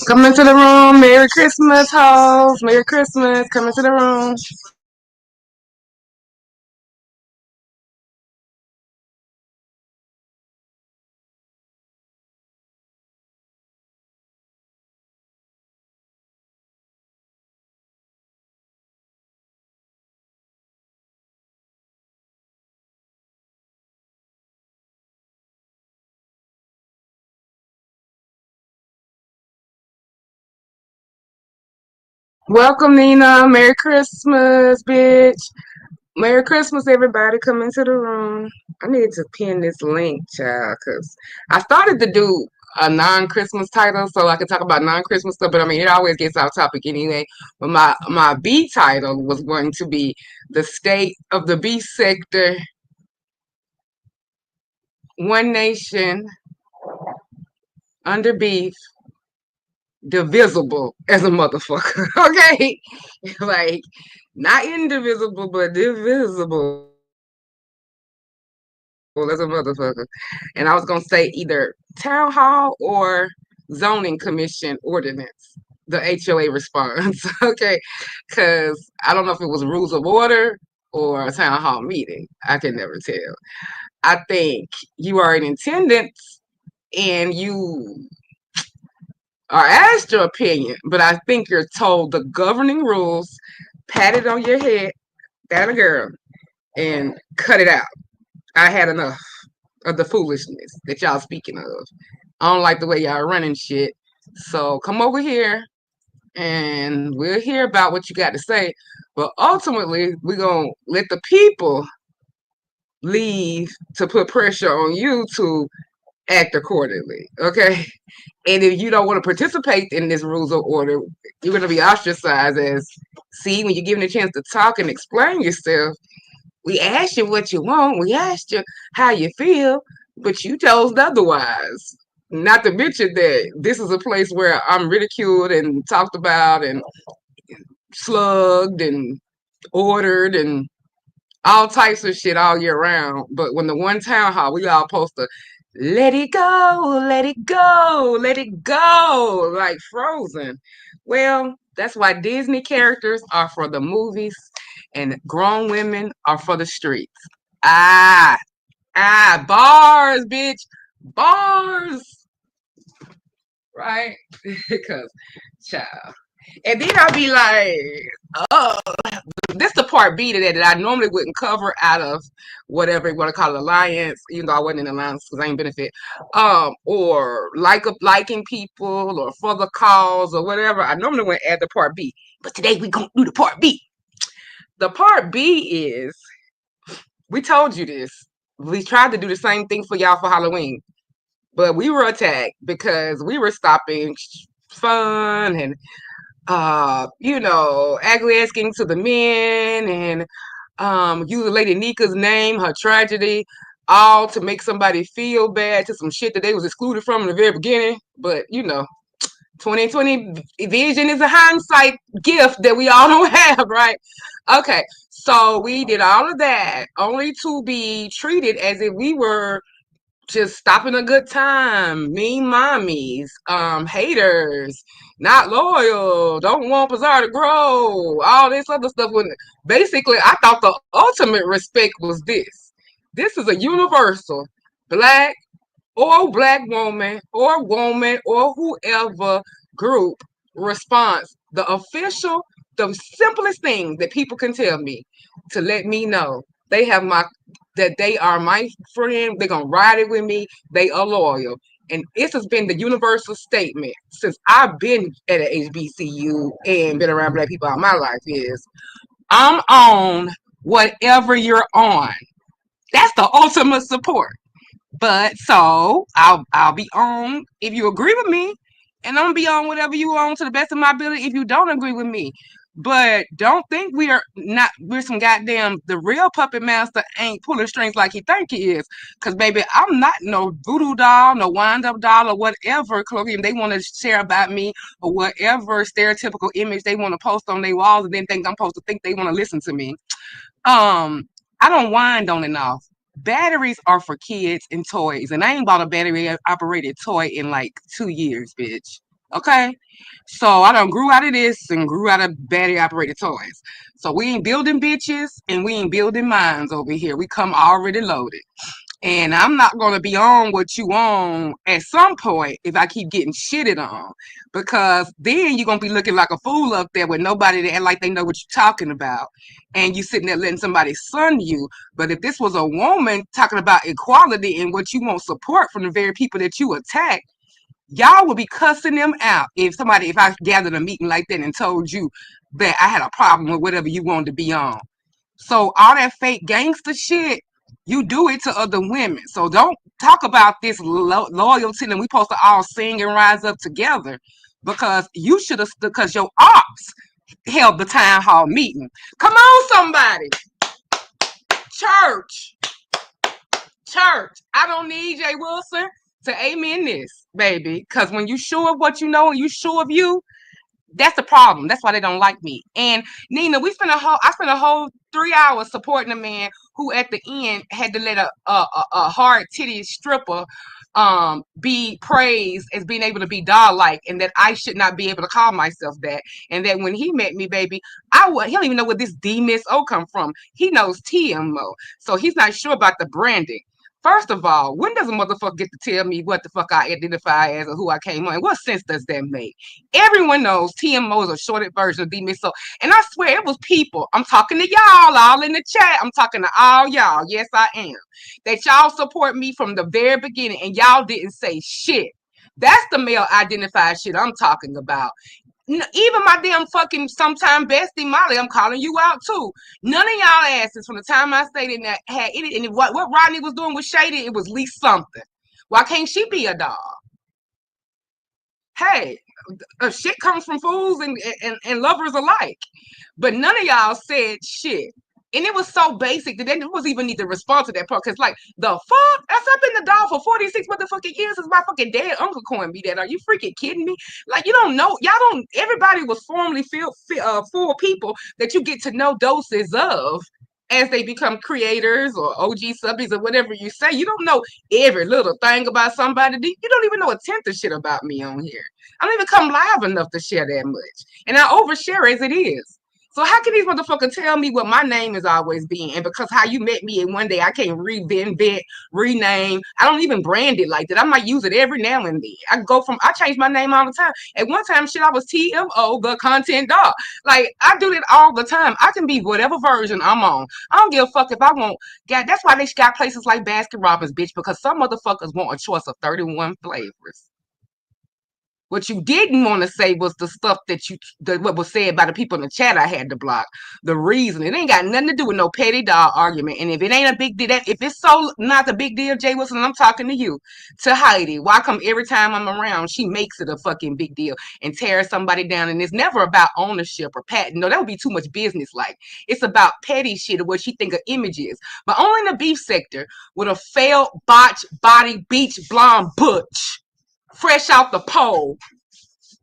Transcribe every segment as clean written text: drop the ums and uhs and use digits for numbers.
Come into the room. Merry Christmas, hoes. Merry Christmas. Come into the room. Welcome, Nina. Merry Christmas, bitch. Merry Christmas, everybody. Come into the room. I need to pin this link, child, because I started to do a non-Christmas title so I could talk about non-Christmas stuff, but I mean, it always gets off topic anyway. But my B title was going to be The State of the B Sector, One Nation, Under Beef, Divisible as a motherfucker. Okay? Like, not indivisible, but divisible as a motherfucker. And I was gonna say either town hall or zoning commission ordinance. The HOA response, okay? Because I don't know if it was rules of order or a town hall meeting. I can never tell. I think you are in attendance and you are asked your opinion, but I think you're told the governing rules, pat it on your head, that a girl, and cut it out. I had enough of the foolishness that y'all speaking of. I don't like the way y'all running shit. So come over here and we'll hear about what you got to say. But ultimately, we're going to let the people leave to put pressure on you to act accordingly. Okay. And if you don't want to participate in this rules of order, you're going to be ostracized as, see, when you're given a chance to talk and explain yourself, we asked you what you want. We asked you how you feel, but you chose otherwise. Not to mention that this is a place where I'm ridiculed and talked about and slugged and ordered and all types of shit all year round. But when the one town hall, we all supposed to let it go, let it go, let it go, like Frozen. Well, that's why Disney characters are for the movies and grown women are for the streets. Ah, bars, bitch, bars, right? Because, child. And then I'll be like, oh, this is the part B to that I normally wouldn't cover out of whatever you want to call it, alliance, even though I wasn't in alliance because I ain't benefit, or liking people or for the cause or whatever. I normally wouldn't add the part B, but today we gonna do the part B. The part B is we told you this. We tried to do the same thing for y'all for Halloween, but we were attacked because we were stopping fun and acquiescing to the men and using Lady Nika's name, her tragedy, all to make somebody feel bad to some shit that they was excluded from in the very beginning. But 2020 vision is a hindsight gift that we all don't have, right? Okay, so we did all of that only to be treated as if we were just stopping a good time, mean mommies, haters, not loyal, don't want Bazaar to grow, all this other stuff. When basically, I thought the ultimate respect was this. This is a universal black or black woman or whoever group response. The official, the simplest thing that people can tell me to let me know they have that they are my friend, they're gonna ride it with me, they are loyal. And this has been the universal statement since I've been at an HBCU and been around black people all my life is I'm on whatever you're on. That's the ultimate support. But so I'll be on if you agree with me, and I'm gonna be on whatever you on to the best of my ability if you don't agree with me. But don't think we're some goddamn the real puppet master ain't pulling strings like he think he is. Cause baby, I'm not no voodoo doll, no wind up doll or whatever clothing they want to share about me or whatever stereotypical image they want to post on their walls and then think I'm supposed to think they want to listen to me. I don't wind on and off. batteries are for kids and toys, and I ain't bought a battery operated toy in like 2 years, bitch. Okay, so I done grew out of this and grew out of battery operated toys. So we ain't building bitches and we ain't building minds over here. We come already loaded. And I'm not going to be on what you on at some point if I keep getting shitted on. Because then you're going to be looking like a fool up there with nobody that act like they know what you're talking about. And you sitting there letting somebody sun you. But if this was a woman talking about equality and what you want support from the very people that you attack, y'all would be cussing them out if I gathered a meeting like that and told you that I had a problem with whatever you wanted to be on. So all that fake gangster shit, you do it to other women. So don't talk about this loyalty and we supposed to all sing and rise up together because you should have, because your ops held the town hall meeting. Come on, somebody. Church. Church. I don't need Jay Wilson to amen this, baby. Because when you sure of what you know and you sure of you, that's the problem. That's why they don't like me. And Nina, I spent a whole 3 hours supporting a man who at the end had to let a hard titty stripper be praised as being able to be doll like, and that I should not be able to call myself that. And that when he met me, baby, he don't even know where this D Miss O come from. He knows TMO. So he's not sure about the branding. First of all, when does a motherfucker get to tell me what the fuck I identify as or who I came on? What sense does that make? Everyone knows TMO is a shorted version of D Miss O. And I swear it was people. I'm talking to y'all all in the chat. I'm talking to all y'all. Yes, I am. That y'all support me from the very beginning and y'all didn't say shit. That's the male identified shit I'm talking about. Even my damn fucking sometime bestie Molly, I'm calling you out too. None of y'all asses from the time I stayed in that had it. And what Rodney was doing was shady. It was at least something. Why can't she be a dog? Hey, shit comes from fools and lovers alike. But none of y'all said shit. And it was so basic that they wasn't even need to respond to that part. Cause like the fuck? I've been the dog for 46 motherfucking years since my fucking dad uncle coined me that. Are you freaking kidding me? Like you don't know, y'all don't everybody was formerly full people that you get to know doses of as they become creators or OG subbies or whatever you say. You don't know every little thing about somebody. You don't even know a tenth of shit about me on here. I don't even come live enough to share that much. And I overshare as it is. So how can these motherfuckers tell me what my name is always being? And because how you met me and one day I can't reinvent, rename. I don't even brand it like that. I might use it every now and then. I change my name all the time. At one time, shit, I was TMO, the content dog. Like I do it all the time. I can be whatever version I'm on. I don't give a fuck if I want. God, that's why they got places like Baskin Robbins, bitch, because some motherfuckers want a choice of 31 flavors. What you didn't want to say was the stuff what was said by the people in the chat I had to block. The reason it ain't got nothing to do with no petty dog argument. And if it ain't a big deal, if it's so not a big deal, Jay Wilson, I'm talking to you, to Heidi. Why come every time I'm around, she makes it a fucking big deal and tears somebody down? And it's never about ownership or patent. No, that would be too much business like. It's about petty shit of what she think of images. But only in the beef sector with a failed, botched, body, beach, blonde butch fresh out the pole,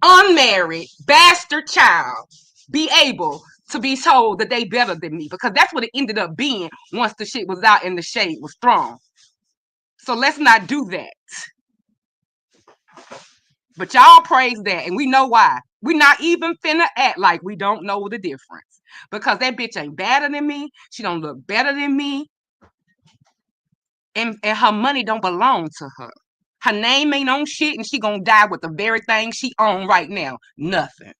unmarried, bastard child, be able to be told that they better than me because that's what it ended up being once the shit was out and the shade was thrown. So let's not do that. But y'all praise that, and we know why. We're not even finna act like we don't know the difference because that bitch ain't better than me. She don't look better than me, and her money don't belong to her. Her name ain't on shit, and she gonna die with the very thing she own right now. Nothing.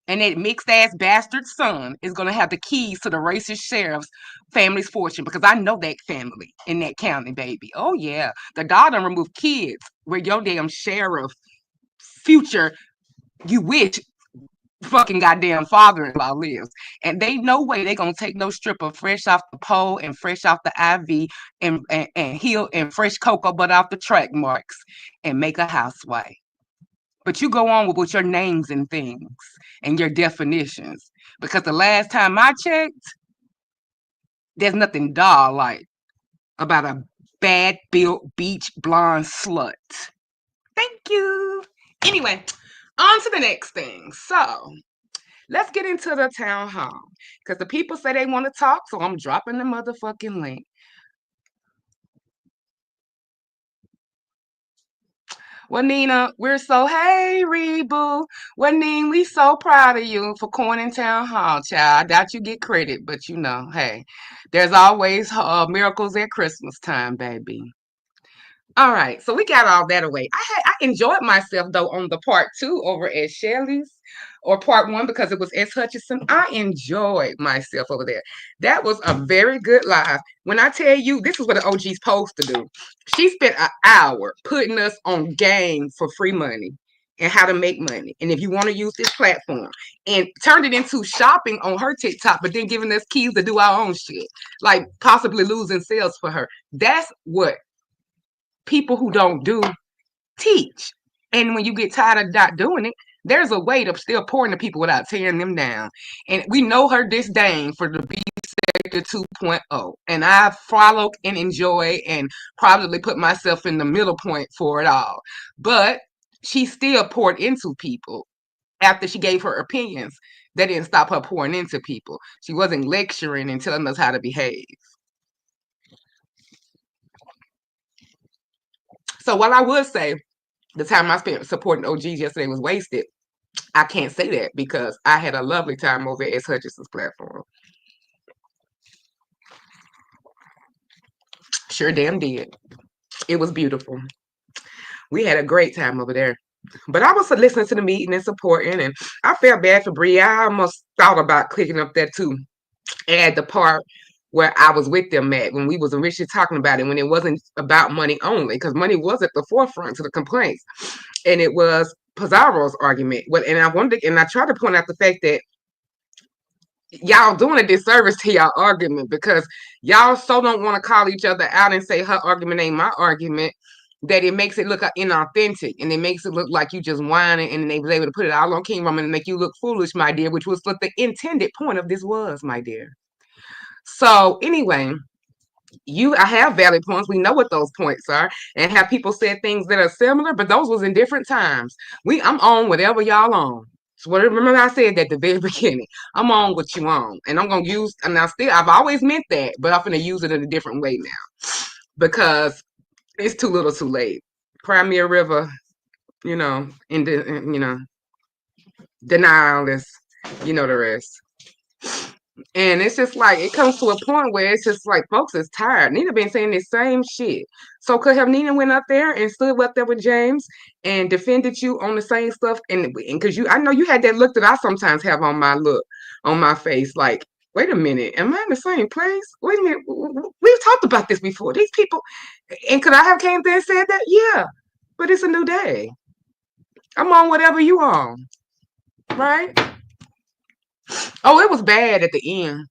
And that mixed ass bastard son is gonna have the keys to the racist sheriff's family's fortune because I know that family in that county, baby. Oh yeah, the daughter removed kids where your damn sheriff, future, you wish fucking goddamn father-in-law lives, and they no way they gonna take no stripper fresh off the pole and fresh off the IV and heel and fresh cocoa butt off the track marks and make a housewife. But you go on with your names and things and your definitions because the last time I checked, there's nothing doll like about a bad built beach blonde slut. Thank you. Anyway, on to the next thing. So let's get into the town hall because the people say they want to talk, so I'm dropping the motherfucking link. Well, Nina, we're so hey, Reeboo. Well, Nina, we so proud of you for coining town hall, child. I doubt you get credit, but hey, there's always miracles at Christmas time, baby. All right, so we got all that away. I enjoyed myself though on the part two over at Shelley's, or part one because it was S. Hutchinson. I enjoyed myself over there. That was a very good live. When I tell you, this is what an OG's supposed to do. She spent an hour putting us on game for free money and how to make money. And if you want to use this platform, and turned it into shopping on her TikTok, but then giving us keys to do our own shit, like possibly losing sales for her. That's what people who don't do teach. And when you get tired of not doing it, there's a way to still pour into people without tearing them down. And we know her disdain for the B Sector 2.0. And I follow and enjoy and probably put myself in the middle point for it all. But she still poured into people after she gave her opinions. That didn't stop her pouring into people. She wasn't lecturing and telling us how to behave. So while I would say the time I spent supporting OGs yesterday was wasted, I can't say that because I had a lovely time over at S. Hutchinson's platform. Sure damn did. It was beautiful. We had a great time over there. But I was listening to the meeting and supporting, and I felt bad for Bree. I almost thought about clicking up there too. Add the part where I was with them at when we was originally talking about it, when it wasn't about money only, because money was at the forefront of the complaints. And it was Pizarro's argument. Well, and I tried to point out the fact that y'all doing a disservice to y'all argument because y'all so don't want to call each other out and say her argument ain't my argument, that it makes it look inauthentic and it makes it look like you just whining, and they was able to put it all on King Roman and make you look foolish, my dear, which was what the intended point of this was, my dear. So anyway, I have valid points. We know what those points are, and have people said things that are similar, but those was in different times. I'm on whatever y'all on. So remember I said that at the very beginning. I'm on what you on, and I'm gonna use. And I've always meant that, but I'm gonna use it in a different way now because it's too little, too late. Cry me a river, denial is, the rest. And it's just like it comes to a point where it's just like folks is tired. Nina been saying the same shit. So could have Nina went up there and stood up there with James and defended you on the same stuff, and because I know you had that look that I sometimes have on my face, like, wait a minute, am I in the same place? Wait a minute, we've talked about this before. These people, and could I have came there and said that? Yeah, but it's a new day. I'm on whatever you on, right? Oh, it was bad at the end.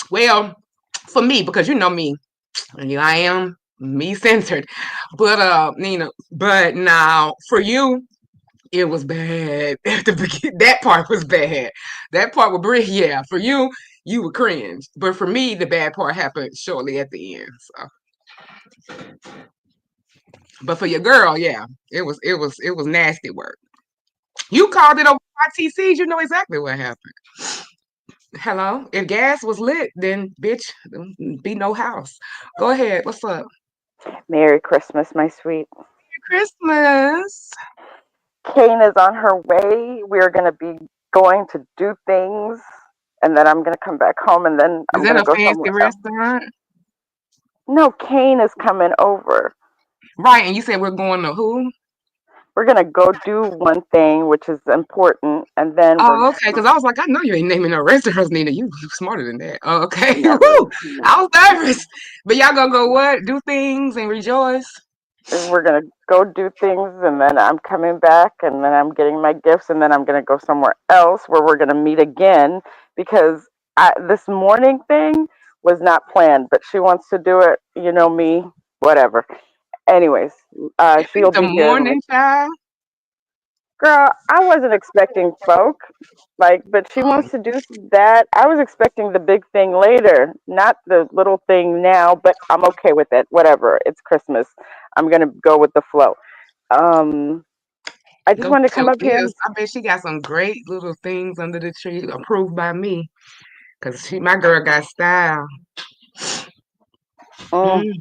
Well, for me, because you know me, and I am me centered. But Nina, but now for you, it was bad at the beginning. That part was bad. That part with Brie, yeah. For you, you were cringe. But for me, the bad part happened shortly at the end. So. But for your girl, yeah, it was nasty work. You called it over ITCs, you know exactly what happened. Hello? If gas was lit, then bitch, be no house. Go ahead. What's up? Merry Christmas, my sweet. Christmas. Kane is on her way. We're going to be going to do things, and then I'm going to come back home, and then Is I'm that going to a go fancy somewhere else. restaurant? No, Kane is coming over. Right, and you said we're going to who? We're going to go do one thing, which is important, and then we're Oh, okay. Because I was like, I know you ain't naming no restaurants, Nina. You smarter than that. Oh, okay. never, Woo! I was nervous. But y'all gonna go what? Do things and rejoice. we're going to go do things, and then I'm coming back, and then I'm getting my gifts, and then I'm going to go somewhere else where we're going to meet again because this morning thing was not planned, but she wants to do it. You know me, whatever. Anyways, It's she'll the be here in like, morning, child. girl, I wasn't expecting folk, but she wants to do that. I was expecting the big thing later, not the little thing now, but I'm okay with it. Whatever. It's Christmas. I'm going to go with the flow. Um, I just Go wanted to get come your up here and, gifts. I bet she got some great little things under the tree approved by me. Cause my girl got style. mm, Mm.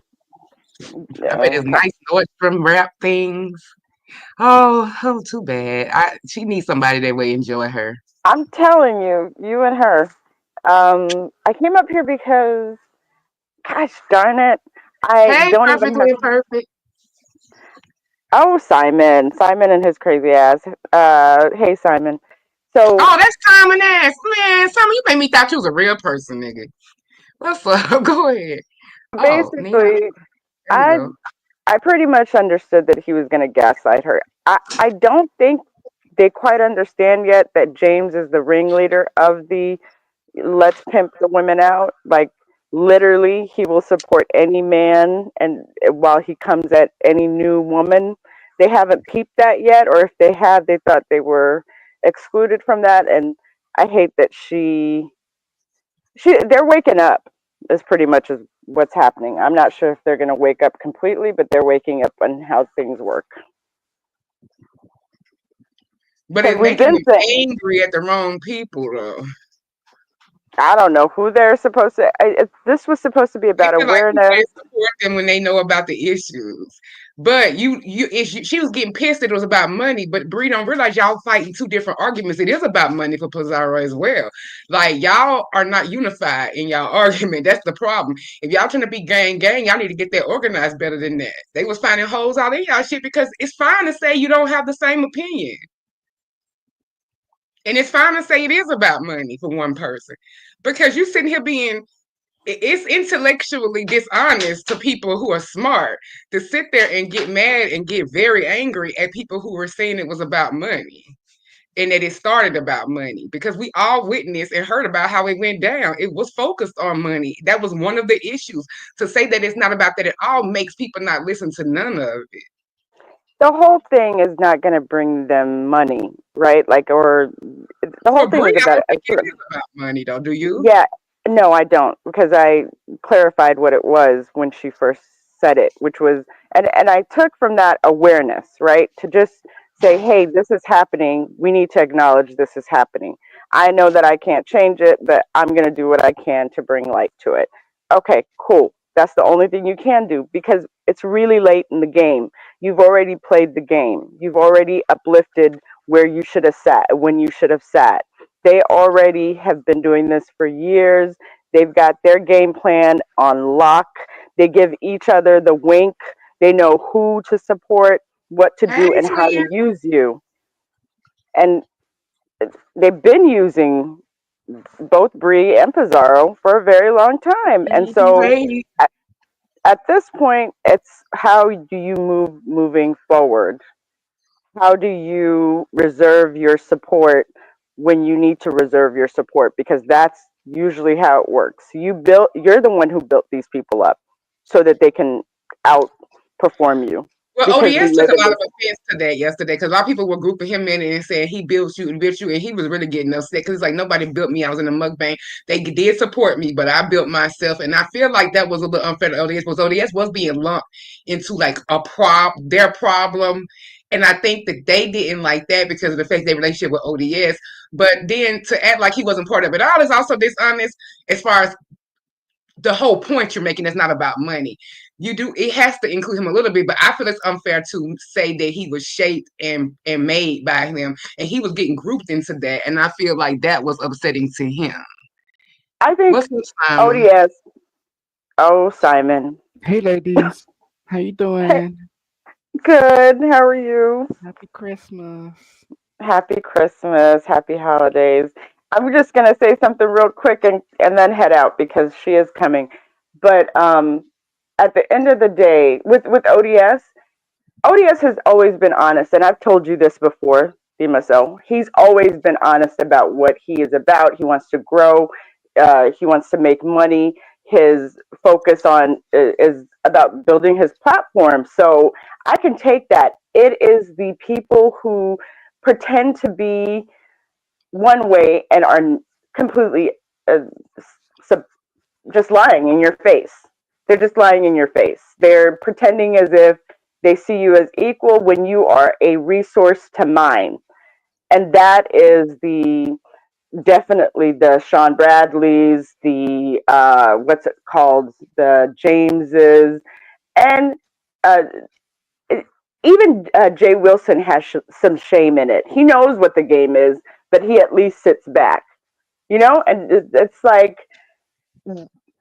I bet it's nice Nordstrom wrap things. Oh, too bad. She needs somebody that will enjoy her. I'm telling you, you and her. I came up here because, gosh darn it, I Hey, don't even perfectly have. imperfect. Oh, Simon and his crazy ass. Hey Simon. So Oh, that's Simon ass. Man, Simon, you made me thought you was a real person, nigga. What's up? Go ahead. Oh, now basically, there you I go. I pretty much understood that he was going to gaslight her. I don't think they quite understand yet that James is the ringleader of the let's pimp the women out. Like literally, he will support any man, and while he comes at any new woman, they haven't peeped that yet, or if they have, they thought they were excluded from that. And I hate that they're waking up. Is pretty much is what's happening. I'm not sure if they're going to wake up completely, but they're waking up on how things work. But Because it's we've making been them saying, angry at the wrong people, though. I don't know who they're supposed to. This was supposed to be They about feel like people awareness. didn't support them when they know about the issues. But she was getting pissed that it was about money. But Bree don't realize y'all fighting two different arguments. It is about money for Pizarro as well. Like y'all are not unified in y'all argument. That's the problem. If y'all trying to be gang, y'all need to get that organized better than that. They was finding holes out in y'all shit because it's fine to say you don't have the same opinion. And it's fine to say it is about money for one person. Because you sitting here being it's intellectually dishonest to people who are smart to sit there and get mad and get very angry at people who were saying it was about money and that it started about money because we all witnessed and heard about how it went down. It was focused on money. That was one of the issues. To say that it's not about that at all makes people not listen to none of it. The whole thing is not going to bring them money, right? Like, or the whole For thing is Brie, I about don't think it is about money though. Do you? yeah, no, I don't, because I clarified what it was when she first said it, which was, and I took from that awareness, right? To just say, hey, this is happening. We need to acknowledge this is happening. I know that I can't change it, but I'm going to do what I can to bring light to it. Okay, cool. That's the only thing you can do because it's really late in the game. You've already played the game. You've already uplifted where you should have sat, when you should have sat. They already have been doing this for years. They've got their game plan on lock. They give each other the wink. They know who to support, what to Hey, do, and how to twin. use you. And they've been using both Bree and Pizarro for a very long time. And so Hey. at, at this point, it's how do you moving forward? How do you reserve your support when you need to reserve your support? Because that's usually how it works. You're the one who built these people up so that they can outperform you Well, because we ODS took live a in lot of this. offense to that yesterday because a lot of people were grouping him in and saying he built you, and he was really getting upset because it's like nobody built me. I was in a mukbang. They did support me, but I built myself, and I feel like that was a little unfair to ODS. Because ODS was being lumped into like their problem, and I think that they didn't like that because of the fact their relationship with ODS. But then to act like he wasn't part of it all is also dishonest as far as the whole point you're making is not about money. You do it has to include him a little bit, but I feel it's unfair to say that he was shaped and made by him, and he was getting grouped into that, and I feel like that was upsetting to him. I think What's up, Simon? ODS. Oh, Simon. Hey ladies, how you Hey, doing? good. How are you? Happy Christmas. Happy Christmas. Happy holidays. I'm just gonna say something real quick and then head out because she is coming. But at the end of the day, with ODS has always been honest, and I've told you this before, DMSO. He's always been honest about what he is about. He wants to grow. He wants to make money. His focus on is about building his platform. So I can take that. It is the people who pretend to be one way and are completely uh, sub- just lying in your face. They're just lying in your face. They're pretending as if they see you as equal when you are a resource to mine. And that is the definitely the Sean Bradleys, the what's it called, the Jameses, and uh, it, even Jay Wilson has some shame in it. He knows what the game is, but he at least sits back, and it's like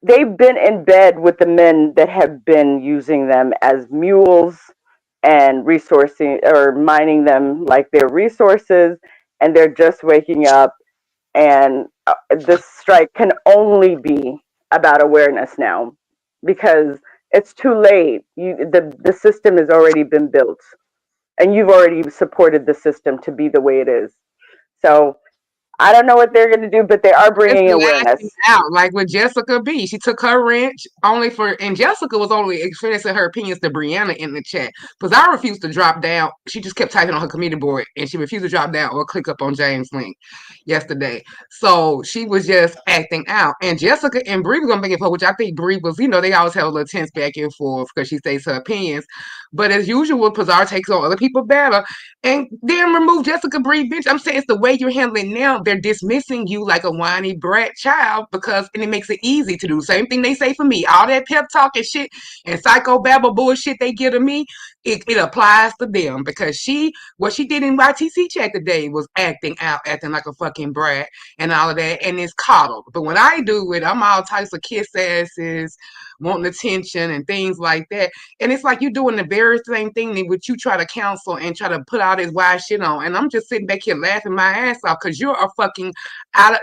they've been in bed with the men that have been using them as mules and resourcing or mining them like they're resources, and they're just waking up. And this strike can only be about awareness now because it's too late. The system has already been built, and you've already supported the system to be the way it is. So I don't know what they're going to do, but they are Just bringing lashing awareness. out, like with Jessica B. She took her wrench only for, and Jessica was only expressing her opinions to Brianna in the chat. Because I refused to drop down. She just kept typing on her committee board, and she refused to drop down or click up on James' link yesterday. So she was just acting out. And Jessica and Bree was gonna make it for, which I think Bree was, they always have a little tense back and forth because she states her opinions. But as usual, Pazar takes on other people better and then remove Jessica Bree, bitch. I'm saying it's the way you're handling now. They're dismissing you like a whiny brat child because, and it makes it easy to do the same thing they say for me. All that pep talk and shit and psychobabble bullshit they give to me, it applies to them because what she did in YTC chat today was acting out, acting like a fucking brat and all of that, and it's coddled. But when I do it, I'm all types of kiss asses, wanting attention and things like that. And it's like you doing the very same thing that which you try to counsel and try to put all this wise shit on. And I'm just sitting back here laughing my ass off because you're a fucking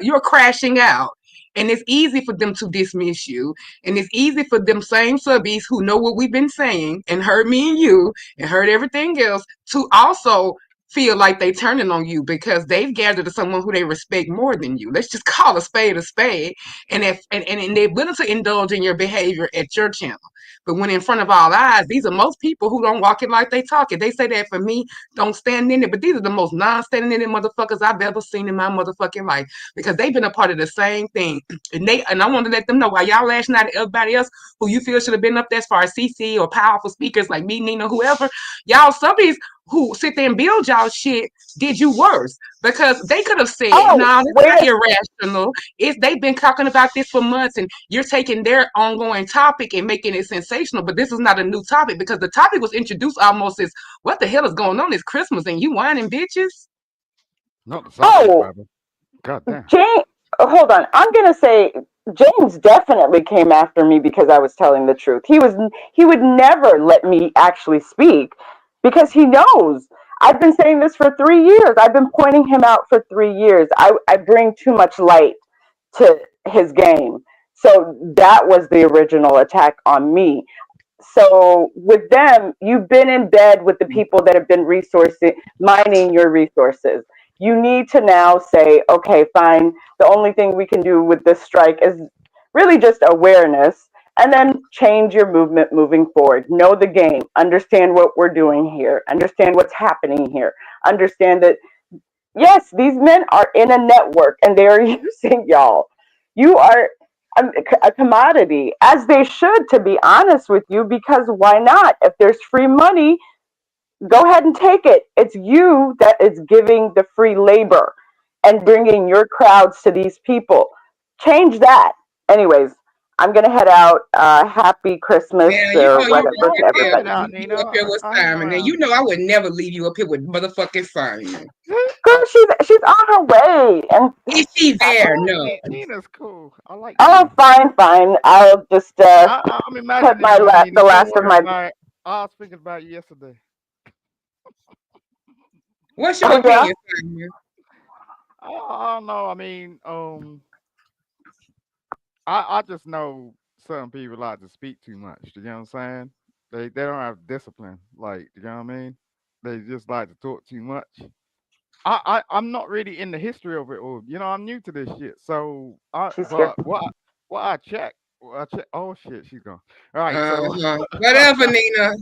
you're crashing out. And it's easy for them to dismiss you. And it's easy for them same subbies who know what we've been saying and heard me and you and heard everything else to also feel like they turning on you because they've gathered to someone who they respect more than you. Let's just call a spade a spade. And they're willing to indulge in your behavior at your channel. But when in front of all eyes, these are most people who don't walk it like they talk it. They say that for me, don't stand in it. But these are the most non-standing in it motherfuckers I've ever seen in my motherfucking life because they've been a part of the same thing. And I want to let them know why y'all lashing out at everybody else who you feel should have been up there as far as CC or powerful speakers like me, Nina, whoever. Y'all, some of these who sit there and build y'all shit did you worse because they could have said, "No, Oh, nah, it's wait not a irrational. It's they've been talking about this for months, and you're taking their ongoing topic and making it sensational. But this is not a new topic because the topic was introduced almost as what the hell is going on? It's Christmas and you whining bitches." Not the subject Oh, matter. God damn. James, hold on. I'm gonna say James definitely came after me because I was telling the truth. He would never let me actually speak because he knows. I've been saying this for 3 years. I've been pointing him out for 3 years. I bring too much light to his game. So that was the original attack on me. So with them, you've been in bed with the people that have been resourcing, mining your resources. You need to now say, okay, fine. The only thing we can do with this strike is really just awareness, and then change your movement moving forward. Know the game. Understand what we're doing here. Understand what's happening here. Understand that yes, these men are in a network and they are using y'all. You are a commodity, as they should, to be honest with you, because why not? If there's free money, go ahead and take it. It's you that is giving the free labor and bringing your crowds to these people. Change that. Anyways, I'm going to head out. Happy Christmas Now or you whatever wrong to as Don't hell head everybody. to out, leave Nina. you up here with I hang Simon. Now you around. know I would never leave you up here with motherfucking Simon. Girl, she's on her way. And Is she I, there? No. Nina's cool. I like oh, Nina. fine, fine. I'll just I'm cut imagining you, the Nina. Don't last of worry my. about it. I was thinking about you yesterday. What's your Oh yeah. opinion, Simon? I don't know. I mean, I just know some people like to speak too much. You know what I'm saying? They don't have discipline. Like, you know what I mean? They just like to talk too much. I'm not really in the history of it all. You know, I'm new to this shit. So I She's here. but what I check, oh shit, she's gone. All right, so Uh-huh. Whatever, Nina.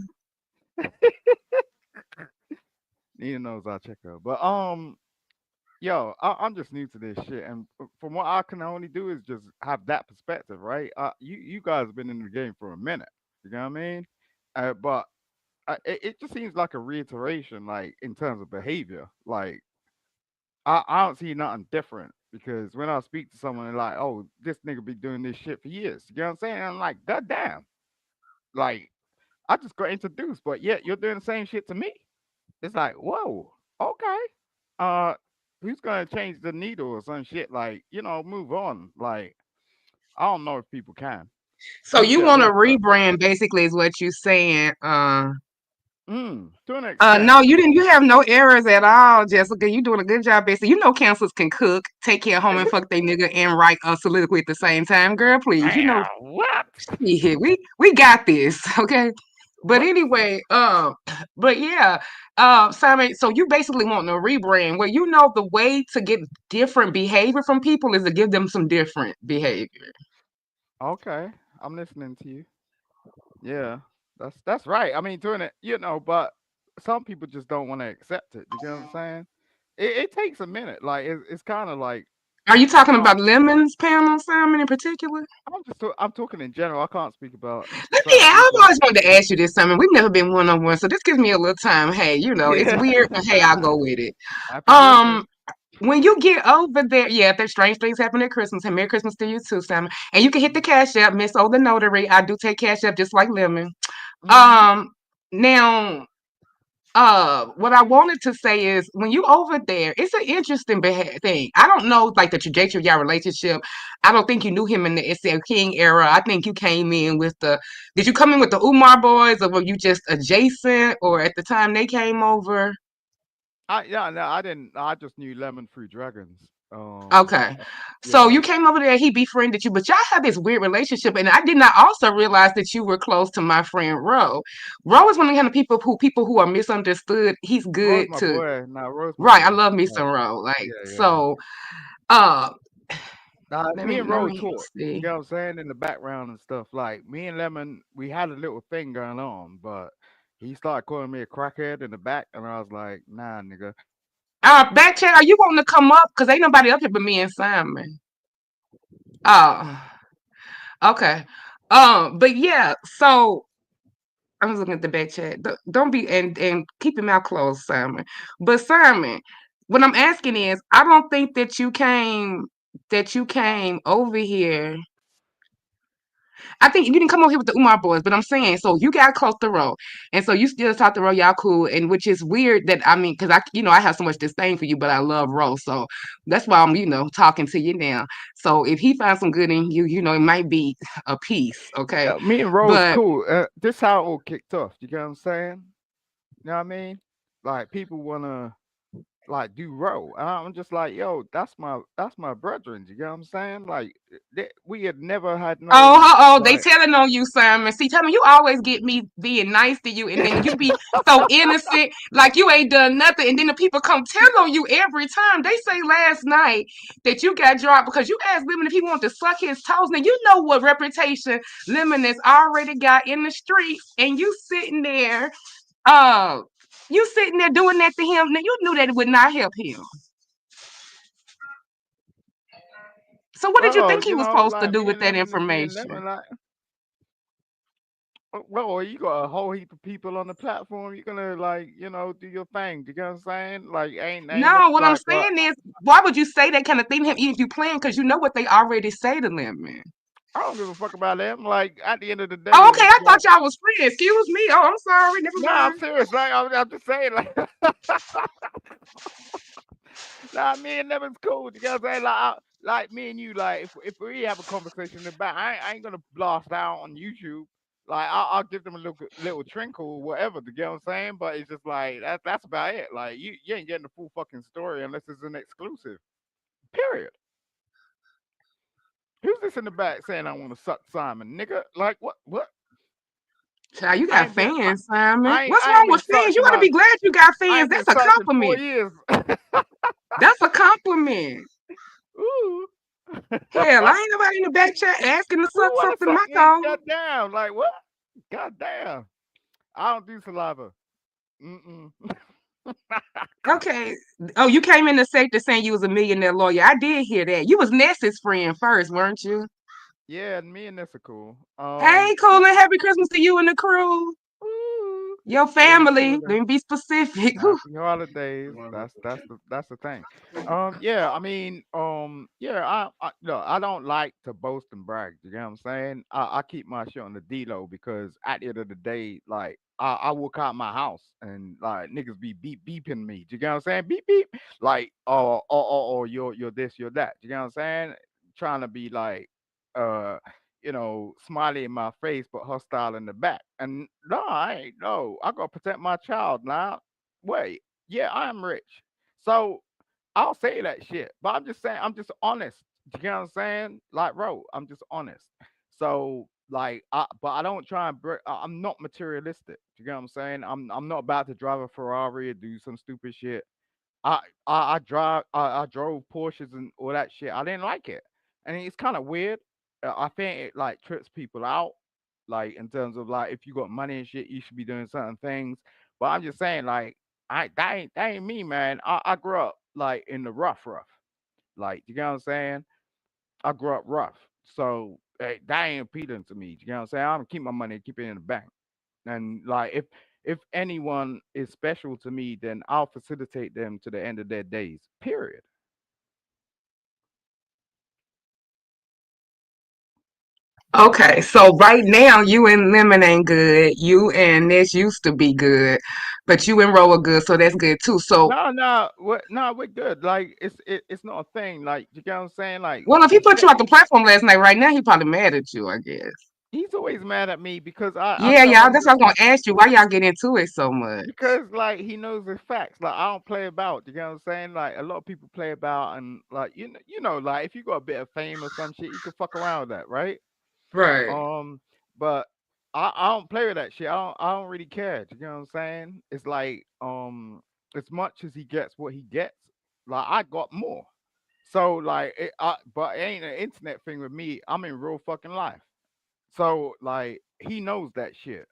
Nina knows I check her. But yo, I'm just new to this shit, and from what I can only do is just have that perspective, right? You guys have been in the game for a minute. You know what I mean? But it just seems like a reiteration, like in terms of behavior. Like I don't see nothing different because when I speak to someone, they're like, "Oh, this nigga be doing this shit for years." You know what I'm saying? I'm like, "God damn!" Like I just got introduced, but yet you're doing the same shit to me. It's like, whoa, okay. Uh, who's gonna change the needle or some shit? Like, move on. Like, I don't know if people can. So You you said want to what's up? rebrand, basically, is what you saying. To an extent. No, you didn't. You have no errors at all, Jessica. You doing a good job, basically. You know, cancers can cook, take care of home, and fuck they nigga, and write a soliloquy at the same time. Girl, please. You know, Damn, what? shit, we got this, okay. But What? anyway, but yeah, Simon. So you basically want to rebrand. Well, you know, the way to get different behavior from people is to give them some different behavior. Okay, I'm listening to you. Yeah, that's right. I mean, doing it, but some people just don't want to accept it. You get what I'm saying? It takes a minute. Like it's kind of like Are you I talking can't. about Lemon's panel, Simon, in particular? I'm talking in general. I can't speak about Let me. certain I've people. always wanted to ask you this, Simon. We've never been one on one, so this gives me a little time. Hey, you know, it's Yeah. weird, but hey, I'll go with it. Happy Christmas. Um, when you get over there, yeah, if there's strange things happen at Christmas, and Merry Christmas to you too, Simon. And you can hit the Cash App, Miss O the Notary. I do take Cash App just like Lemon. Mm-hmm. Um, now, what I wanted to say is when you over there, it's an interesting thing. I don't know, like the trajectory of your relationship. I don't think you knew him in the SL King era. I think you came in with the. Did you come in with the Umar boys, or were you just adjacent, or at the time they came over? Yeah, no, I didn't. I just knew Lemon through Dragons. Okay. So Yeah. you came over there, he befriended you, but y'all had this weird relationship. And I did not also realize that you were close to my friend Ro. Ro is one of the kind of people who are misunderstood. He's Rose, good my to boy. Nah, Rose, my right. I boy. love me some Like, Ro. Like yeah, yeah. so uh Nah, let me me and let Rose me taught. You see. get what I'm saying? In the background and stuff. Like me and Lemon, we had a little thing going on, but he started calling me a crackhead in the back, and I was like, nah, nigga. Back chat, are you wanting to come up? Because ain't nobody up here but me and Simon. Oh, okay. But yeah, so I was looking at the back chat. Don't be and keep your mouth closed, Simon. But Simon, what I'm asking is, I don't think that you came over here. I think you didn't come over here with the Umar boys, but I'm saying so you got close to Ro, and so you still talk to Ro, y'all cool, and which is weird that I mean, because I have so much disdain for you, but I love Ro, so that's why I'm talking to you now. So if he finds some good in you, it might be a piece, okay? Yeah, me and Rose But cool. This how it all kicked off. You get what I'm saying? You know what I mean? Like people wanna like do row. And I'm just like, yo, that's my brethren. You get what I'm saying? Like we had never had oh, no they like telling on you, Simon. See, tell me, you always get me being nice to you, and then you be so innocent, like you ain't done nothing, and then the people come tell on you every time. They say last night that you got dropped because you asked Lemon if he wanted to suck his toes. Now you know what reputation Lemon has already got in the streets, and uh, you sitting there doing that to him. Now you knew that it would not help him. So what did you well, think he was supposed to like do me with and that Lemon is me and information? Lemon. Like, well, you got a whole heap of people on the platform. You're gonna like, do your thing. You get what I'm saying? Like, ain't no No, what I'm like what? saying is, why would you say that kind of thing to him even if you playing? Because you know what they already say to Lemon. I don't give a fuck about them. Like at the end of the day, Oh, it's okay. just I like, thought y'all was friends. Excuse me. Oh, I'm sorry. Never nah, I'm mind. serious. Like I'm just saying, like, nah, me and Lemon's cool. You get what I'm saying? Like me and you, like if we have a conversation in the back, I ain't gonna blast out on YouTube. Like I'll give them a little trinkle or whatever. To get what I'm saying? But it's just like that's about it. Like you ain't getting the full fucking story unless it's an exclusive. Period. Who's this in the back saying I want to suck Simon, nigga? Like what? What? Child, you I got ain't been fans, Simon. What's I wrong ain't been with fans? sucked You in ought to be glad you got I fans. ain't been That's a sucked in 4 compliment. years. That's a compliment. Ooh. Hell, I ain't nobody in the back chat asking to Who suck wanna something suck my me? toe. Goddamn! Like what? Goddamn! I don't do saliva. Mm-mm. Okay. Oh, you came in the sector saying you was a millionaire lawyer. I did hear that. You was Ness's friend first, weren't you? Yeah, me and this are cool. Hey, Colin, happy Christmas to you and the crew. Ooh. Your Hey, family. children. Let me be specific. Happy holidays. That's the thing. Yeah, I mean, yeah, no, I don't like to boast and brag. You know what I'm saying? I keep my shit on the D low because at the end of the day, like I walk out my house and like niggas be beeping me. You know what I'm saying? Beep beep. Like you're this, you're that. You know what I'm saying? Trying to be like uh smiley in my face but hostile in the back. And no, I ain't no. I gotta protect my child now. Wait, yeah, I am rich. So I'll say that shit. But I'm just saying I'm just honest. You know what I'm saying? Like, bro, I'm just honest. So like but I don't try and I'm not materialistic. You know what I'm saying? I'm not about to drive a Ferrari or do some stupid shit. I drove Porsches and all that shit. I didn't like it, and it's kind of weird. I think it like trips people out, like in terms of like if you got money and shit, you should be doing certain things. But I'm just saying, like that ain't me, man. I grew up like in the rough, like you know what I'm saying. I grew up rough, so that ain't appealing to me. You know what I'm saying. I'm gonna keep my money, keep it in the bank. And like if anyone is special to me, then I'll facilitate them to the end of their days. Period. Okay, so right now you and Lemon ain't good. You and this used to be good, but you and Ro are good, so that's good too. So, No, no, no, we're good. Like it's not a thing. Like you get what I'm saying. Like well, if he put you shit. out the platform last night, right now he probably mad at you, I guess. He's always mad at me because I Yeah, tell y'all. him That's what I was gonna ask you. Why y'all get into it so much? because like he knows the facts. Like I don't play about. You get what I'm saying? Like a lot of people play about and like like if you got a bit of fame or some shit, you can fuck around with that, right? Right. Um, but I don't play with that shit. I don't really care. You know what I'm saying? It's like as much as he gets what he gets, like I got more. So like but it ain't an internet thing with me. I'm in real fucking life. So like he knows that shit.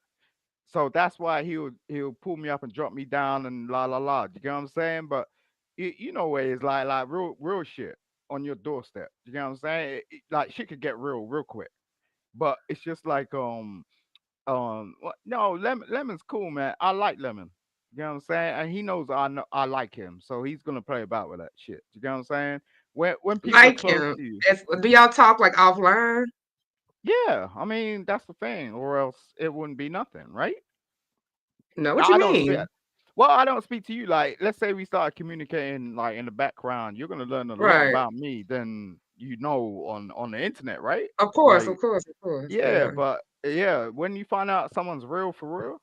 So that's why he'll pull me up and drop me down and la la la. You know what I'm saying? But you know what it's like real shit on your doorstep. You know what I'm saying? Like shit could get real quick. But it's just like no, Lemon's cool, man. I like Lemon. You know what I'm saying? And he knows I like him, so he's gonna play about with that shit. You know what I'm saying? When people are Like close him. to you, Do y'all talk like offline? yeah. I mean that's the thing, or else it wouldn't be nothing, right? No, what you I don't speak. mean? Well, I don't speak to you. Like, let's say we start communicating like in the background, you're gonna learn a lot Right. about me than you know on the internet, right? Of course, of Like, course, of course. yeah, Yeah. but yeah, when you find out someone's real for real.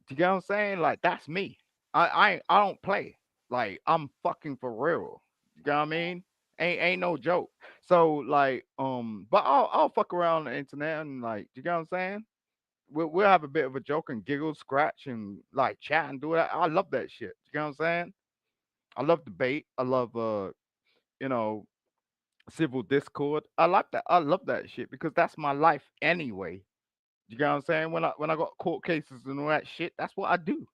You get what I'm saying? Like that's me. I don't play. Like I'm fucking for real. You know what I mean? Ain't no joke. So like but I'll fuck around on the internet and like you get what I'm saying? We'll have a bit of a joke and giggle, scratch and like chat and do that. I love that shit. You know what I'm saying? I love debate. I love you know civil discord. I like that. I love that shit because that's my life anyway. You get what I'm saying? When I got court cases and all that shit, that's what I do.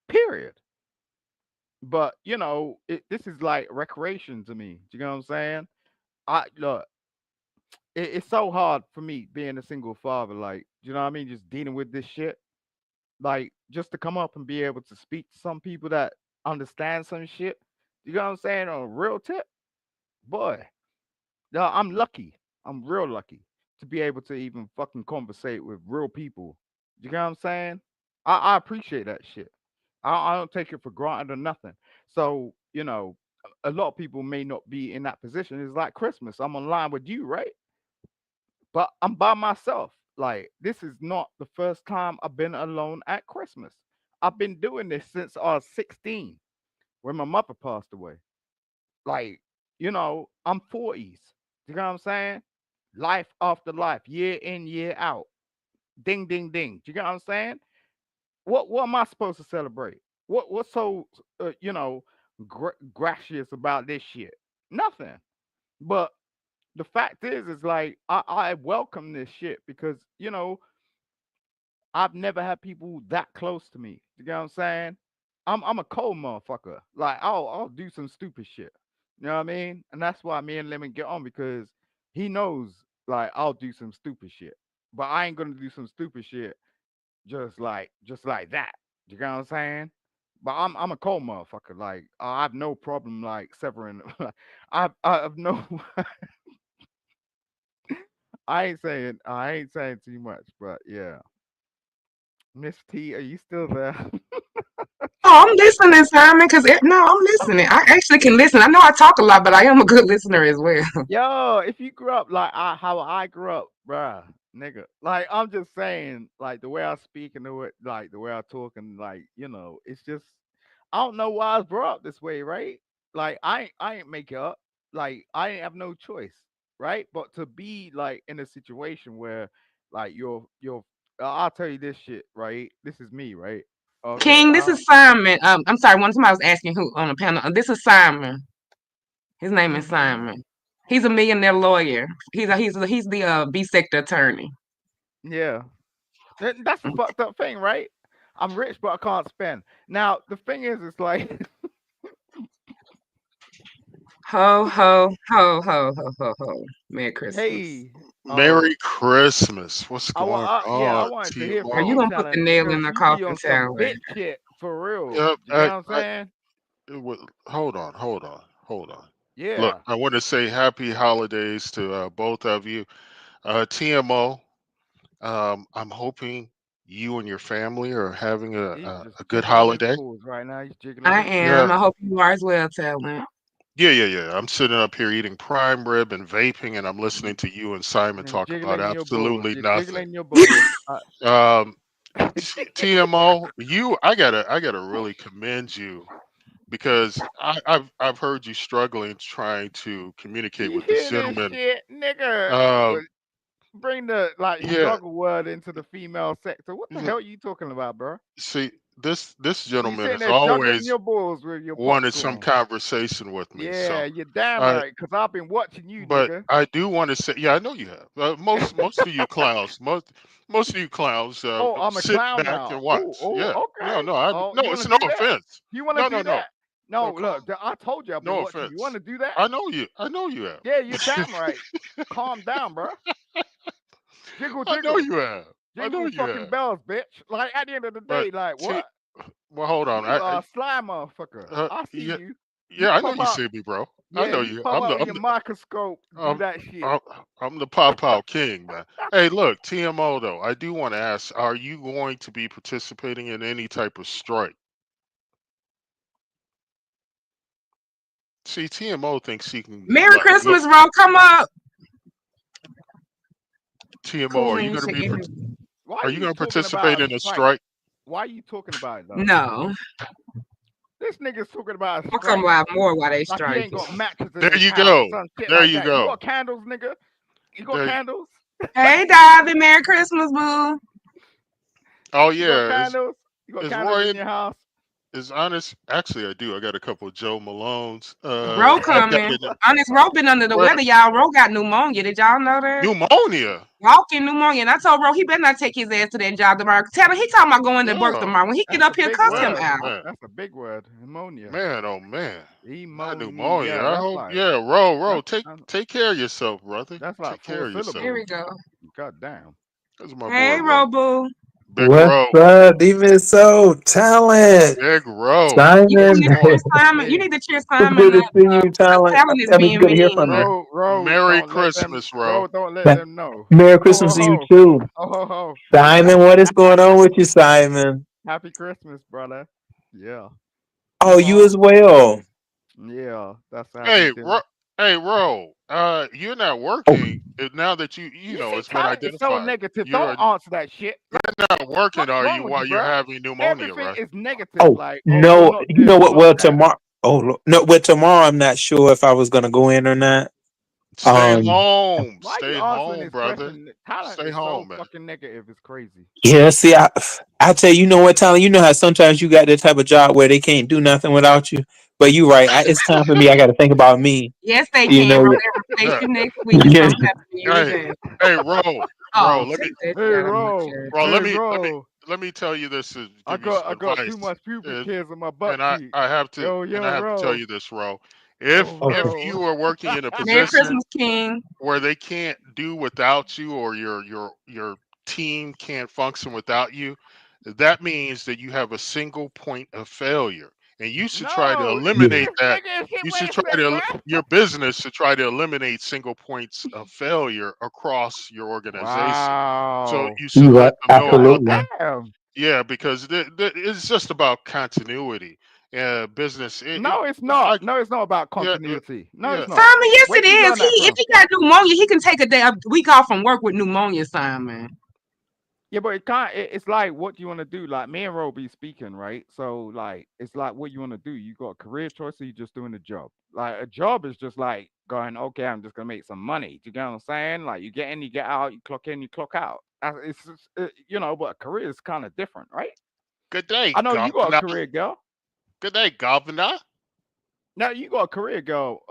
Period. But this is like recreation to me. You know what I'm saying? I look, it's so hard for me being a single father. Like, you know what I mean? Just dealing with this shit. Like, just to come up and be able to speak to some people that understand some shit. You know what I'm saying? On a real tip, boy. No, I'm lucky. I'm real lucky to be able to even fucking conversate with real people. You know what I'm saying? I appreciate that shit. I don't take it for granted or nothing. So, a lot of people may not be in that position. It's like Christmas. I'm online with you, right? But I'm by myself. Like, this is not the first time I've been alone at Christmas. I've been doing this since I was 16 when my mother passed away. Like, I'm 40s. You know what I'm saying? Life after life, year in, year out. Ding, ding, ding. Do you get what I'm saying? What am I supposed to celebrate? What's so gracious about this shit? Nothing. But the fact is like I welcome this shit because I've never had people that close to me. You get what I'm saying? I'm a cold motherfucker. Like I'll do some stupid shit. You know what I mean? And that's why me and Lemon get on because he knows like I'll do some stupid shit. But I ain't gonna do some stupid shit just like that. You get what I'm saying? But I'm a cold motherfucker. Like I have no problem like severing. I have no. I ain't saying too much, but yeah. Miss T, are you still there? Oh, I'm listening, Simon, because no, I'm listening. I actually can listen. I know I talk a lot, but I am a good listener as well. Yo, if you grew up like how I grew up, bruh, nigga. Like I'm just saying, like the way I speak and the way I talk and it's just I don't know why I was brought up this way, right? Like I ain't make it up. Like I ain't have no choice, right? But to be like in a situation where like you're I'll tell you this shit, right? This is me, right? Okay, King, this is Simon. I'm sorry. One somebody was asking who on the panel. This is Simon. His name is mhm. Simon. He's a millionaire lawyer. He's the B sector attorney. Yeah. That's the fucked up thing, right? I'm rich, but I can't spend. Now the thing is, it's like Ho ho ho ho ho ho ho. Merry Christmas. hey, Merry Christmas. What's I going yeah, I on, wanted to hear Are from you you, Timo? gonna put the talent, nail in because the you be coffin, on some Talon? bitch shit for real. Yep. You get what I'm saying? Hold on, hold on. Look, Yeah. I want to say happy holidays to both of you. TMO, I'm hoping you and your family are having He's just a good jiggling his holiday. balls right now. He's jiggling I his balls. am. Yeah, I hope you are as well, Talon. yeah. I'm sitting up here eating prime rib and vaping, and I'm listening to you and Simon And talk about jiggling your balls. absolutely You're nothing. jiggling your balls. Um, TMO, I gotta really commend you because I've heard you struggling trying to communicate You with this hear this gentleman. shit, nigga? Um, Bring the like yeah, struggle word into the female sector. What the n- hell are you talking about, bro? see, this You gentleman sitting has there juggling always your balls with your wanted some popcorn. conversation with me. Yeah, So you're damn I, right, because I've been watching you, but nigga. I do want to say, yeah, I know you have. Most of you clowns, most of you clowns, Oh, I'm a sit clown back now. and Oh, watch. oh, Yeah, okay. Oh, no, you want it's to no do that? offense. You want to No, do no, no, that? No, no. Come look, on, I told you I've been no watching you. You want offense. to do that? I know you. I know you have. Yeah, you're damn right. Calm down, bro. Jiggle, I know jiggle. you have. I Jingle know you fucking have. bells, bitch. Like, at the end of the But day, like, T, what? well, hold on. You are a sly motherfucker. I see Yeah, you. You yeah. I know pop you out. see me, bro. I Yeah, know you you. pop out with your microscope. Do I'm, that shit. I'm, I'm the pop out king, man. Hey, look, TMO though. I do want to ask: are you going to be participating in any type of strike? See, TMO thinks he can Merry like look. Christmas, Ro. Come up. TMO, Cool are you and going to be? shaking. Why are Are you you going to talking participate about a in a strike? strike? Why are you talking about it though? No. This nigga's talking about a I'll come strike live more while they like he strike ain't it. got matches in There his you house, go. some shit There like you that. You go. got candles, nigga? You got There. candles? Hey, Davy. Merry Christmas, boo. Oh You got yeah. candles? You got Is candles Roy in your house? is honest? Actually, I do. I got a couple of Joe Malones. Ro I've got coming. it. Honest, Ro been under the Where weather, y'all. Ro got pneumonia. Did y'all know that? pneumonia. Walking pneumonia. And I told Ro he better not take his ass to that job tomorrow. Tell him he talking about going to work Oh tomorrow. When he get That's a up here, big cuss him word. man, out. man, That's a big word. Pneumonia. man. Oh man, not pneumonia. Pneumonia. I hope. Yeah, roll. That's Take care of yourself, brother. that's like Take care four of yourself. Here syllables. we go. God damn. That's my boy, Hey, Ro. Ro boo. Big What's Ro. up? Even so, talent, Big Ro. You Good Simon. need to cheer morning. Simon. You Hey, need to cheer It's Simon good to up. see you, talent. Talon is I mean, it's being good to hear from mean. you. Merry Christmas, Ro. Don't let Th- them know. Merry Ho ho Christmas to you ho. too, Ho ho ho. Simon. What is going on with you, Simon? Happy Christmas, brother. Yeah. Oh, Keep you on. as well. Yeah, that's how we Hey, do. Ro. Hey, Ro. You're not working now that you You know see, it's been talent is so identified. negative. You're Don't answer that shit. Like, not working, what's are wrong you? with you, While you're bro? having pneumonia, Everything right? is negative. Oh Like, oh, I'm no, not you this, know I'm what? not Well, that. tomorrow. Oh no, well tomorrow I'm not sure if I was gonna go in or not. Stay Um, home. Why are you Stay answering home, this brother. question? Talent Stay is so home, man. fucking negative. It's crazy. yeah. See, I tell you, you know what, talent. You know how sometimes you got that type of job where they can't do nothing without you. But you right. It's time for me. I got to think about me. Yes, they You can. know. Ro, they replace Yeah. you next week. It's Yeah. gonna happen to you Hey, again. hey, Ro. Oh, Let me, take that Hey, shit out of my Ro. chest. Ro. Hey, Ro. Let me tell you this to I give you got some I got too advice, much pubic and hairs on my butt cheek. and Yo, I have to tell Ro. you this, Ro. Oh, Oh, If Ro. you are working in a Merry position Christmas, King. where they can't do without you, or your team can't function without you, that means that you have a single point of failure. And you should try to No, Yeah. eliminate that. nigga, hit You where should it try said, to, bruh. your business should try to eliminate single points of failure across your organization. So Wow. you should You're let right. them know God about that. Absolutely. damn. Yeah, because it's just about continuity. Business. No, it's not. I, No, it's not about yeah, continuity. No, yeah. it's not. Simon, yes, it Where'd you is. learn He that if from? he got pneumonia, he can take a week off from work with pneumonia, Simon. Yeah, but it can't. It's like, what do you want to do? Like me and Roby speaking, right? So like, it's like, what you want to do? You got a career choice, or you just doing a job? Like a job is just like going, okay, I'm just gonna make some money. Do you get what I'm saying? Like you get in, you get out, you clock in, you clock out. It's just, but a career is kind of different, right? Good day, I know you got a governor. career, girl. Good day, governor. Now you got a career, girl.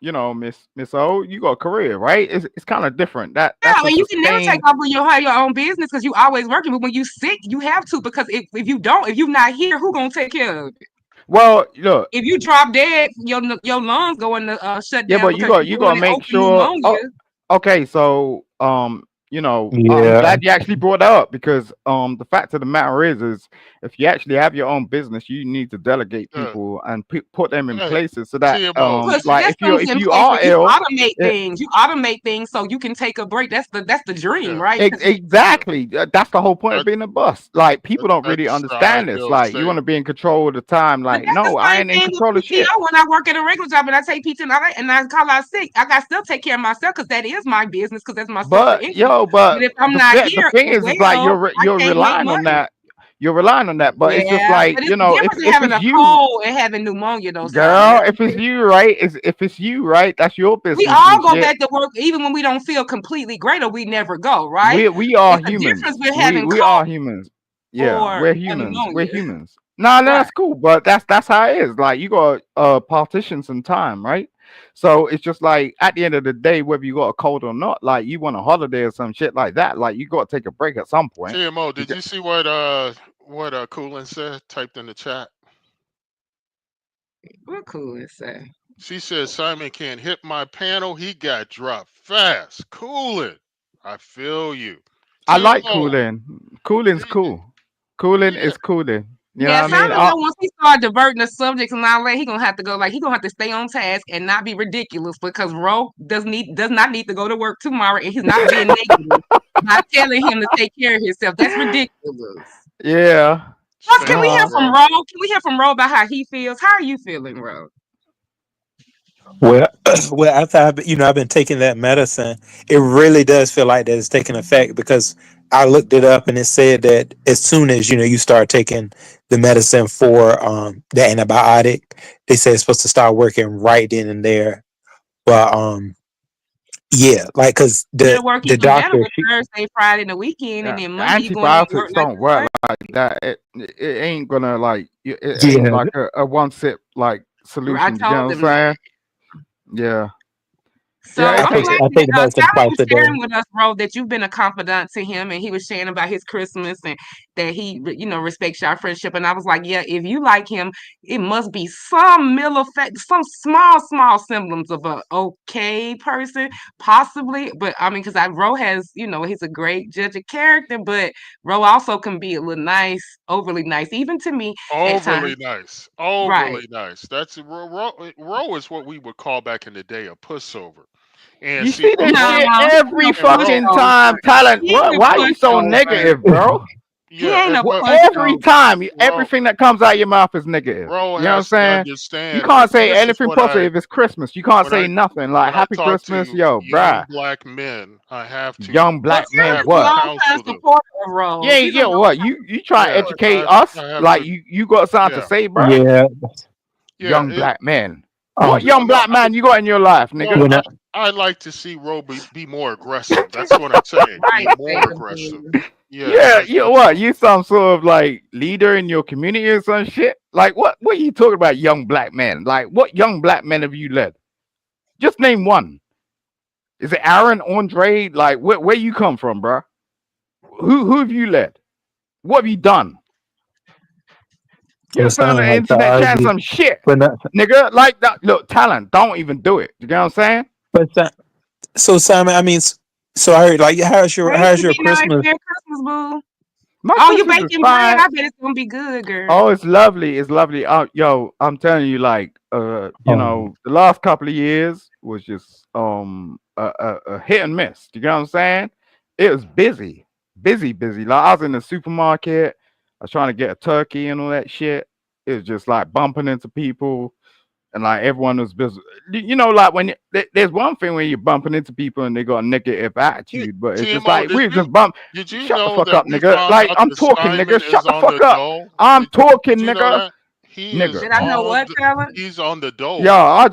Miss O, you got a career, right? It's kind of different. Yeah, That's I a mean, you can never take sustained. over your own business because you always working. But when you sick, you have to because if you don't, if you're not here, who gonna take care of it? Well, look, If you drop dead, your lungs going to shut yeah, down but because you're you got to doing it make open sure. Oh, pneumonia. okay, so I'm Yeah. glad you actually brought that up because the fact of the matter is if you actually have your own business, you need to delegate Uh, people and put them in uh, places so that TMO. Put like systems if in you place where are you ill, automate eh, things. You automate things so you can take a break. That's the dream, Yeah, right? yeah. exactly. That's the whole point of That, being a boss. Like people don't really that's the understand this. ideal Like you want state. to be in control of the time. But Like that's the no, I same ain't in thing with control of shit. PTO when I work at a regular job and I take PTO and I call out sick. I got to still take care of myself because that is my business because that's my source of income. But But if I'm not the here thing is like well, I you're can't make relying on money. that. You're relying on that. But it's just Yeah, like but it's different than if having it's a you, cold and having pneumonia, though, Simon. girl, That's if it's different. you, right? If it's you, right? That's your We business all and go shit. back to work even when we don't feel completely great or we never go, right? We are It's a difference humans. with We having we cold are humans. Yeah, or we're a humans. We're pneumonia, humans. No, no, right? that's cool. But that's how it is. Like you got partition some time, right? So it's just like at the end of the day, whether you got a cold or not, like you want a holiday or some shit like that, like you got to take a break at some point. TMO. You Did get- you see what Coolin said? Typed in the chat. What cool is that? She says Simon can't hit my panel. He got dropped fast. Coolin. I feel you. I like TMO. cooling. Cooling's cool. Cooling Yeah. is cooling. You know what Yeah, I mean? Simon know once he start diverting the subjects and all that, he gonna have to go. Like he gonna have to stay on task and not be ridiculous because Ro does not need to go to work tomorrow, and he's not being negative by telling him to take care of himself. That's ridiculous. Yeah. Plus, can we Facts, hear No. from bro. Ro? Can we hear from Ro about how he feels? How are you feeling, Ro? Well, well, after I've been taking that medicine, it really does feel like that it's taking effect because I looked it up and it said that as soon as you start taking the medicine for the antibiotic, they say it's supposed to start working right then and there. But yeah, like because It'll work the even better doctor, with Thursday, Friday, and the weekend, and Yeah, then Monday you going into work antibiotics like don't it's work Monday. like that. It ain't gonna like it ain't yeah, like a one sip like I solution. You get what told I'm them that. saying? Yeah, So yeah. I It I'm take take glad I take the medicine Tyler twice was a day. sharing with us, bro, that you've been a confidant to him, and he was sharing about his Christmas and that he, respects your friendship. And I was like, yeah, if you like him, it must be some middle effect, some small symptoms of a okay person, possibly. But I mean, because Ro has, he's a great judge of character, but Ro also can be a little nice, overly nice, even to me at times. Overly nice. Right. Overly nice. That's row is what we would call back in the day a pussover. And you see, see this No, shit he ain't every no and row. fucking pushover. time. Talent. He ain't What? a Why are you so pushover. negative, bro? He Yeah, ain't no but Every pushover. time, row everything that comes out of your mouth is negative. row You know what I'm has to saying? You understand. can't And say this is anything what I positive. It's Christmas. You can't when I say nothing like when I Happy talk Christmas, to yo, young bruh. black men, Young Well, black I man, have Simon's a to what? long-time counsel them. supporter of Rose. Yeah, He's a yeah, what? long-time You try to Yeah, supporter. educate us I have like to. you got something to Yeah, say, bruh? Yeah, yeah. Young black man. What um, No, young no. black man you got in your life, Well, nigga? when I like to see Roe be more aggressive. That's what I'm saying. Be Right, more aggressive. basically. Yeah, Yeah, you what? You some sort of like leader in your community or some shit? Like what are you talking about, young black man? Like what young black men have you led? Just name one. Is it Aaron, Andre? Like where you come from, bruh? Who have you led? What have you done? You it don't say on sounded the like to internet chatting argue, some shit. but not, Nigga, like that. Look, talent. Don't even do it. You get what I'm saying? but so Simon, I mean, so I heard like Hey, how's your Nina, it's Christmas? Merry Christmas, boo. My Oh, you Christmas is baking bread? fine. I bet it's gonna be good, girl. Oh, it's lovely. It's lovely. Yo, I'm telling you, like, Oh, the last couple of years was just a hit and miss. You know what I'm saying? It was busy, busy, busy. Like I was in the supermarket. I was trying to get a turkey and all that shit. It was just like bumping into people, and like everyone was busy. Like when there's one thing when you're bumping into people and they got a negative T- attitude, but it's just TMO, like we just bump. did you Shut the know fuck that up, we nigga. found Like out I'm that talking, nigga. Simon Shut is the on fuck the up. dole? I'm Did talking, you know nigga. that he is Nigga. Did I know what talent? he's on the Yeah, dole I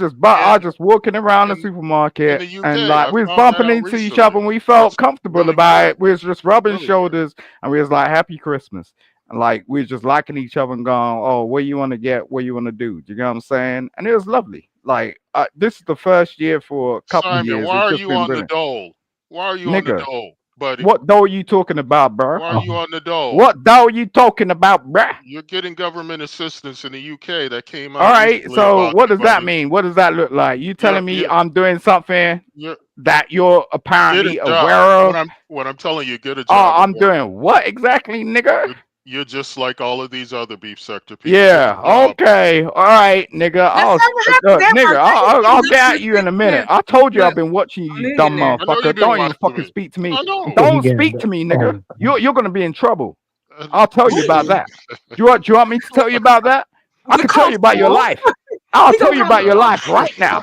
in just walking around the in in supermarket the and UK? like I we was found that bumping out into each other recently. and we felt That's comfortable really about good, it. We was just rubbing really good. shoulders and we was like happy Christmas. And like we was just liking each other and going, oh, what you want to get? What you want to do? You know what I'm saying? And it was lovely. Like this is the first year for a couple of Simon, years. why It's are just you been on the brilliant. dole? Why are you on the Nigga, dole, buddy? what dough you talking about, bruh? Why are oh, you on the dole? What dough you talking about, bruh? You're getting government assistance in the UK that came All out right, recently so about what you, does that buddy. mean? What does that look like? You You're telling me you're I'm doing something you're that you're get a apparently job. aware of? What I'm telling you, get a Oh, job in I'm government. doing what exactly, nigga? You're just like all of these other beef sector people. Get a Yeah, job. okay, all right, nigga. Now, Simon, how does that Nigga, work? How you I'll getting get at government you in a minute. assistance, I told you I've but been watching a you, you dumb millionaire? I know you've motherfucker. been Don't even watching fucking me. speak to me. I yeah, know. he Don't speak getting to me, nigga. oh, You're gonna be in trouble. Uh, I'll tell you about Ooh, that. Do you want me to tell you about that? I the can tell you about your constable. life. I'll He tell gonna you call about the your no. life right now.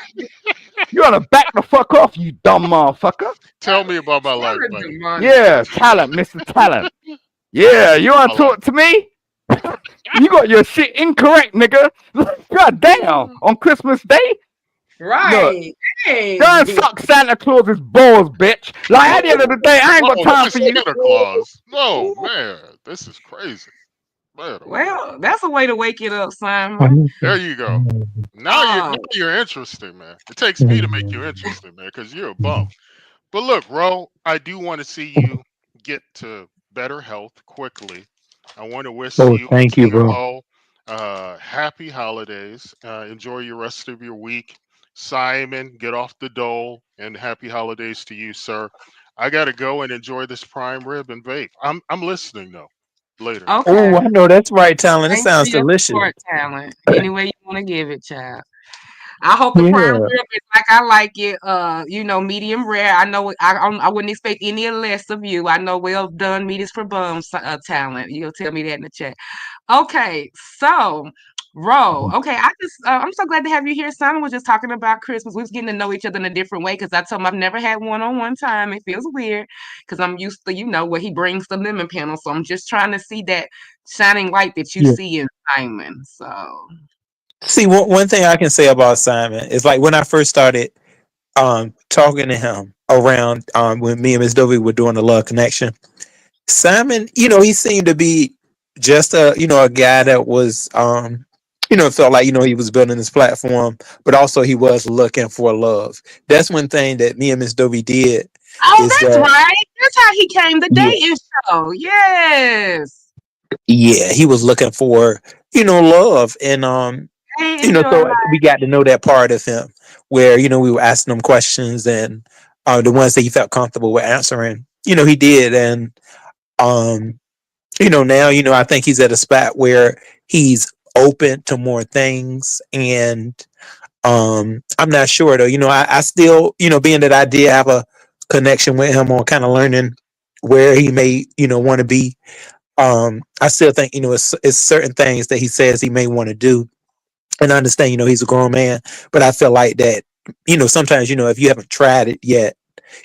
You wanna back the fuck off, you dumb motherfucker. Tell me about my life, Simon buddy. demonic. Yeah, talent, Mr. Talent. Yeah, you wanna My life. talk to me? You got your shit incorrect, nigga. God damn. On Christmas Day? Look, Right. go and Hey. suck Santa Claus's balls, bitch. Like, at the end of Whoa. the day, I ain't got Whoa, time not for you. Santa Claus. No, man. This is crazy. Man, oh man. Well, that's a way to wake it up, Simon. oh, There you go. Now Oh, you're interesting, man. It takes me to make you interesting, man, because you're a bum. But look, Ro, I do want to see you get to better health quickly. I want to wish oh, you and thank you, bro. TMO happy holidays. Enjoy your rest of your week. Simon, get off the dole and happy holidays to you, sir. I gotta go and enjoy this prime rib and vape. I'm listening though. Later. Oh, I okay. know that's right, talent. It Thanks sounds for your delicious. support, talent. Any way you want to give it, child. I hope the prime Yeah. rib is like I like it. Medium rare. I know I wouldn't expect any less of you. I know well done meat is for bums. Talent. You'll tell me that in the chat. Okay, so Ro. Okay, I'm so glad to have you here. Simon was just talking about Christmas. We was getting to know each other in a different way because I told him I've never had one-on-one time. It feels weird because I'm used to where he brings the lemon panel. So I'm just trying to see that shining light that you Yeah. see in Simon. So See, one thing I can say about Simon is like when I first started talking to him around when me and Miss Dovey were doing the Love Connection, Simon, he seemed to be just a guy that was felt like he was building his platform, but also he was looking for love. That's one thing that me and Miss Dovey did oh, is that's that right. That's how he came the yeah, dating show. Yes. yeah, he was looking for love, and Hey, enjoy so life. we got to know that part of him where we were asking him questions, and the ones that he felt comfortable with answering, he did, and um now I think he's at a spot where he's open to more things, and I'm not sure though. I still, being that I did have a connection with him on kind of learning where he may want to be. I still think it's certain things that he says he may want to do, and I understand he's a grown man, but I feel like that sometimes if you haven't tried it yet,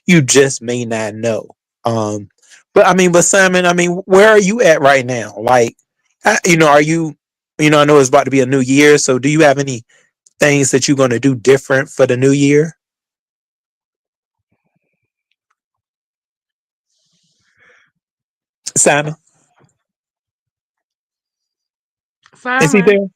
you just may not know. Um, but Simon, where are you at right now? Like, are you, I know it's about to be a new year, so do you have any things that you're going to do different for the new year? Simon, is he Simon. there?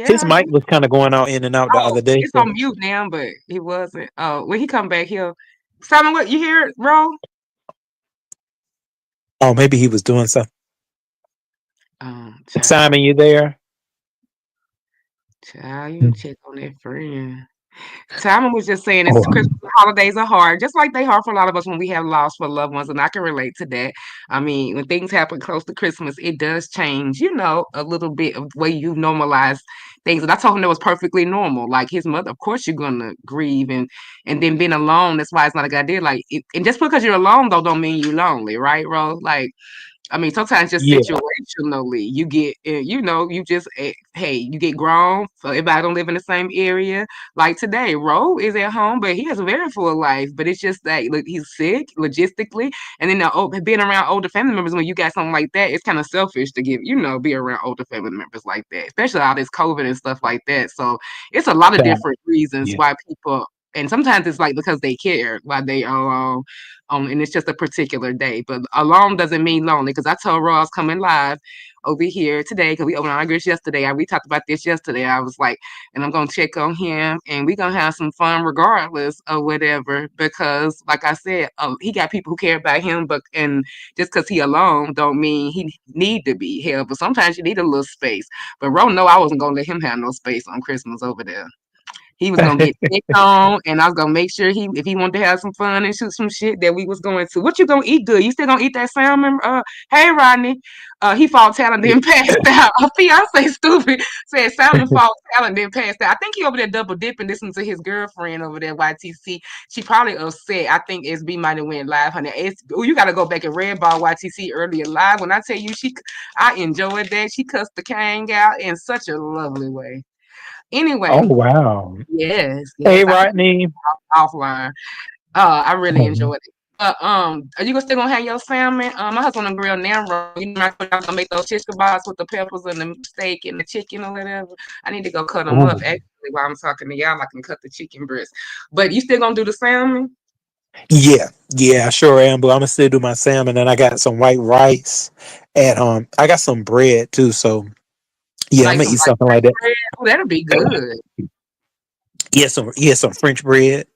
His Yeah. mic was kind of going out in and out the Oh, other day. it's So, on mute now, but he wasn't. Oh, when he come back here. Simon, what you hear, Ro? oh, maybe he was doing something. Child, Simon, you there? child, you check on that friend. Simon was just saying it's Oh, Christmas holidays are hard, just like they are for a lot of us when we have lost for loved ones, and I can relate to that. I mean, when things happen close to Christmas, it does change, a little bit of the way you normalize things. And I told him that was perfectly normal. Like his mother, of course, you're gonna grieve, and then being alone. That's why it's not a good idea. Like, and just because you're alone though, don't mean you're lonely, right, Rose? Like I mean, sometimes just yeah. situationally, you get, you just, hey, you get grown. So everybody don't live in the same area. Like today, Ro is at home, but he has a very full life. But it's just that look, he's sick logistically, and then being around older family members when you got something like that, it's kind of selfish to give, be around older family members like that, especially all this COVID and stuff like that. So it's a lot of That, different reasons yeah. why people. And sometimes it's like because they care why they are and it's just a particular day. But alone doesn't mean lonely because I told Ross coming live over here today because we opened our groups yesterday. We talked about this yesterday. I was like, and I'm gonna check on him and we're gonna have some fun regardless of whatever because, like I said, he got people who care about him, but and just because he alone don't mean he need to be held. But sometimes you need a little space. But Ro, no, I wasn't gonna let him have no space on Christmas over there. He was gonna get picked on, and I was gonna make sure if he wanted to have some fun and shoot some shit, that we was going to. What you gonna eat good? You still gonna eat that salmon? Hey Rodney, he fall talent then passed out. Her fiance stupid said salmon fall talent then passed out. I think he over there double dipping, listening to his girlfriend over there YTC. She probably upset. I think SB might have went live. Honey, you gotta go back and red ball YTC earlier live. When I tell you, I enjoyed that. She cussed the king out in such a lovely way. Oh, Anyway, wow. yes, Hey, yes, I can Rodney. offline. I really Oh, enjoyed it. But are you still gonna have your salmon? My husband on the grill now, bro. You know, I was gonna make those shish kebabs with the peppers and the steak and the chicken or whatever. I need to go cut them up. oh. Actually, while I'm talking to y'all, I can cut the chicken breast. But you still gonna do the salmon? Yeah, yeah, I sure am. But I'm gonna still do my salmon, and I got some white rice, and I got some bread too. So yeah, I'm Like gonna some eat like something like French that. bread? Oh, that'll be good. Some French bread.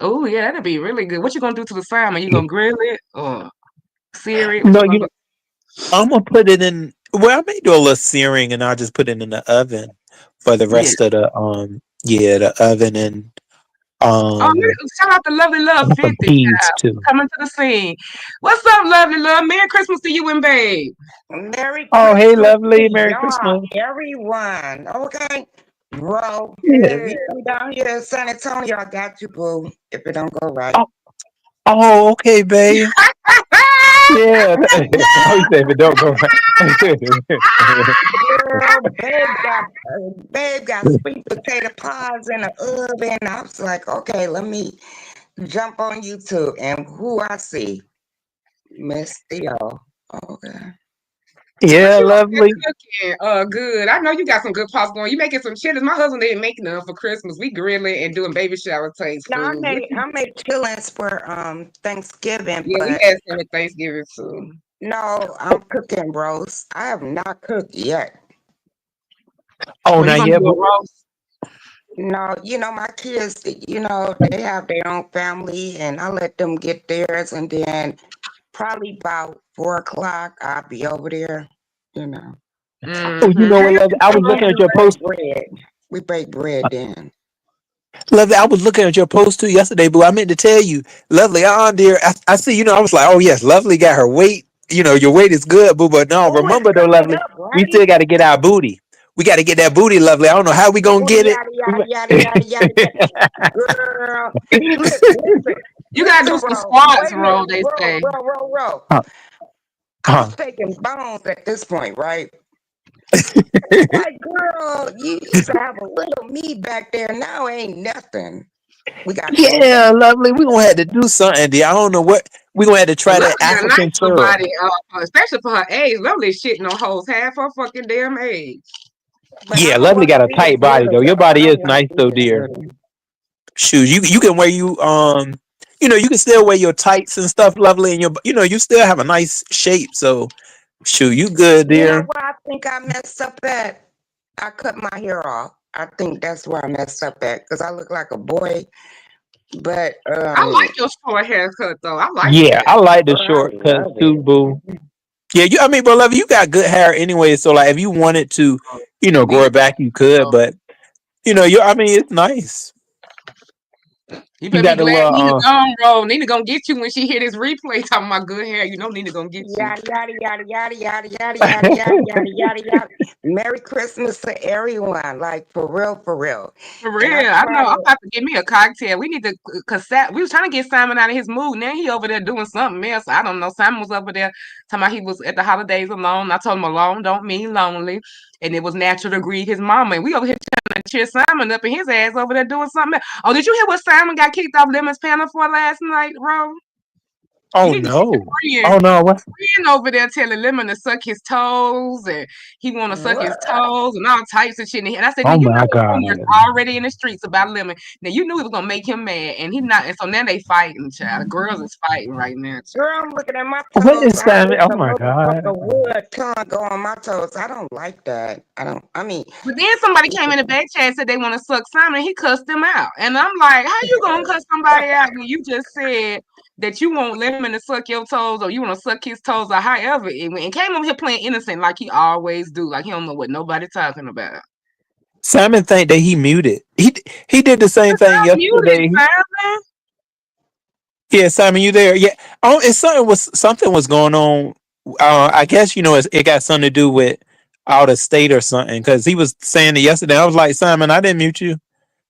Oh yeah, that'll be really good. What you gonna do to the salmon? You gonna grill it or sear it? What No, you gonna do? I'm gonna put it in. Well, I may do a little searing, and I'll just put it in the oven for the Yeah. rest of the yeah, the oven and Oh, um shout out to Lovely Love some 50 peas child too. coming to the scene. What's up, Lovely Love? Merry Christmas to you and babe. Merry Oh, hey, Christmas to lovely, Merry y'all, Christmas. everyone. Okay, bro. If Yeah. you come down here in San Antonio, I got you, boo. If it don't go right, Oh, oh, okay, babe. Yeah. Oh, you say if it don't go right. girl, babe got sweet potato pies in the oven. I was like, okay, let me jump on YouTube, and who I see, Miss Theo. Okay. What Yeah, you up there lovely. cooking? Good. I know you got some good pots going. You making some chitlins. My husband didn't make none for Christmas. We grilling and doing baby shower taste Now food. I made chillings for Thanksgiving, Yeah, we but had some at Thanksgiving too. no, I'm cooking roast. I have not cooked yet. Oh, Well, you not gonna yet, do a but roast? No, my kids, they have their own family and I let them get theirs and then probably about 4 o'clock I'll be over there, you know. oh, you know Mm-hmm. what, lovely? I was And looking then at your break post. bread. We break bread then. Lovely, I was looking at your post too yesterday, boo. I meant to tell you, lovely, dear. I see, I was like, oh yes, lovely got her weight. Your weight is good, boo. But no, Oh, it's remember though, coming lovely, up, we right? still got to get our booty. We got to get that booty, lovely. I don't know how we gonna Booty get it. yada yada yada yada yada yada. Girl, listen, You gotta do listen, some bro. squats, Wait a Ro. minute, They say. bro. Huh, I'm huh. taking bones at this point, right? Like, girl, you used to have a little me back there. Now ain't nothing. We got to go Yeah, back. lovely. We gonna have to do something, dear. I don't know what we gonna have to try Lovely that got a nice African little syrup. body, especially for her age. Lovely shitting on hoes half her fucking damn age. But I Yeah, don't lovely want to got a be as tight body little, though. Your though. I body is don't want nice to be though, as dear. little. Shoes. You can wear you can still wear your tights and stuff, lovely, and you still have a nice shape. So, shoot, you good, You know dear. what I think I messed up at? I cut my hair off. I think that's where I messed up at because I look like a boy. But I like your short haircut though. I like Yeah, that. I like the girl, I shortcuts love too, boo. it. Yeah, I mean, bro, love you got good hair anyway. So, like, if you wanted to, grow Me, it back, you could. But I mean, it's nice. You You better be got the glad Nina little gone, bro. Nina gonna get you when she hear this replay talking about good hair. You know Nina gonna get you. Yada yada yada yada yada yada yada yada yada yada yada. Merry Christmas to everyone, like for real, for real. For And I real, I try know. I'm to. about to get me a cocktail. We need to, cause we was trying to get Simon out of his mood. Now he over there doing something else. I don't know. Simon was over there talking about he was at the holidays alone. I told him alone don't mean lonely, and it was natural to grieve his mama. And we over here trying to cheer Simon up, and his ass over there doing something else. Oh, did you hear what Simon got kicked off Lemon's panel for last night, Ro? You oh need to see no. your Oh no, what? friend over there telling Lemon to suck his toes, and he want to suck his What? toes and all types of shit. And I said, Oh "Then you know my the god. rumors already in the streets about Lemon. Now you knew it was gonna make him mad, and he not. And so now they fighting, child. The girls is fighting right now, child. Girl, I'm looking at my What toes. is I Simon? wish Oh a my god. motherfucker would tongue go on my toes. I don't like that. I don't. I mean, But then somebody came in the back chat and said they want to suck Simon, and he cussed them out. And I'm like, how you gonna cuss somebody out when you just said that you want Lemon to suck your toes or you want to suck his toes or however and came over here playing innocent like he always do, like he don't know what nobody talking about. Simon think that he muted. He did the same thing I'm muted, yesterday. Simon. Yeah, Simon, you there? Yeah. Oh, it's something was going on. I guess it got something to do with out of state or something. Because he was saying it yesterday. I was like, Simon, I didn't mute you.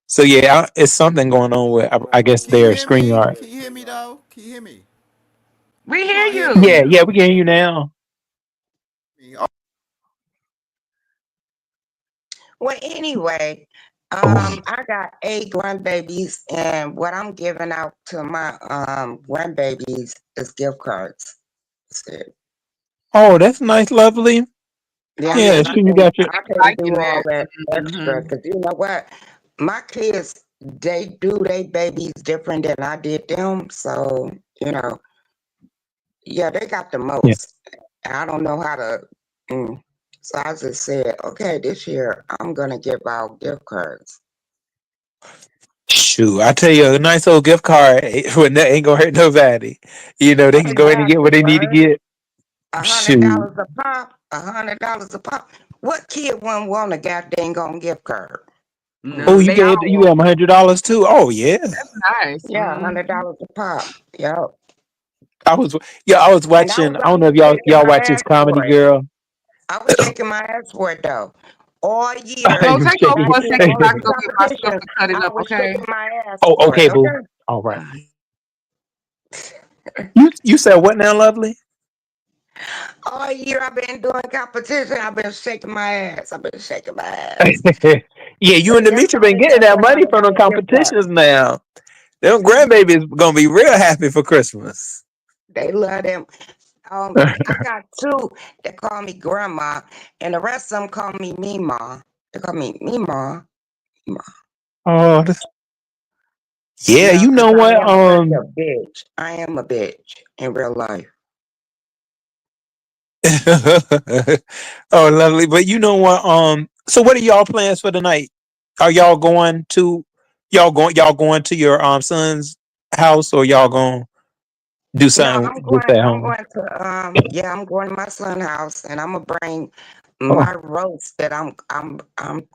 So yeah, it's something going on with I guess Can you their hear me? StreamYard. Can you hear me though? Can you hear me? We Can hear y'all hear you. me? Yeah, yeah, we can hear you now. Oh, well, anyway, Oh, I got 8 grandbabies, and what I'm giving out to my grandbabies is gift cards. That's it. oh, that's nice, lovely. Yeah, Oh Yeah, yeah, because sure, you got your. I can't liking do all that. that extra. Hmm. Because you know what, my kids, they do they babies different than I did them. So you know, yeah, they got the Yeah. most. I don't know how to. Mm. So I just said, okay, this year I'm gonna give out gift cards. Shoot, I tell you, a nice old gift card when that ain't gonna hurt nobody. They can go in and get what Exactly, they need to right? get. A hundred Shoot. dollars a pop. $100 a pop. What kid wouldn't want a goddamn on gift card? Oh, No, you they Mm. gave all you want gave $100 too. Oh yeah. nice. Yeah, $100 a pop. Yep. I was I was And I watching. was I don't know only if y'all shaking y'all my watch this ass for comedy it. girl. I was shaking my ass for it though. All I year Ro, was take over when I shaking. for a did second so all I can these go get my stuff competitions, to cut it I up, was okay? shaking my ass Oh, for it. okay, boo. Okay. All right. You said what now, lovely? All year I've been doing competition. I've been shaking my ass. I've been shaking my ass. Yeah, you But and yes, Demetri I'm been gonna getting give that a money hundred from the dollar gift card. competitions now. Them grandbabies gonna be real happy for Christmas. They love them. I got two that call me grandma, and the rest of them call me Mima. They call me Mima. Oh, yeah. Yeah, You because know I what? am such a bitch. I am a bitch in real life. Oh, lovely. But you know what? So what are y'all plans for tonight? Are y'all going to your son's house, or y'all gonna do No, something just at I'm home? going to yeah, I'm going to my son's house, and I'm gonna bring Oh, my roast that I'm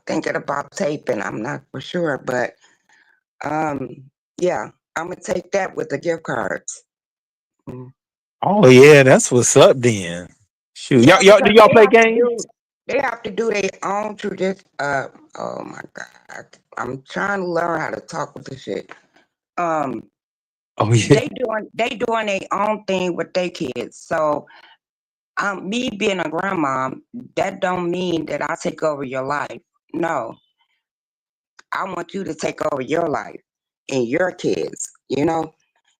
thinking about taping. I'm not for sure, but um yeah, I'm gonna take that with the gift cards. Mm. oh yeah, that's what's up then. Shoot, Yeah, y'all do because y'all play games? they have to do their own tradition. Oh my God, I'm trying to learn how to talk with this shit. Um, Oh yeah, they doing their own thing with their kids. So, me being a grandma, that don't mean that I take over your life. No, I want you to take over your life and your kids. You know.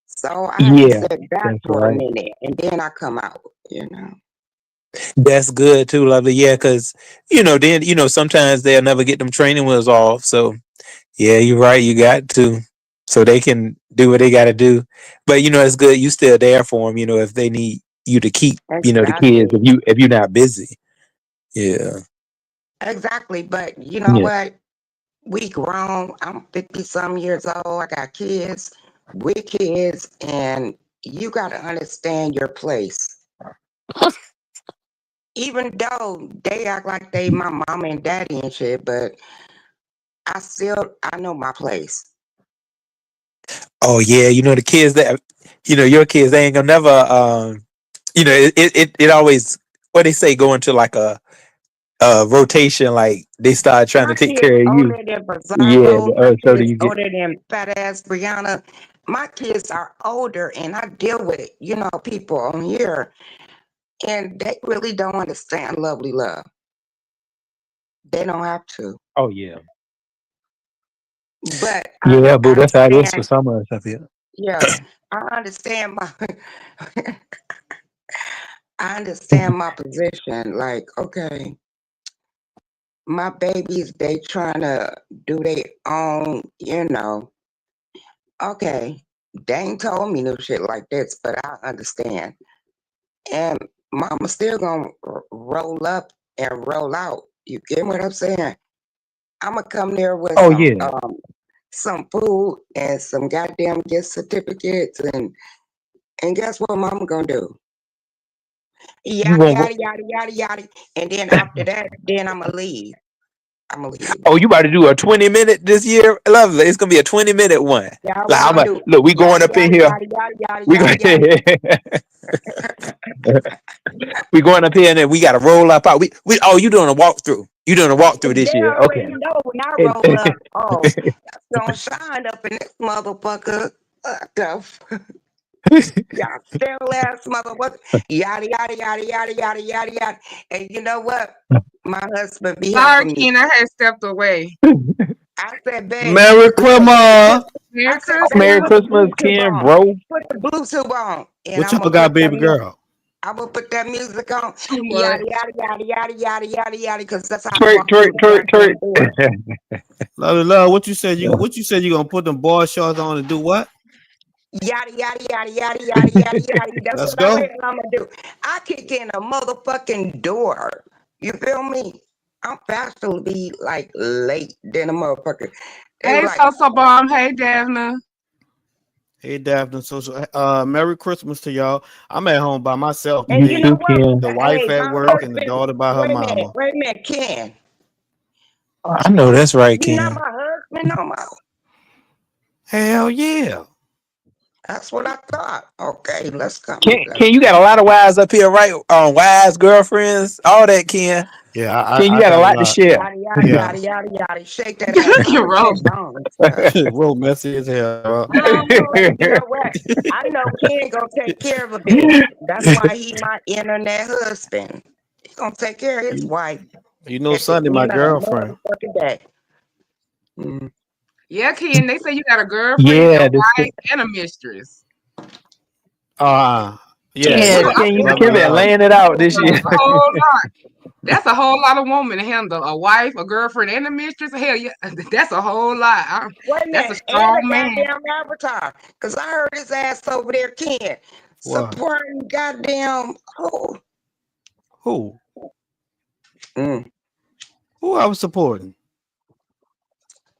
So I have to yeah, sit back that's for a right. minute and then I come out. You know. That's good too, lovely. Yeah, because then sometimes they'll never get them training wheels off. So yeah, you're right. You got to, so they can do what they got to do. But it's good. You still there for them. If they need you to keep the kids, Exactly. if you're not busy. Yeah. Exactly. But you know Yeah. what? We grown. I'm 50 some years old. I got kids with kids, and you got to understand your place. Even though they act like they my mama and daddy and shit, but I know my place. Oh yeah, the kids that your kids they ain't gonna never it always what they say go into like a rotation like they start trying My to take kids care of you. older than Yeah, Bizarro. My so do kids you get older than fat ass Brianna. My kids are older, and I deal with people on here, and they really don't understand lovely love. They don't have to, oh yeah. but Yeah, I but that's how it is for understand. some of us up here. Yeah, I understand my. I understand my position. Like, okay, my babies, they trying to do their own, Okay, they ain't told me no shit like this, but I understand. And mama still gonna roll up and roll out. You get what I'm saying? I'ma come there with Oh yeah. some food and some goddamn gift certificates and guess what mama gonna do? You Yada won't. yada yada yada yada. And then after that, then I'ma leave. I'ma leave. Oh, you about to do a 20-minute this year? Lovely. It's gonna be a 20-minute one. Yeah, Like we're I'm gonna like, do look, we going yada up in yada here. yada yada yada We going yada yada. we going up here and then we gotta roll up out. We oh you doing a walkthrough. You doing a walkthrough this They year. Okay. already know when I And- roll up. Oh, that's gonna shine up in this motherfucker. Y'all still ass motherfucker. Yada yada yada yada yada yada yada. And you know what? My husband be Sorry, helping me. Ken, I had stepped away. I said, babe, Merry put, Christmas. Merry I said, babe, Merry Christmas. put the Christmas, Bluetooth Ken, on. bro. Put the Bluetooth on. And What I'm y'all gonna got, put that baby music. girl? I'm gonna put that music on. Too Yada much. yada yada yada yada yada yada. Cause that's how I Twerk, walk twerk, through the twerk, goddamn door. twerk. Love, what you said? You gonna put them boy shorts on and do what? Yada yada yada yada yada yada yada. That's Let's what I'm go. gonna do. I kick in a motherfucking door. You feel me? I'm faster to be like late than a motherfucker. They were Hey, like, Sosa Bomb. Hey, Daphne. Hey Daphne, Merry Christmas to y'all. I'm at home by myself and You you today. know too, what? Ken. The wife Hey, at my work and the husband. daughter by her mama. Wait a minute, Ken. I know that's right, You not Ken. my husband no more. Hell yeah. That's what I thought. Okay, let's come. Ken, you got a lot of wives up here, right? Wives, girlfriends, all that, Ken. Yeah, Ken, you I got a got a lot to lot. share. Yada yada Yeah. yada yada yada. Shake that ass. I You're don't wrong. shake bones. Real messy as hell. But you know what? I know Ken gonna take care of a bitch. That's why he my internet husband. He gonna take care of his you, wife you know at the Sunday, my end of the girlfriend. motherfucking day. Mm. Yeah, Ken, they say you got a girlfriend, a Yeah, wife, and a mistress. Uh yeah, Ken, Whoa, yeah. I Ken, feel Lovely Ken like been love. laying it out this year. a whole lot. That's a whole lot of woman to handle. A wife, a girlfriend, and a mistress. Hell yeah, that's a whole lot. Wait a That's minute, a and strong a man. goddamn avatar. Cause I heard his ass over there, Ken, What? supporting goddamn Who? mm, Who I was supporting?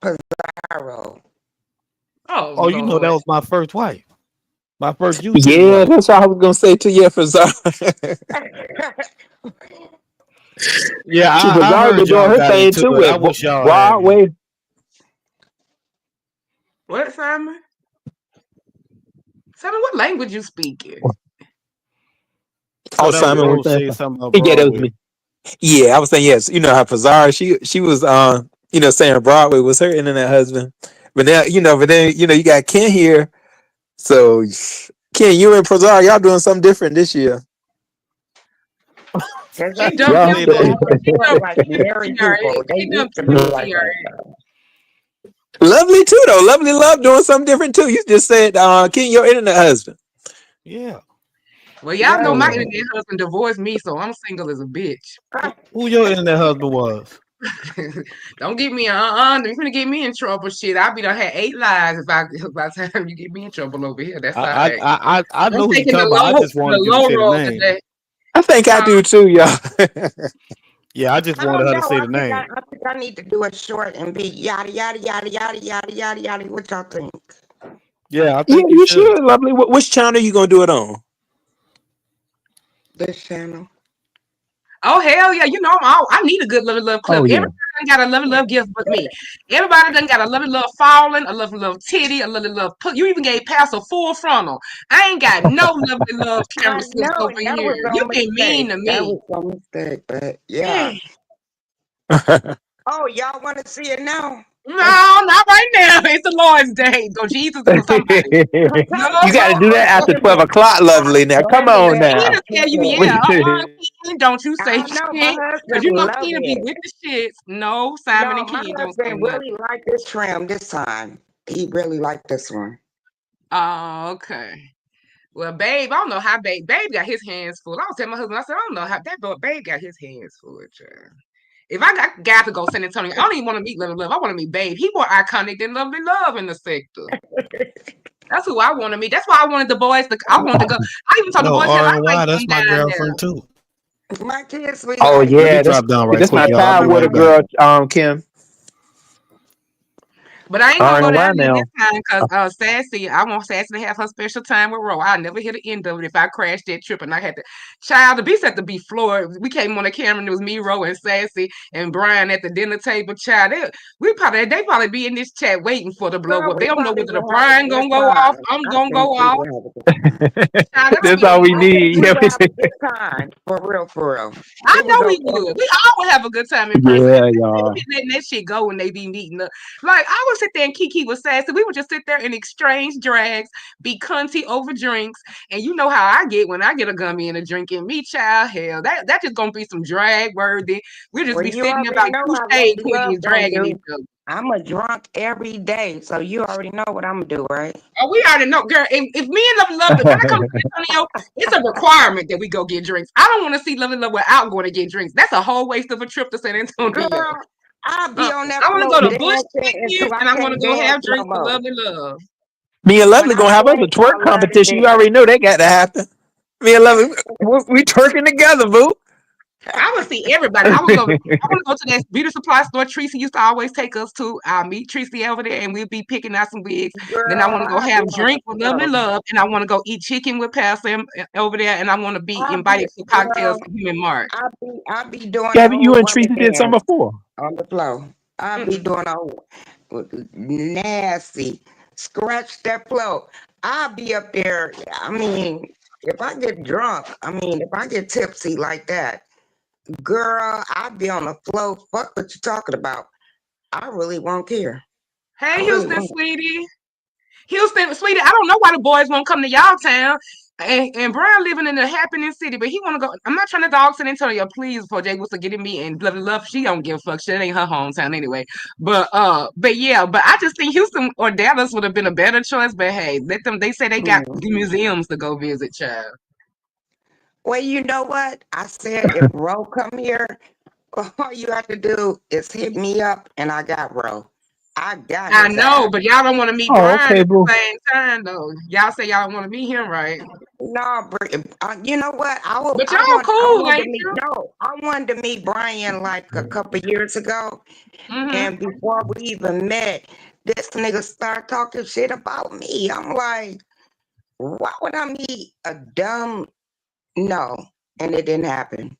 Pizarro. Oh Oh, you know that Lord. was my first wife. My first YouTube Yeah, wife. that's what I was gonna say to you for Zara. Yeah, She I Zara heard been doing y'all her got thing into too it. I with wish y'all had me. Broadway. What, Simon? Simon, what language you speaking? Oh, Oh, that was Simon was Rose saying say something. something about Yeah, that was Broadway. me. Yeah, I was saying yes. You know how Pizarro, she was saying Broadway was her internet husband. But now, you got Ken here. So Ken, you and Pizarro, y'all doing something different this year. Cause She you dumped Y'all him know for they stay. already she was dumped like him for married TRX. people. They She used dumped to him be for like that. TRX. Though. Lovely too though. Lovely love doing something different too. You just said Ken, your internet husband. Yeah. Well, y'all Yeah, know my Oh. internet husband divorced me, so I'm single as a bitch. Who your internet husband was? Don't get me you're gonna get me in trouble. Shit, I'll be done had 8 lives if I by the time you get me in trouble over here. That's all right. I I'm know who you taking talking about. I just wanted the you to low say the road name. today. I think I Huh? do too, y'all. Yeah, I just I wanted don't her to know. say the name. I think I need to do it short and be yada yada yada yada yada yada yada. What y'all think? Yeah, I Yeah, think you you should. should, lovely. Which channel you gonna do it on? This channel. Oh hell yeah! You know I need a good love Oh clip. Every yeah. time I done got a lovely love gift but me. Everybody done got a lovely love falling, a lovely love titty, a lovely love put. You even gave Pastor full frontal. I ain't got no lovely love I camera sis know, over and that here. was You on been mean mistake. to That me. was on mistake, but yeah. Eh. Oh, y'all want to see it now? No, not right now. It's the Lord's Day. Go Jesus or somebody. No, You got to do that after Wait a 12 o'clock, lovely. Now, Wait come a on minute. Keena now. tell you, Okay. yeah, Ken, don't you say I know my shit. Cause husband you know love Keena be it. with the shits. No, Simon No, and my Ken don't say husband nothing. really liked this trim this time. He really liked this one. Oh, okay. Well, babe, I don't know how babe got his hands full. I was telling my husband, I said, I don't know how that boy babe got his hands full, child. If I got to go San Antonio, I don't even want to meet Lovely Love. I want to meet Babe. He more iconic than Lovely Love in the sector. That's who I want to meet. That's why I wanted the boys to. I wanted to go. I even told the Yo, boys, hell, I like RNY, that's going my down there. girlfriend too. My kid, Oh sweetheart, Let he me yeah, drop down right this quick, my y'all. I'll be childhood right back. girl, Kim. But I ain't gonna go RNY down there now. this time because Sassy, I want Sassy to have her special time with Ro. I never hit the end of it if I crashed that trip and I had to. Child, the beast had to be floored. We came on the camera and it was me, Ro, and Sassy and Brian at the dinner table. Child, they probably be in this chat waiting for the blow girl, up. we They don't know probably whether the will have a Brian good gonna go off. time. I'm I gonna think go we off. will have a good time. Child, that gonna That's be the all we I most. think need. we will have a good time. For real, for real. I It was know we okay. would. We all would have a good time in person. Yeah, They y'all. be letting that shit go when they be meeting up. Like I would sit there and Kiki was sassy. We would just sit there and exchange drags, be cunty over drinks, and you know how I get when I get a gummy and a drink in me, child. Hell, that just gonna be some drag worthy. We'll just Well, be you sitting there already about know two how shade Lovely Love queens gonna dragging each do. other. I'm a drunk every day, so you already know what I'm gonna do, right? Oh, we already know, girl. If me and Love, when I come to San Antonio, it's a requirement that we go get drinks. I don't want to see Love without going to get drinks. That's a whole waste of a trip to San Antonio. Girl, I'll be on that I want to go floor to Bush dancing Chicken until I and I want to can't go dance have no drinks with more. Lovely Love. Me and When Lovely I gonna have us a dance, I twerk love to competition. You dance. already know that got to happen. Me and Lovely, we twerking together, boo. I would see everybody. I would go. I want to go to that beauty supply store Tracy used to always take us to. I'll meet Tracy over there, and we'll be picking out some wigs. Then I Girl, want to go I'll be have on the drink with Lovely floor. Love, and I want to go eat chicken with Pastor over there, and I want to be I'll be, invited to cocktails girl, with him and Mark. I'll be doing Yeah, the haven't you whole and woman Tracy did some dance before? on the floor. I'll be Mm-mm. doing a nasty scratch that floor. I'll be up there. I mean, if I get drunk, if I get tipsy like that, girl, I'll be on the floor. Fuck what you talking about. I really won't care. I Hey, really Houston, won't. sweetie. Houston, sweetie, I don't know why the boys won't come to y'all town. And Brian living in the happening city, but he want to go. I'm not trying to dog San Antonio, please, before Jay was to get me and Lovely Love. She don't give a fuck. Shit ain't her hometown anyway. But yeah, but I just think Houston or Dallas would have been a better choice. But hey, let them. They say they got Mm. museums to go visit, child. Well, you know what? I said if Ro come here, all you have to do is hit me up and I got Ro. I got I his know, ass. but y'all don't want to meet Oh, Brian okay, at boo. the same time, though. Y'all say y'all want to meet him, right? No, you know what? But y'all I cool, wanted to ain't meet. you? No, I wanted to meet Brian like a couple years ago, Mm-hmm. and before we even met, this nigga started talking shit about me. I'm like, why would I meet a dumb? No, and it didn't happen.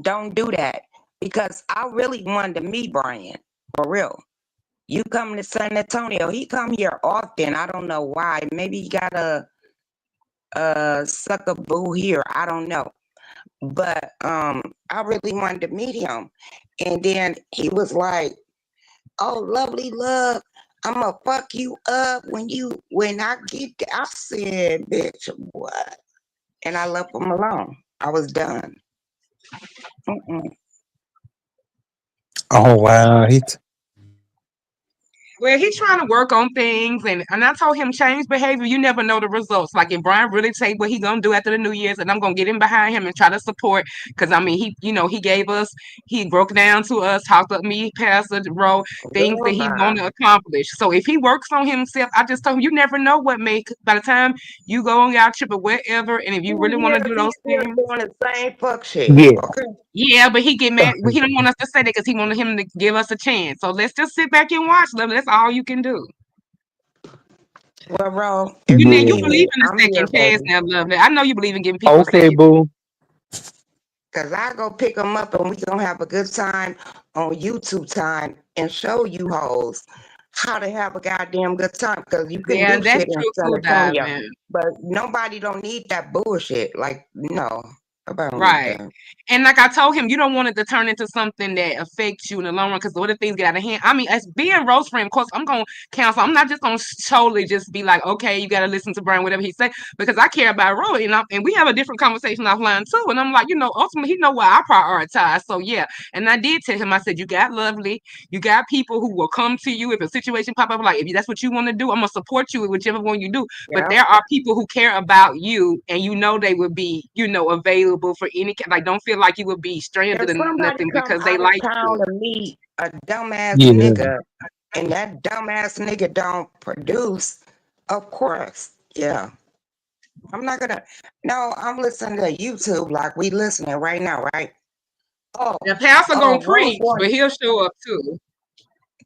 Don't do that because I really wanted to meet Brian for real. You come to San Antonio, he come here often. I don't know why. Maybe he got a sucker boo here. I don't know. But I really wanted to meet him. And then he was like, "Oh, Lovely Love, I'ma fuck you up when I get there." I said, "Bitch, what?" And I left him alone. I was done. Mm-mm. Oh wow, Well, he's trying to work on things, and I told him change behavior. You never know the results. Like if Brian really say what he gonna do after the New Year's, and I'm gonna get him behind him and try to support. Because I mean, he gave us, he broke down to us, talked to me, Pastor Rowe, things that Girl, he bye. want to accomplish. So if he works on himself, I just told him you never know what make by the time you go on your trip or wherever, and if you 2 really want to years, do he's those still things. doing the same fuck shit. yeah. Okay. Yeah, but he get mad. He don't want us to say that because he wanted him to give us a chance. So let's just sit back and watch, love. That's all you can do. Well, Ro, if You you you need Yeah. believe me, in a I'm here, second chance baby. now, lovely. I know you believe in giving people a Okay, second. boo. Cause I go pick them up and we gonna have a good time on YouTube time and show you hoes how to have a goddamn good time. Cause you can Yeah, do that's shit in true San too, Antonio, Diamond. but nobody don't need that bullshit. Like no, nobody don't need Right. that. And like I told him, you don't want it to turn into something that affects you in the long run because what if things get out of hand? I mean, as being Rose friend, of course, I'm going to counsel. I'm not just going to totally just be like, okay, you got to listen to Brian, whatever he say, because I care about Roy. And we have a different conversation offline too. And I'm like, ultimately, he know what I prioritize. So, yeah. And I did tell him, I said, you got lovely. You got people who will come to you if a situation pop up, like, if that's what you want to do, I'm going to support you with whichever one you do. But Yeah. there are people who care about you and they would be, available for any, like, don't feel like you would be If stranded or somebody nothing come because they out of like town you. to meet a dumbass Yeah. nigga and that dumbass nigga don't produce, of course, yeah. I'm not gonna. No, I'm listening to YouTube like we listening right now, right? Oh, The pastor gonna Rogue preach, One. but he'll show up too.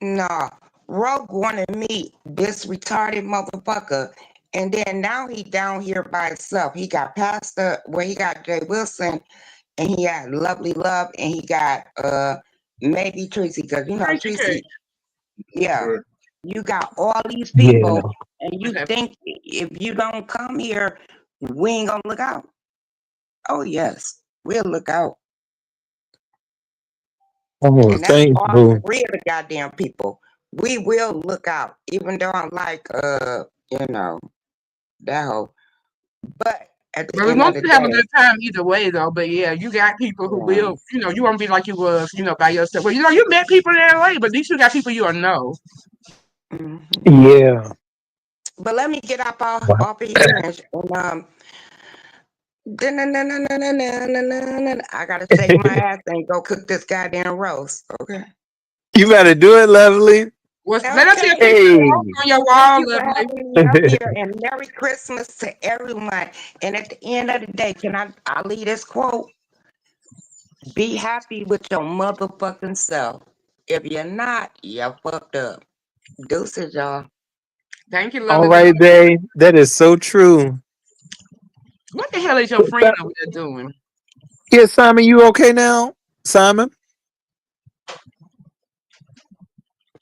Nah, Rogue wanted me, this retarded motherfucker, and then now he down here by himself. He got Pastor, well, he got Jay Wilson, and he got Lovely Love, and he got maybe Tracy, because Preacher K. Tracy, yeah. You got all these Yeah. people, and you Okay. think if you don't come here, we ain't gonna look out. Oh yes, we'll look out. Oh, And that's thanks, all boo. 3 of the goddamn people. We will look out, even though I'm like, you know, that whole. But at the But we end of want the you to have a day, good time either way, though. But yeah, you got people who yeah. will, you won't be like you was, by yourself. Well, you met people in LA, but at least you got people you know. Mhm. Yeah. But let me get up Wow. off of here and I gotta shake my ass and go cook this goddamn roast. Okay. You better do it, lovely. Let us see a Okay. picture of the Hey. roast on your Thank wall, you for lovely. having me up here and Merry Christmas to everyone. And at the end of the day, I leave this quote? Be happy with your motherfucking self. If you're not, you're fucked up. Deuces, y'all. Thank you, All lovely. right, babe. That is so true. What the hell is your friend over there doing? Yeah, Simon, you okay now? Simon?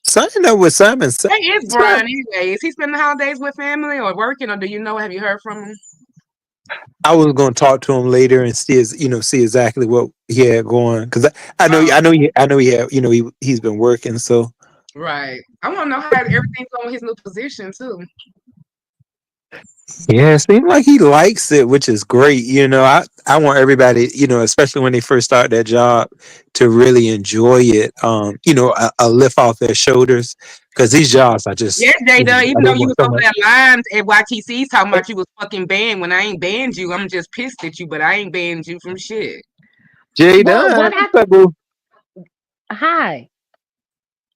Simon know what Simon said. Hey, is Brian anyway? Is he spending the holidays with family or working, or do you know? Have you heard from him? I was going to talk to him later and see exactly what he had going because Oh, I know he had he's been working. So right. I want to know how everything's going with his new position too. yeah, it seems like he likes it, which is great. I want everybody, especially when they first start their job, to really enjoy it. A lift off their shoulders because these jobs are just, Yes, Jada. I Even though don't you want was so over much. there lying at YTC's talking about you was fucking banned when I ain't banned you. I'm just pissed at you, but I ain't banned you from shit. Jay Well, Dunn, what I what's up, boo? hi,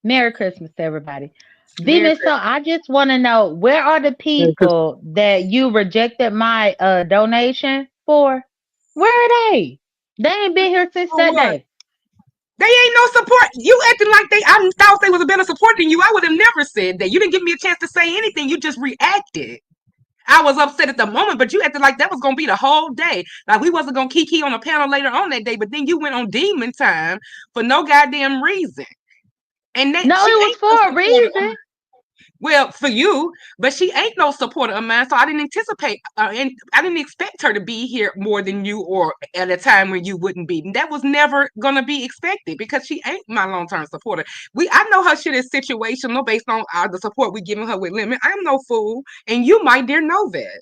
Merry Christmas to everybody. Merry Demon, so I just want to know where are the people that you rejected my donation for? Where are they? They ain't been here since For that what? day. They ain't no support. You acting like I thought they was a better support than you. I would have never said that. You didn't give me a chance to say anything. You just reacted. I was upset at the moment, but you acted like that was gonna be the whole day. Like we wasn't gonna kiki on a panel later on that day, but then you went on demon time for no goddamn reason. And No, she it was ain't no for a supporter of reason. well, for you, but she ain't no supporter of mine, so I didn't anticipate, and I didn't expect her to be here more than you, or at a time when you wouldn't be. That was never gonna be expected because she ain't my long term supporter. I know her shit is situational based on the support we giving her with limit. I'm no fool, and you, my dear, know that.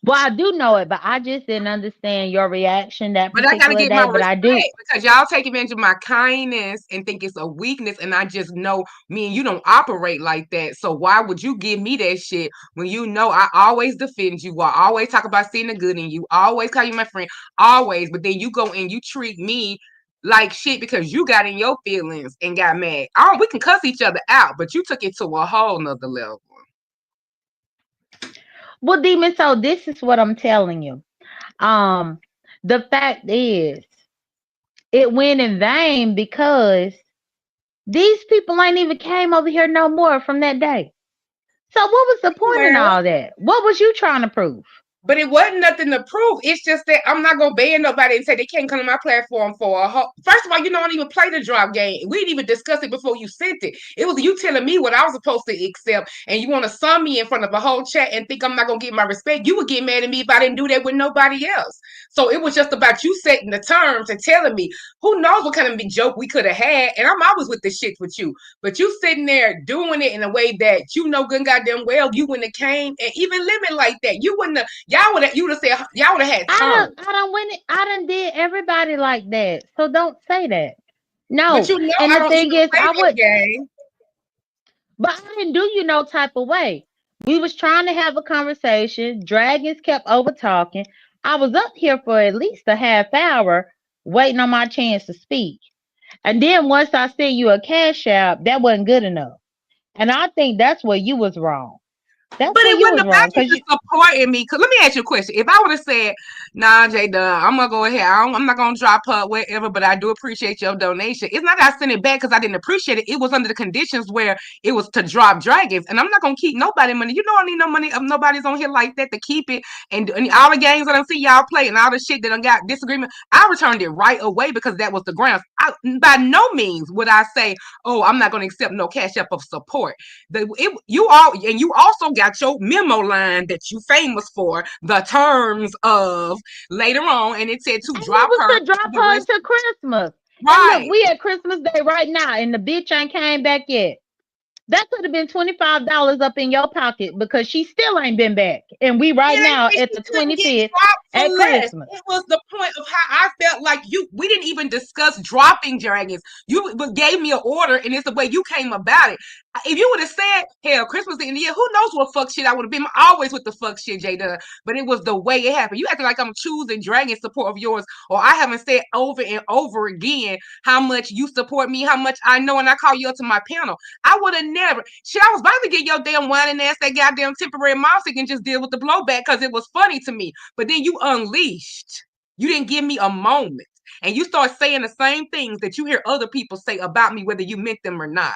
Well, I do know it, but I just didn't understand your reaction that But I gotta particular get my day. But I do. respect because y'all take advantage of my kindness and think it's a weakness, and I just know me and you don't operate like that. So why would you give me that shit when you know I always defend you? I always talk about seeing the good in you, always call you my friend, always. But then you go and you treat me like shit because you got in your feelings and got mad. Oh, we can cuss each other out, but you took it to a whole nother level. Well, Demon, so this is what I'm telling you. Um, the fact is, it went in vain because these people ain't even came over here no more from that day. So what was the point in Well, all that? What was you trying to prove? But it wasn't nothing to prove. It's just that I'm not gonna ban nobody and say they can't come to my platform for a whole. First of all, I don't even play the drop game. We didn't even discuss it before you sent it. It was you telling me what I was supposed to accept, and you want to sum me in front of a whole chat and think I'm not gonna get my respect. You would get mad at me if I didn't do that with nobody else. So it was just about you setting the terms and telling me who knows what kind of joke we could have had. And I'm always with the shit with you, but you sitting there doing it in a way that you know good goddamn well you wouldn't have came and even limit like that. You wouldn't have. You would have said y'all would have had terms. I don't win it. I done did everybody like that. So don't say that. But No. you know And I the don't thing even is, play I that would, game. but I didn't do you no type of way. We was trying to have a conversation. Dragons kept over talking. I was up here for at least a half hour waiting on my chance to speak. And then once I sent you a cash app, that wasn't good enough. And I think that's where you was wrong. That's But where it you wasn't was about wrong. you Cause you just supporting me. Cause let me ask you a question. If I would have said, "Nah, J Dunn, I'm gonna go ahead. I'm not gonna drop her whatever, but I do appreciate your donation." It's not that I sent it back because I didn't appreciate it. It was under the conditions where it was to drop dragons, and I'm not gonna keep nobody money. You know, I need no money of nobody's on here like that to keep it. And all the games that I see y'all play and all the shit that I got disagreement, I returned it right away because that was the grounds. By no means would I say, "Oh, I'm not gonna accept no cash up of support." You also got your memo line that you famous for the terms of later on, and it said to and it drop was her to drop the her rest. into Christmas. And look, Right. we at Christmas Day right now, and the bitch ain't came back yet. That could have been $25 up in your pocket because she still ain't been back. And we right It ain't now that at she the couldn't get 25th dropped for at less. Christmas. It was the point of how I felt like we didn't even discuss dropping dragons. You gave me an order, and it's the way you came about it. If you would have said, hell, Christmas in the year, who knows what fuck shit I would have been. Always with the fuck shit, Jada. But it was the way it happened. You acting like I'm choosing dragon support of yours, or I haven't said over and over again how much you support me, how much I know, and I call you up to my panel. I would have never. Shit, I was about to get your damn whining ass that goddamn temporary mouse and just deal with the blowback because it was funny to me. But then you unleashed. You didn't give me a moment. And you start saying the same things that you hear other people say about me, whether you meant them or not.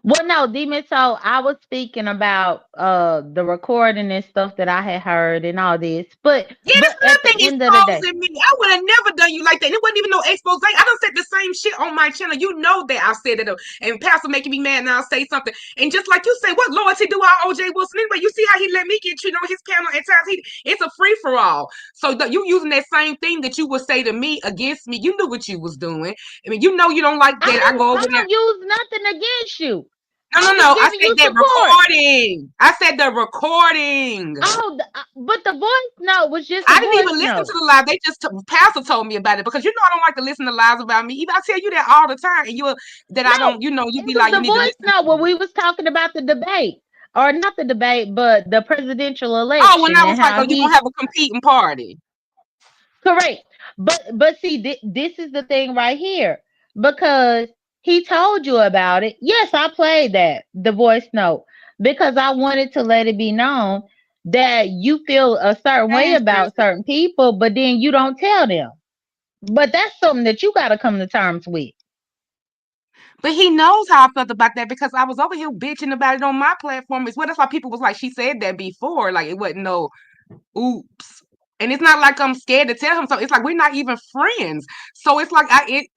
Well, no, Demon. So I was speaking about the recording and stuff that I had heard and all this. Yeah, But that's at the nothing end of the day, exposing me. I would have never done you like that. It wasn't even no expose. I done said the same shit on my channel. You know that I said it. And Pastor making me mad now. I'll say something. And just like you say, what loyalty do I owe Jay Wilson anyway? You see how he let me get treated on his panel at times. It's a free for all. So you using that same thing that you would say to me against me. You knew what you was doing. I mean, you know you don't like that. I go over I there. don't use nothing against you. No, I no, was no. I giving said you that support. recording. I said the recording. Oh, but the voice note was just a I didn't even voice listen to note. the live. They just Pastor told me about it because you know I don't like to listen to lies about me. Even I tell you that all the time, and you that I No, don't. You know, you it be was like you the need to voice listen note to when me. we was talking about the debate, or not the debate, but the presidential Oh, when election I and was like, how oh, you gonna he have a competing party? correct. But see, this is the thing right here because he told you about it. Yes, I played that the voice note because I wanted to let it be known that you feel a certain way about certain people, but then you don't tell them. But that's something that you got to come to terms with. But he knows how I felt about that because I was over here bitching about it on my platform as well. That's why people was like, she said that before. Like it wasn't no oops. And it's not like I'm scared to tell him. So it's like we're not even friends. So it's like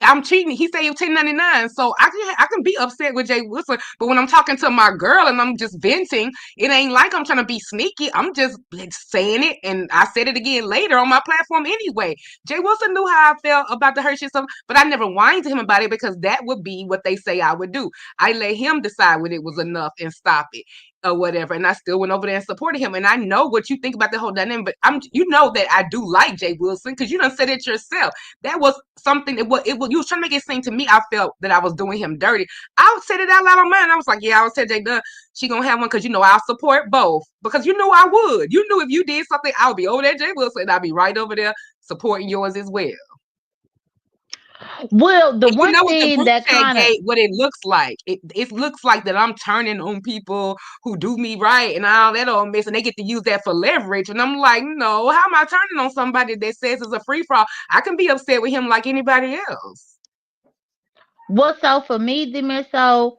I'm cheating. He said he was 1099. So I can be upset with Jay Wilson. But when I'm talking to my girl and I'm just venting, it ain't like I'm trying to be sneaky. I'm just saying it. And I said it again later on my platform anyway. Jay Wilson knew how I felt about the hurt shit stuff, but I never whined to him about it because that would be what they say I would do. I let him decide when it was enough and stop it or whatever. And I still went over there and supported him. And I know what you think about the whole dynamic, but you know that I do like Jay Wilson because you done said it yourself. That was something you was trying to make it seem to me I felt that I was doing him dirty. I said it out loud on mine. I was like, yeah, I was telling Jay Dunn she gonna have one because you know I'll support both. Because you know I would. You knew if you did something, I would be over there, Jay Wilson, and I'd be right over there supporting yours as well. Well, the And you one know what the thing group that chat kind of gave, what it looks like. It looks like that I'm turning on people who do me right and all that old mess, and they get to use that for leverage. And I'm like, no, how am I turning on somebody that says it's a free for all? I can be upset with him like anybody else. so for me, Demeso,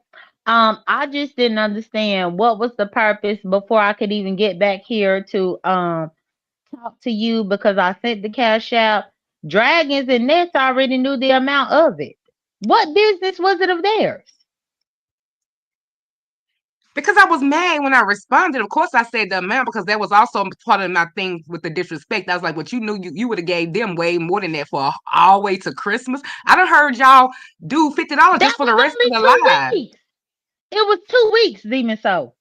I just didn't understand what was the purpose before I could even get back here to talk to you because I sent the cash out. Dragons and Nets already knew the amount of it. What business was it of theirs? Because I was mad when I responded. Of course, I said the amount because that was also part of my thing with the disrespect. I was like, "What you knew you would have gave them way more than that for all the way to Christmas." I done heard y'all do $50 just That for was the rest of only the two live. weeks. It was 2 weeks, Demon Soul.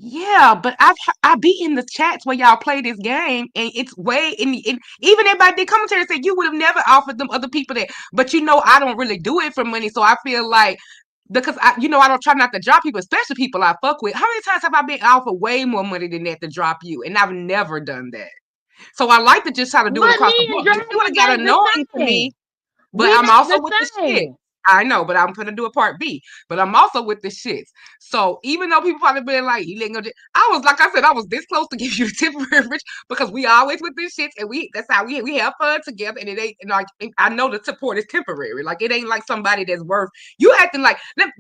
Yeah, but I be in the chats where y'all play this game, and it's way in even everybody did commentary said you would have never offered them other people that, but I don't really do it for money, so I feel like because I don't try not to drop people, especially people I fuck with. How many times have I been offered way more money than that to drop you, and I've never done that. So I like to just try to do it But across the me and board. But it would have Dragons got ain't the annoying to me, same. but We I'm not also the with the shit. same. I know, but I'm gonna do a part B. But I'm also with the shits. So even though people probably been like, you letting go, I was like I said, I was this close to give you the temporary rich because we always with this shits and that's how we have fun together and it ain't and like I know the support is temporary. Like it ain't like somebody that's worth you acting like let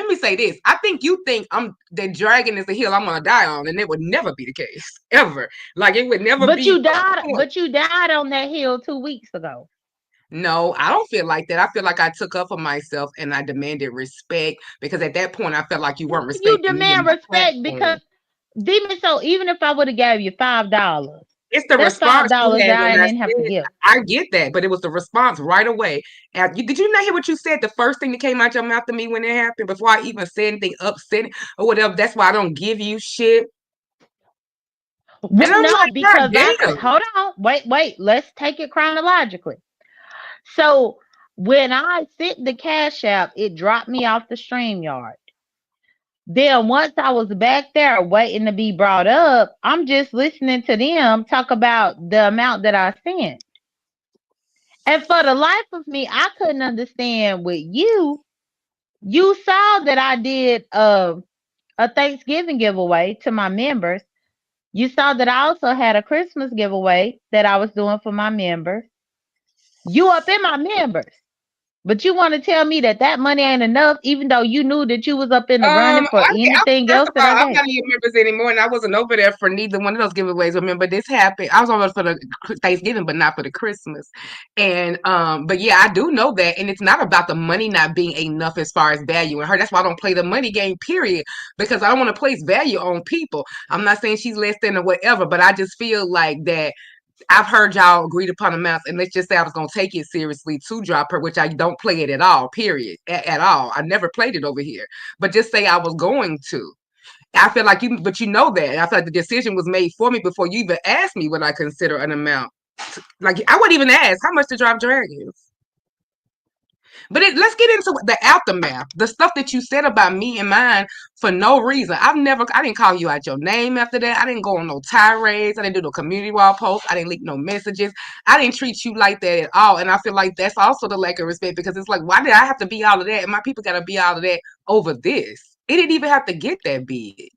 me say this. I think you think I'm the dragon is the hill I'm gonna die on, and it would never be the case. Ever. Like it would never But be you a died. point. But you died on that hill 2 weeks ago. No, I don't feel like that. I feel like I took up for myself and I demanded respect because at that point I felt like you How weren't you respecting me and demand my respect? platform. Because Demon Soul, even if I would have gave you $5, It's the that's five response you dollars had that I when I didn't have to said give. I get that, but it was the response right away. And did you not hear what you said? The first thing that came out your mouth to me when it happened before I even said anything upsetting or whatever. That's why I don't give you shit. And Well, I'm no, like, God because damn. hold on, wait. Let's take it chronologically. So when I sent the cash app, it dropped me off the stream yard. Then once I was back there waiting to be brought up, I'm just listening to them talk about the amount that I sent. And for the life of me, I couldn't understand with you. You saw that I did a Thanksgiving giveaway to my members. You saw that I also had a Christmas giveaway that I was doing for my members. You up in my members. But you want to tell me that that money ain't enough, even though you knew that you was up in the running for anything First else of that all, I I'm gave. not even members anymore, and I wasn't over there for neither one of those giveaways. Remember, this happened. I was over for the Thanksgiving, but not for the Christmas. And but yeah, I do know that, and it's not about the money not being enough as far as value in her. That's why I don't play the money game, period, because I don't want to place value on people. I'm not saying she's less than or whatever, but I just feel like that I've heard y'all agreed upon amounts, and let's just say I was gonna take it seriously to drop her, which I don't play it at all, period, at all. I never played it over here, but just say I was going to. I feel like but you know that. I feel like the decision was made for me before you even asked me what I consider an amount. Like I wouldn't even ask how much to drop dragons. But let's get into the aftermath, the stuff that you said about me and mine for no reason. I didn't call you out your name after that. I didn't go on no tirades. I didn't do no community wall posts. I didn't leak no messages. I didn't treat you like that at all. And I feel like that's also the lack of respect because it's like, why did I have to be all of that? And my people got to be all of that over this. It didn't even have to get that big.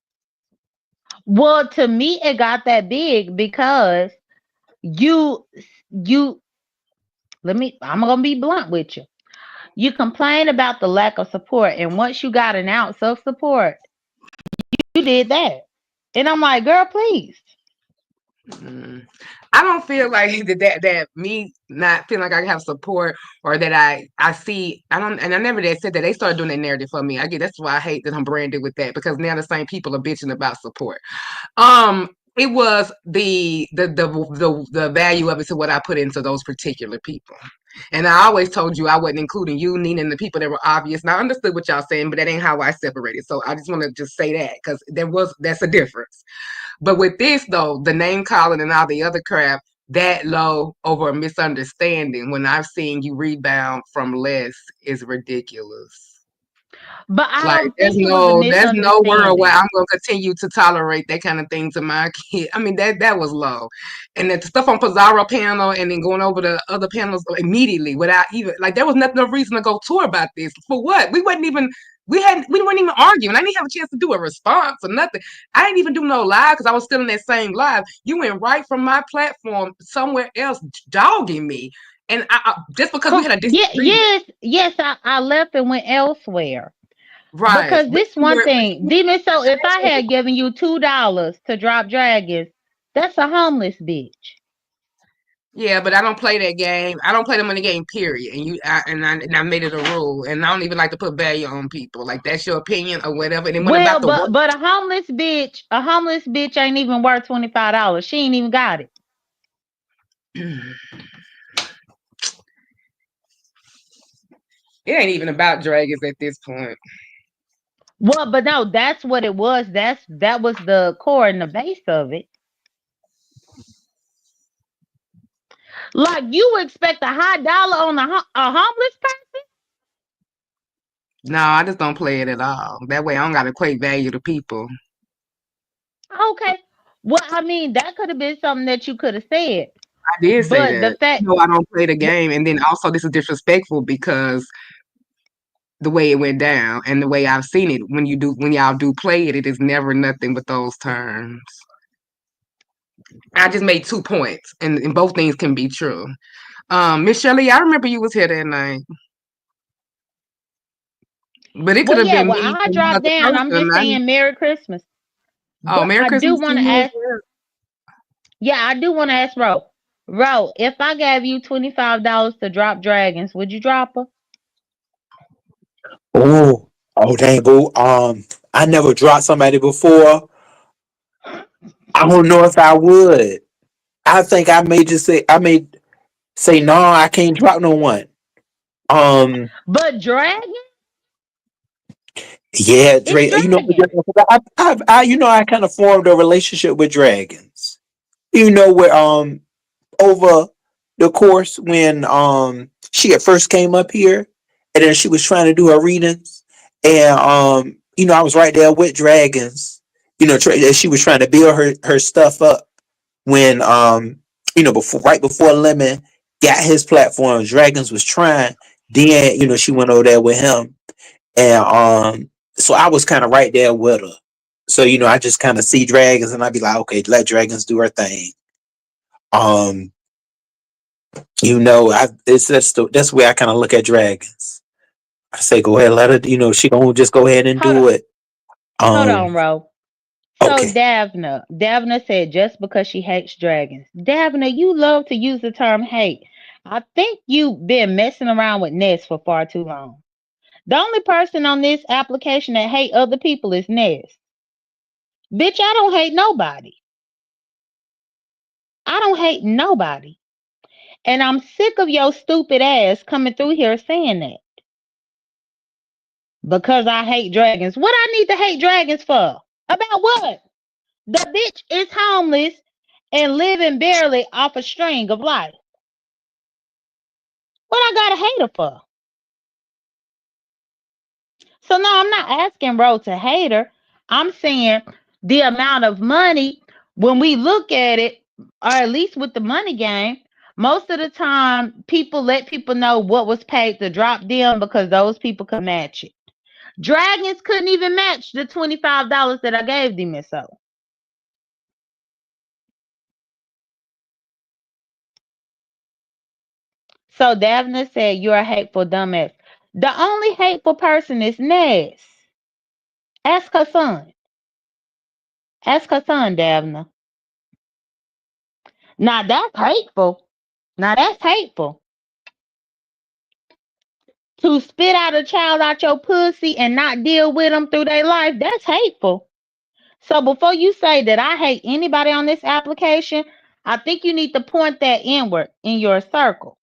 Well, to me, it got that big because you, you, I'm going to be blunt with you. You complain about the lack of support. And once you got an ounce of support, you did that. And I'm like, girl, please. Mm. I don't feel like that me not feeling like I have support or that I see I don't and I never did said that they started doing that narrative for me. I get that's why I hate that I'm branded with that because now the same people are bitching about support. It was the value of it to what I put into those particular people. And I always told you I wasn't including you, Nina, and the people that were obvious. And I understood what y'all saying, but that ain't how I separated. So I just want to just say that because that's a difference. But with this though, the name calling and all the other crap, that low over a misunderstanding when I've seen you rebound from less is ridiculous. But I Like don't think it was a there's no world where misunderstanding. I'm gonna continue to tolerate that kind of thing to my kid. I mean that was low. And the stuff on Pizarro panel and then going over the other panels immediately without even like there was nothing no reason to go tour about this. For what? We weren't even arguing. I didn't have a chance to do a response or nothing. I didn't even do no live because I was still in that same live. You went right from my platform somewhere else dogging me. And just because we had a Yeah, disagreement. yes, I left and went elsewhere. Right. Because this one thing, Demon. So if I had given you $2 to drop dragons, that's a homeless bitch. Yeah, but I don't play that game. I don't play the money game. Period. And I made it a rule. And I don't even like to put value on people. Like that's your opinion or whatever. And then what Well, about the work? but a homeless bitch ain't even worth $25. She ain't even got it. It ain't even about dragons at this point. Well, but no, that's what it was. That was the core and the base of it. Like you expect a high dollar on a homeless person? No, I just don't play it at all. That way I don't gotta equate value to people. Okay. Well, I mean, that could have been something that you could have said. I did say But the that. fact, No, I don't play the game. And then also this is disrespectful because the way it went down and the way I've seen it when y'all do play it, it is never nothing but those terms. I just made 2 points and both things can be true. Miss Shirley, I remember you was here that night. But it could well, have yeah, been well, me I or one dropped other down. I'm person. just saying Merry Christmas. Oh, But Merry I do Christmas to want to you as ask, well. yeah, I do want to ask Ro. Ro, if I gave you $25 to drop dragons, would you drop her? Oh, oh, dang, boo. I never dropped somebody before. I don't know if I would. I think I may say no. I can't drop no one. Um, But dragon, yeah, it's Drake. dragon. I kind of formed a relationship with dragons. Where over the course when she at first came up here, and then she was trying to do her readings, and I was right there with dragons. She was trying to build her stuff up when before Lemon got his platform, dragons was trying. Then she went over there with him, and so I was kind of right there with her. So I just kind of see dragons, and I'd be like, okay, let dragons do her thing. Um, that's the way I kind of look at dragons. I say, go ahead, let her. She gonna just go ahead and Hold do on, it. hold on, Um, Ro. So okay. Davna said just because she hates dragons. Davna, you love to use the term hate. I think you've been messing around with Ness for far too long. The only person on this application that hate other people is Ness. Bitch, I don't hate nobody. I don't hate nobody. And I'm sick of your stupid ass coming through here saying that. Because I hate dragons. What I need to hate dragons for? About what? The bitch is homeless and living barely off a string of life. What I gotta hate her for? So no, I'm not asking bro to hate her. I'm saying the amount of money when we look at it, or at least with the money game, most of the time people let people know what was paid to drop them because those people could match it. Dragons couldn't even match the $25 that I gave them. So Davna said you're a hateful dumbass. The only hateful person is Ness. Ask her son. Ask her son, Davna. Now that's hateful. Now that's hateful. To spit out a child out your pussy and not deal with them through their life, that's hateful. So before you say that I hate anybody on this application, I think you need to point that inward in your circle.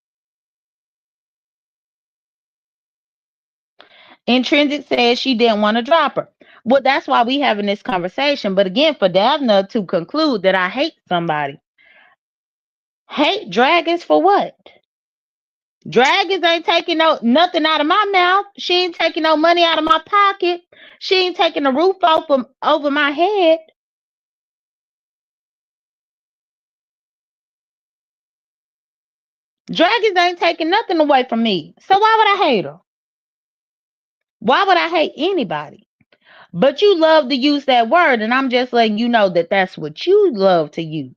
Intrinsic says she didn't want to drop her. Well, that's why we having this conversation. But again, for Davna to conclude that I hate somebody, hate dragons for what? Dragons ain't taking nothing out of my mouth. She ain't taking no money out of my pocket. She ain't taking the roof over my head. Dragons ain't taking nothing away from me. So why would I hate her? Why would I hate anybody? But you love to use that word, and I'm just letting you know that that's what you love to use.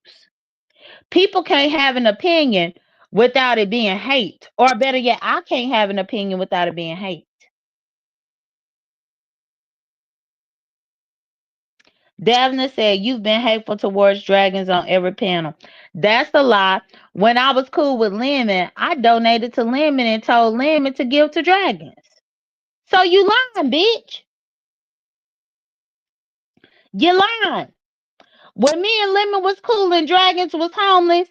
People can't have an opinion without it being hate. Or better yet, I can't have an opinion without it being hate. Davna said, "You've been hateful towards dragons on every panel." That's a lie. When I was cool with Lemon, I donated to Lemon and told Lemon to give to dragons. So you lying, bitch. You lying. When me and Lemon was cool and dragons was homeless,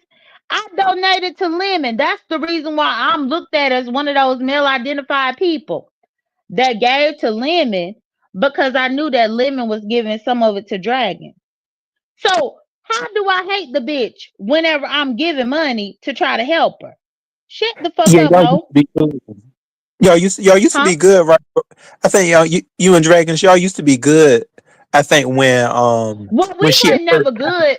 I donated to Lemon. That's the reason why I'm looked at as one of those male identified people that gave to Lemon, because I knew that Lemon was giving some of it to Dragon. So how do I hate the bitch whenever I'm giving money to try to help her? Shut the fuck Yeah, up, y'all used to ho. be good. Y'all used to Huh? be good, right? I think you and Dragons, y'all used to be good. I think Well, when we she had weren't first never good.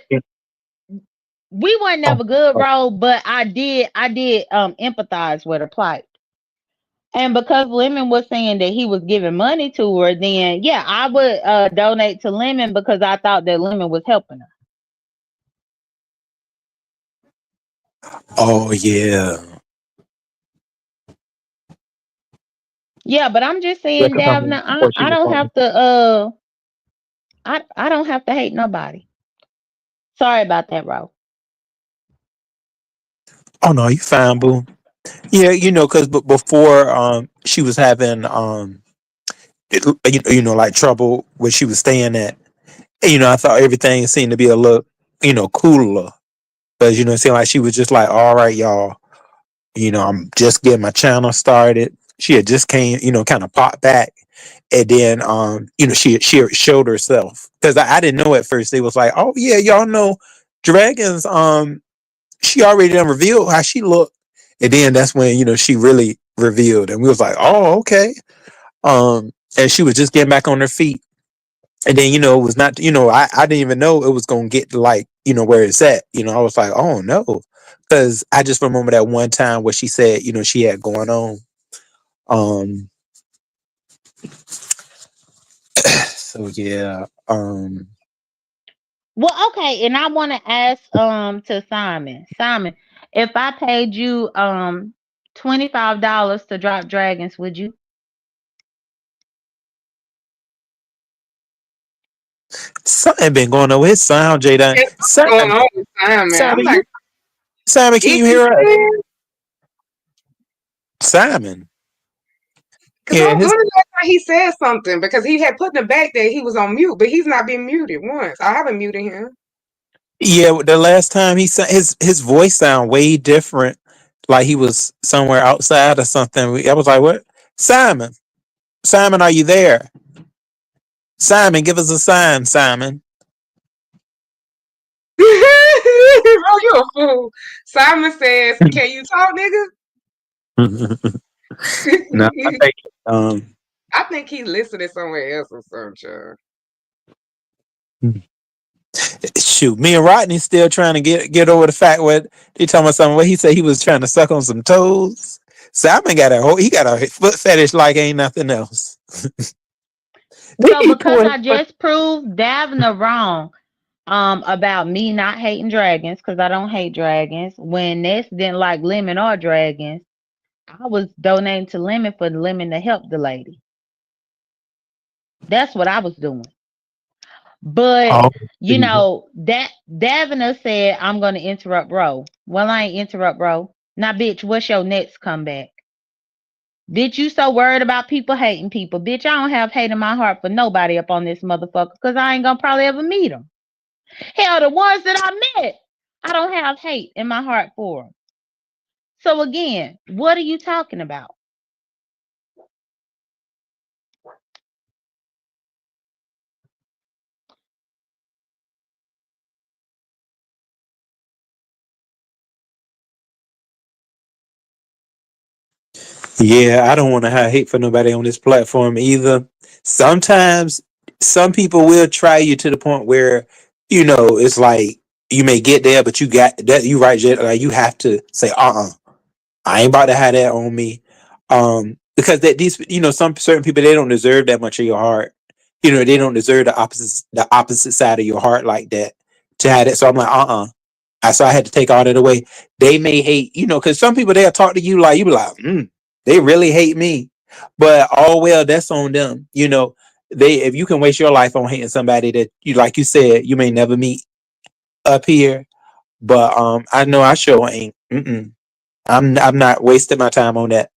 We weren't oh, never good, oh, bro, but I did empathize with her plight. And because Lemon was saying that he was giving money to her, then yeah, I would donate to Lemon because I thought that Lemon was helping her. oh yeah. Yeah, but I'm just Yeah, saying, 'cause I Davna, mean, before she I was don't on. have to I don't have to hate nobody. Sorry about that, Ro. Oh no, you fine, boo. Yeah, because before she was having like trouble where she was staying at. And, I thought everything seemed to be a little cooler, but it seemed like she was just like, all right, y'all. I'm just getting my channel started. She had just came, kind of popped back, and then she showed herself because I didn't know at first. They was like, oh yeah, y'all know dragons. She already done revealed how she looked, and then that's when she really revealed, and we was like, oh okay. And she was just getting back on her feet, and then it was not, I didn't even know it was gonna get to, like, where it's at. I was like, oh no, because I just remember that one time where she said she had going on. Um, so yeah. Well, okay, and I want to ask to Simon. Simon, if I paid you $25 to drop dragons, would you? Something been going on with his sound, Jada. It's going Simon, on with Simon. I'm Simon, like, Simon, can is you he hear us? there? Simon. Because Yeah, when his the last time he said something, because he had put in the back that he was on mute, but he's not been muted once. I haven't muted him. yeah. The last time he said his voice sound way different, like he was somewhere outside or something. I was like, what? Simon, Simon, are you there? Simon, give us a sign, Simon. Oh, you a fool. Simon says, can you talk, nigga? No, I think um I think he listening somewhere else or something. shoot, me and Rodney still trying to get over the fact what they talking about something. What he said he was trying to suck on some toes. Simon got he got a foot fetish like ain't nothing else. So He because pulled his I foot. just proved Davna wrong about me not hating dragons, because I don't hate dragons. When Ness didn't like Lemon or dragons, I was donating to Lemon for Lemon to help the lady. That's what I was doing. But Oh, that Davina said I'm gonna interrupt Ro. Well, I ain't interrupt Ro. Now, bitch, what's your next comeback? Bitch, you so worried about people hating people. Bitch, I don't have hate in my heart for nobody up on this motherfucker because I ain't gonna probably ever meet them. Hell, the ones that I met, I don't have hate in my heart for them. So again, what are you talking about? yeah, I don't want to have hate for nobody on this platform either. Sometimes some people will try you to the point where it's like you may get there, but you got that. You right, Jet, like you have to say, I ain't about to have that on me. Because that these some certain people, they don't deserve that much of your heart. They don't deserve the opposite side of your heart like that to have it. So I'm like, so I had to take all that away. They may hate, because some people they'll talk to you like you be like, they really hate me. But oh well, that's on them. if you can waste your life on hating somebody that you, like you said, you may never meet up here, but I know I sure ain't. Mm-mm. I'm not wasting my time on that.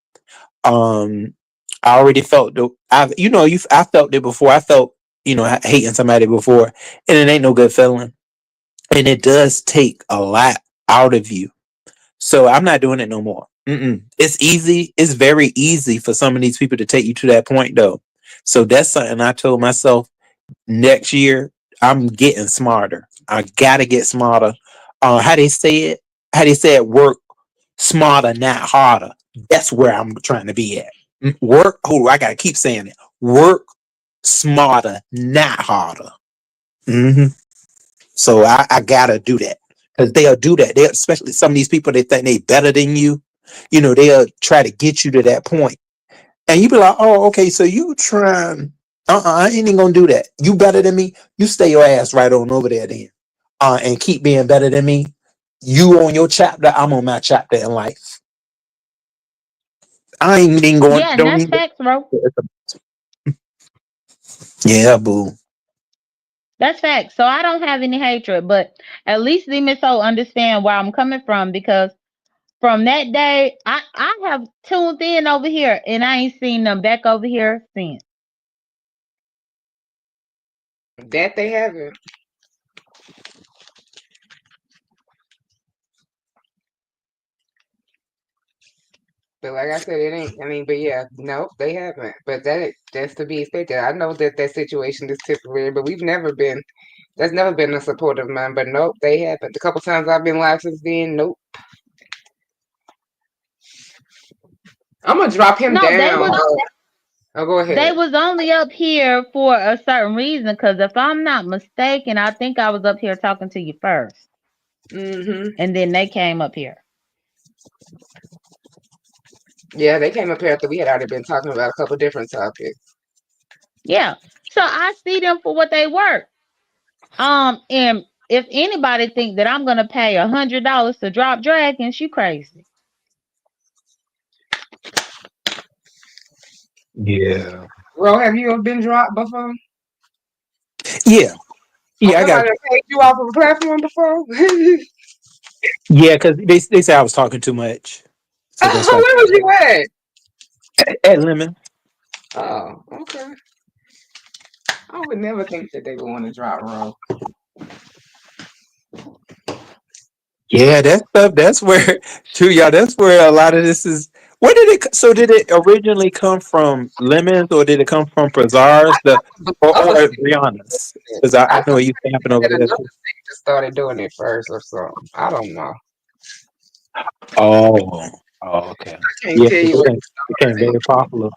Um, I already felt the I felt it before. I felt hating somebody before, and it ain't no good feeling, and it does take a lot out of you. So I'm not doing it no more. Mm-mm. It's easy. It's very easy for some of these people to take you to that point, though. So that's something I told myself next year. I'm getting smarter. I gotta get smarter. How they say it? How they say it? Work smarter, not harder. That's where I'm trying to be at. Work. Oh, I gotta keep saying it. Work smarter, not harder. Hmm. So I gotta do that because they'll do that. They, especially some of these people, they think they better than you. They'll try to get you to that point, and you be like, "Oh, okay, so you trying? I ain't even gonna do that. You better than me. You stay your ass right on over there then, and keep being better than me. You on your chapter, I'm on my chapter in life. I ain't even going. Yeah, and Don't that's even. facts, bro. Yeah, boo. That's facts. So I don't have any hatred, but at least the Miss O understand where I'm coming from because from that day, I have tuned in over here and I ain't seen them back over here since. That they haven't. But like I said, it ain't. I mean, but yeah, nope, they haven't. But that's to be expected. I know that that situation is temporary, but we've never been. That's never been a support of mine. But nope, they haven't. The couple times I've been live since then, nope. I'm gonna drop him No, down. Oh, go they ahead. was only up here for a certain reason. Because if I'm not mistaken, I think I was up here talking to you first, Hmm. and then they came up here. Yeah, they came up here after we had already been talking about a couple different topics. Yeah, so I see them for what they work. And if anybody think that I'm gonna pay $100 to drop dragons, you crazy. Yeah. Ro, have you ever been dropped before? Yeah. Oh, Yeah. I got. somebody that paid you off of a platform before? Yeah, because they say I was talking too much, so that's why. Where was you at? At Lemon. Oh, okay. I would never think that they would want to drop Ro. Yeah, that stuff. That's where, true, y'all. That's where a lot of this is. Where did it? So did it originally come from Lemons, or did it come from Prazars, or Other states Brianna's? did it. Because I I know thought it used to happen over that there another too. state just started doing it first or something. I don't know. Oh, oh, okay. I can't Yeah, tell it you what became it very popular.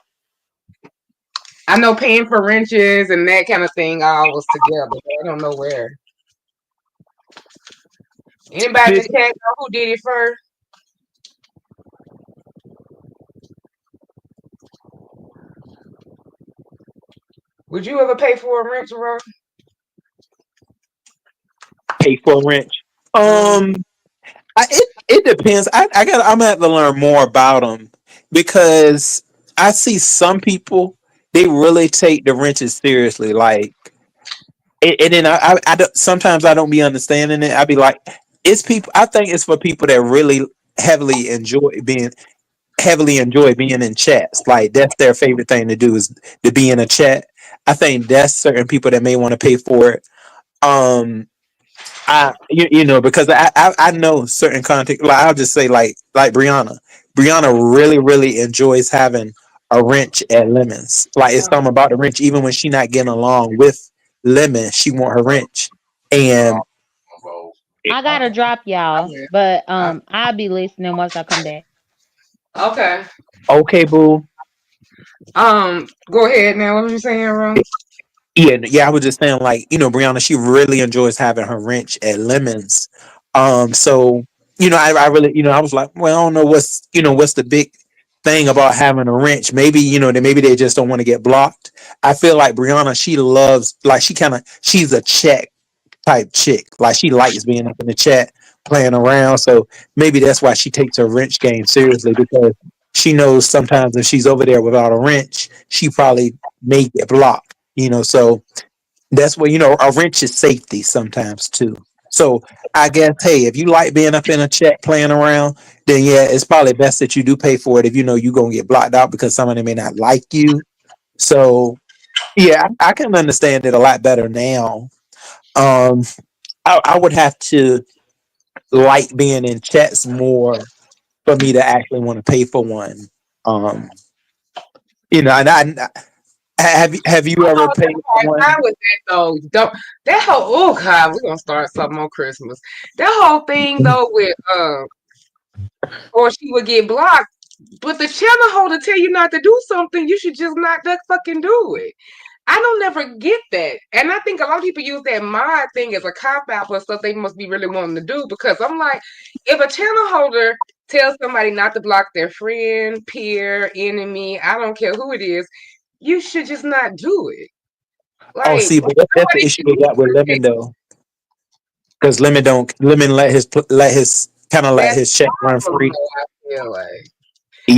I know paying for wrenches and that kind of thing all was together, but I don't know where. Anybody in Did the chat know who did it first? Would you ever pay for a wrench, Ro? pay for rent? Mm. Um, it depends. I'm gonna have to learn more about them because I see some people they really take the wrenches seriously. Like, and then I don't, sometimes I don't be understanding it. I be like, it's people. I think it's for people that really heavily enjoy being in chats. Like that's their favorite thing to do is to be in a chat. I think that's certain people that may want to pay for it. Um, because I know certain content. Like I'll just say like Brianna. Brianna really enjoys having a wrench at Lemons. Like it's something about the wrench. Even when she not getting along with Lemon, she want her wrench. And I gotta drop I y'all, will. but Uh, I'll be listening once I come back. okay. okay, boo. Go ahead now. What were you saying, Ro? Yeah. I was just saying, like, Brianna, she really enjoys having her wrench at Lemons. So I really, I was like, well, I don't know what's the big thing about having a wrench. Maybe maybe they just don't want to get blocked. I feel like Brianna, she loves, like, she's a check type chick. Like she likes being up in the chat, playing around. So maybe that's why she takes her wrench game seriously because she knows sometimes if she's over there without a wrench, she probably may get blocked. So that's where a wrench is safety sometimes too. So I guess, hey, if you like being up in a chat playing around, then yeah, it's probably best that you do pay for it if you know you're gonna get blocked out because somebody may not like you. So yeah, I can understand it a lot better now. Um, I would have to like being in chats more for me to actually want to pay for one. Um, and have you ever Oh, paid that's for hard time one? with that though. Don't that whole oh god, we're gonna start something on Christmas. That whole thing though with or she would get blocked. But the channel holder tell you not to do something, you should just not fucking do it. I don't never get that. And I think a lot of people use that mod thing as a cop out for stuff they must be really wanting to do because I'm like, if a channel holder tells somebody not to block their friend, peer, enemy, I don't care who it is, you should just not do it. Oh, Like see, but that's the nobody issue should with be that with Lemon though, because Lemon let his kind of let that's his check the run problem free. though, I feel like.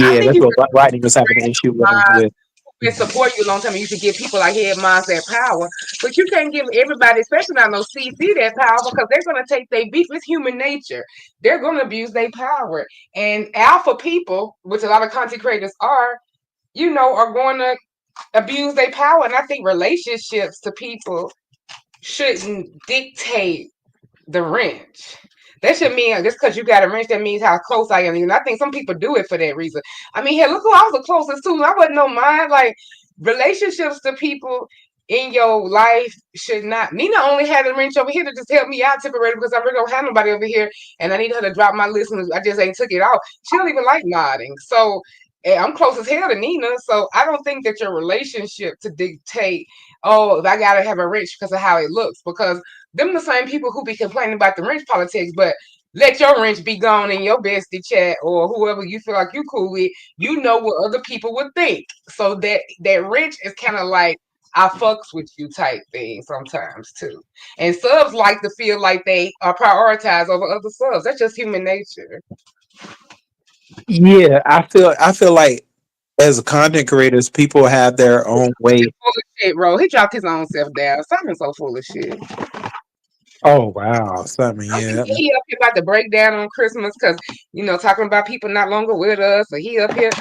I Yeah, think that's you what Rodney was having an issue with. been support you a long time and you should give people like head moms that power. But you can't give everybody, especially not no CC, that power because they're gonna take their beef. It's human nature. They're gonna abuse their power. And alpha people, which a lot of content creators are, are going to abuse their power. And I think relationships to people shouldn't dictate the wrench. That should mean just because you got a wrench, that means how close I am. And I think some people do it for that reason. I mean, hey, look who I was the closest to. I wasn't no mind. Like relationships to people in your life should not. Nina only had a wrench over here to just help me out temporarily because I really don't have nobody over here, and I need her to drop my list. And I just ain't took it off. She don't even like nodding. So I'm close as hell to Nina. So I don't think that your relationship to dictate. Oh, I gotta have a wrench because of how it looks. Because them the same people who be complaining about the wrench politics, but let your wrench be gone in your bestie chat or whoever you feel like you cool with. You know what other people would think. So that wrench is kind of like I fucks with you type thing sometimes too. And subs like to feel like they are prioritized over other subs. That's just human nature. Yeah, I feel like as content creators, people have their own way. Full of shit, bro. He dropped his own self down. Simon's so full of shit. Oh wow, something. I'm Yeah. thinking he up here about to break down on Christmas because talking about people not longer with us, or he up here.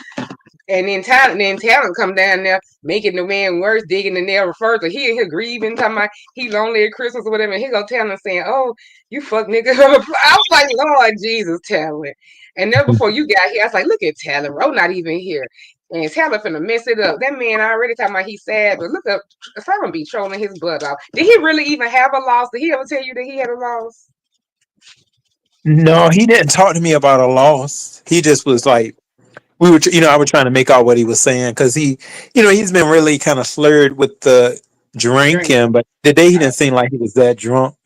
And then talent come down there, making the man worse, digging the nail further. He in here grieving, talking about he lonely at Christmas or whatever. And he go talent saying, "Oh, you fuck nigga." I was like, Lord Jesus, talent. And then before you got here, I was like, look at talent, bro, not even here. And talent finna mess it up. That man already talking about he's sad, but look up, someone be trolling his butt off. Did he really even have a loss? Did he ever tell you that he had a loss? No, he didn't talk to me about a loss. He just was like, we were, I was trying to make out what he was saying because he's been really kind of slurred with the Drink. drinking, but the day he didn't seem like he was that drunk.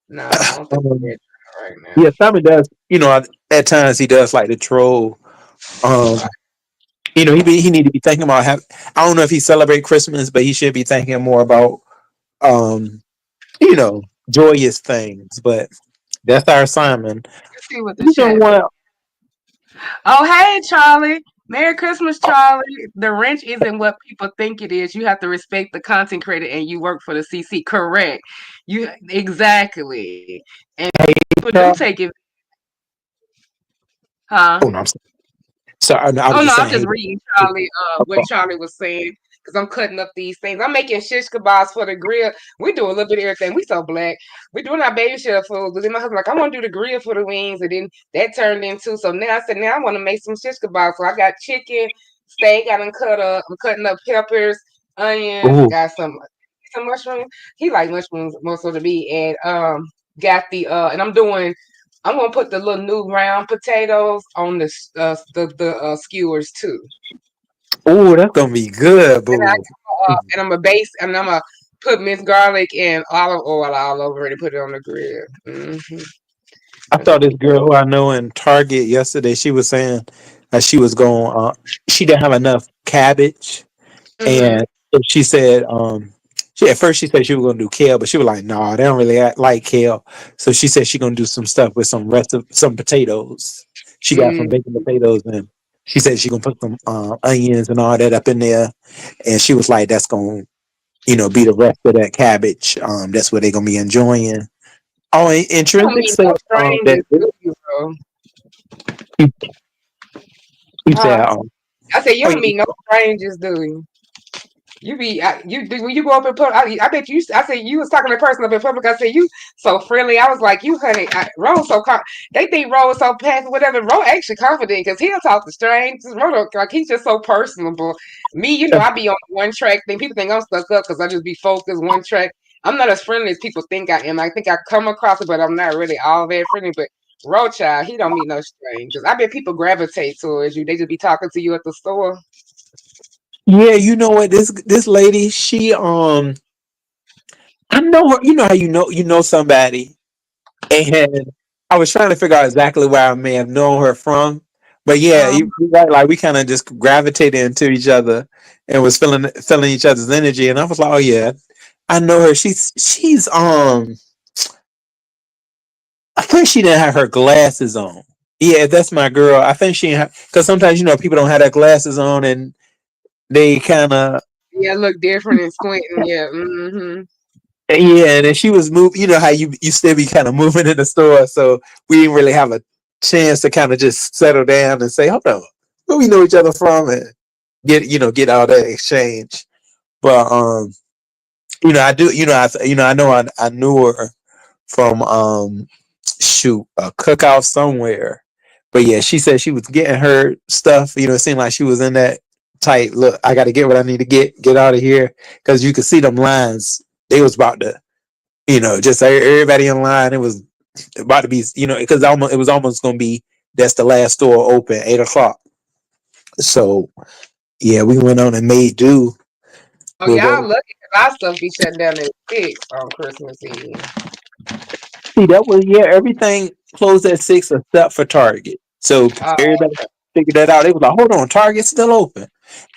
No, I don't think Um, he's right now. yeah, Simon does. At times he does like to troll. Um, he need to be thinking about I don't know if he celebrate Christmas, but he should be thinking more about um, joyous things. But that's our Simon. Let's see what the You know chat. what? Oh, hey, Charlie. Merry Christmas, Charlie. The wrench isn't what people think it is. You have to respect the content creator and you work for the CC. Correct. You exactly. And people do Uh, take it, huh? oh no, I'm sorry. No, I Oh was no, just I'm saying. just reading Charlie what Charlie was saying because I'm cutting up these things. I'm making shish kebabs for the grill. We do a little bit of everything. We so black. We doing our baby shell food. But then my husband like, I want to do the grill for the wings, and then that turned into. So now I said, now I want to make some shish kebabs. So I got chicken, steak. I done cut up. I'm cutting up peppers, onions. Oh, Got some mushrooms. He like mushrooms most of the meat, and got the and I'm doing. I'm gonna put the little new round potatoes on the skewers too, oh, that's gonna be good, and boo. I'm a base, and I'm gonna put minced garlic and olive oil all over it and put it on the grill. I That's saw gonna this be girl who I know in Target yesterday. She was saying that she was going. She didn't have enough cabbage, good. and she said, she at first she said she was gonna do kale, but she was like, "No, they don't really like kale." So she said she gonna do some stuff with some potatoes. She got some Mm-hmm. baked potatoes, and she said she gonna put some onions and all that up in there. And she was like, "That's gonna, be the rest of that cabbage. That's what they're gonna be enjoying. Oh, and You don't Intrinsic meet said no that strangers, do you, bro? he, he said, Huh? I said you oh don't yeah, meet no strangers, do you? You be when you go up in public. I bet you. I said you was talking to a person up in public. I said you so friendly. I was like you, honey. Rose so they think Rose so passive, whatever. Rose actually confident because he'll talk to strangers. Rose like he's just so personable. Me, I be on one track thing. People think I'm stuck up because I just be focused one track. I'm not as friendly as people think I am. I think I come across it, but I'm not really all that friendly. But Rothschild, he don't meet no strangers. I bet people gravitate towards you. They just be talking to you at the store. yeah. You know what? This lady, she I know her. You know how you know somebody, and I was trying to figure out exactly where I may have known her from. But yeah, you're right. Like we kind of just gravitated into each other and was feeling each other's energy. And I was like, oh yeah, I know her. She's I think she didn't have her glasses on. Yeah, that's my girl. I think she because sometimes people don't have their glasses on and they kind of Yeah, look different and squinting. Yeah. Mm-hmm. yeah. And then she was moving. You know how you still be kind of moving in the store, so we didn't really have a chance to kind of just settle down and say, hold on, where we know each other from, and get all that exchange. But I do. I knew her from shoot a cookout somewhere. But yeah, she said she was getting her stuff. It seemed like she was in that tight look. I got to get what I need to get out of here because you could see them lines. They was about to, just everybody in line. It was about to be, because it was almost going to be that's the last store open 8 o'clock. So yeah, we went on and made do Oh, with what. y'all lucky because our stuff be shut down at 6 on Christmas Eve. See, that was everything closed at 6 except for Target. So Oh, everybody figured that out. They was like, hold on, Target's still open.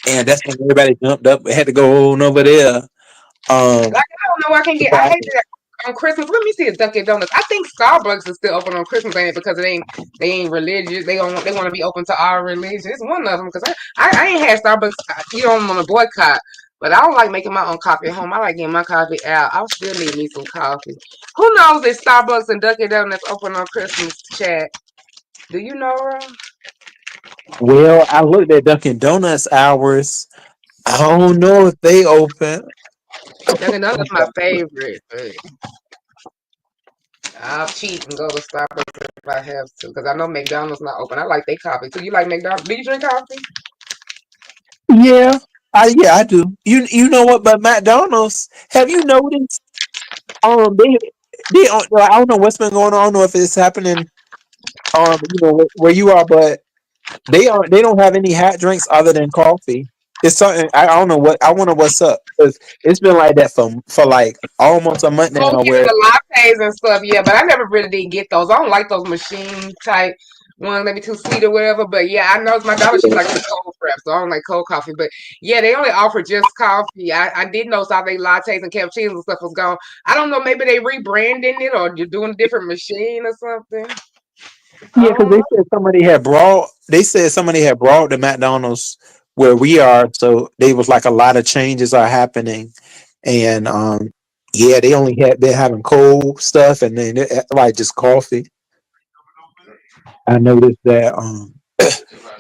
And that's when everybody jumped up, had to go on over there. like I don't know where I can get. I hate that on Christmas. Let me see a Dunkin' Donuts. I think Starbucks is still open on Christmas, ain't it? Because they ain't religious. They want to be open to our religion. It's one of them because I ain't had Starbucks. You know, I'm on a boycott. But I don't like making my own coffee at home. I like getting my coffee out. I still need me some coffee. Who knows if Starbucks and Dunkin' Donuts open on Christmas, chat? Do you know, Ron? Well, I looked at Dunkin' Donuts hours. I don't know if they open. Dunkin' Donuts my favorite, but I'll cheat and go to Starbucks if I have to, because I know McDonald's not open. I like their coffee too. You like McDonald's? Do you drink coffee? Yeah, I do. You know what? But McDonald's, have you noticed? They I don't know what's been going on. I don't know if it's happening. Where you are, but they don't have any hot drinks other than coffee. It's something I don't know what I wonder what's up because it's been like that for like almost a month Oh now. yeah, Where the lattes and stuff. Yeah, but I never really did get those. I don't like those machine type ones. Maybe too sweet or whatever. But yeah, I know my daughter. She likes the cold prep, so I don't like cold coffee. But yeah, they only offer just coffee. I did notice all they lattes and cappuccinos and stuff was gone. I don't know. Maybe they rebranding it or you're doing a different machine or something. I yeah, because don't know. they said somebody had brought the McDonald's where we are, so they was like a lot of changes are happening, and yeah, they only had been having cold stuff and then like just coffee. I noticed that.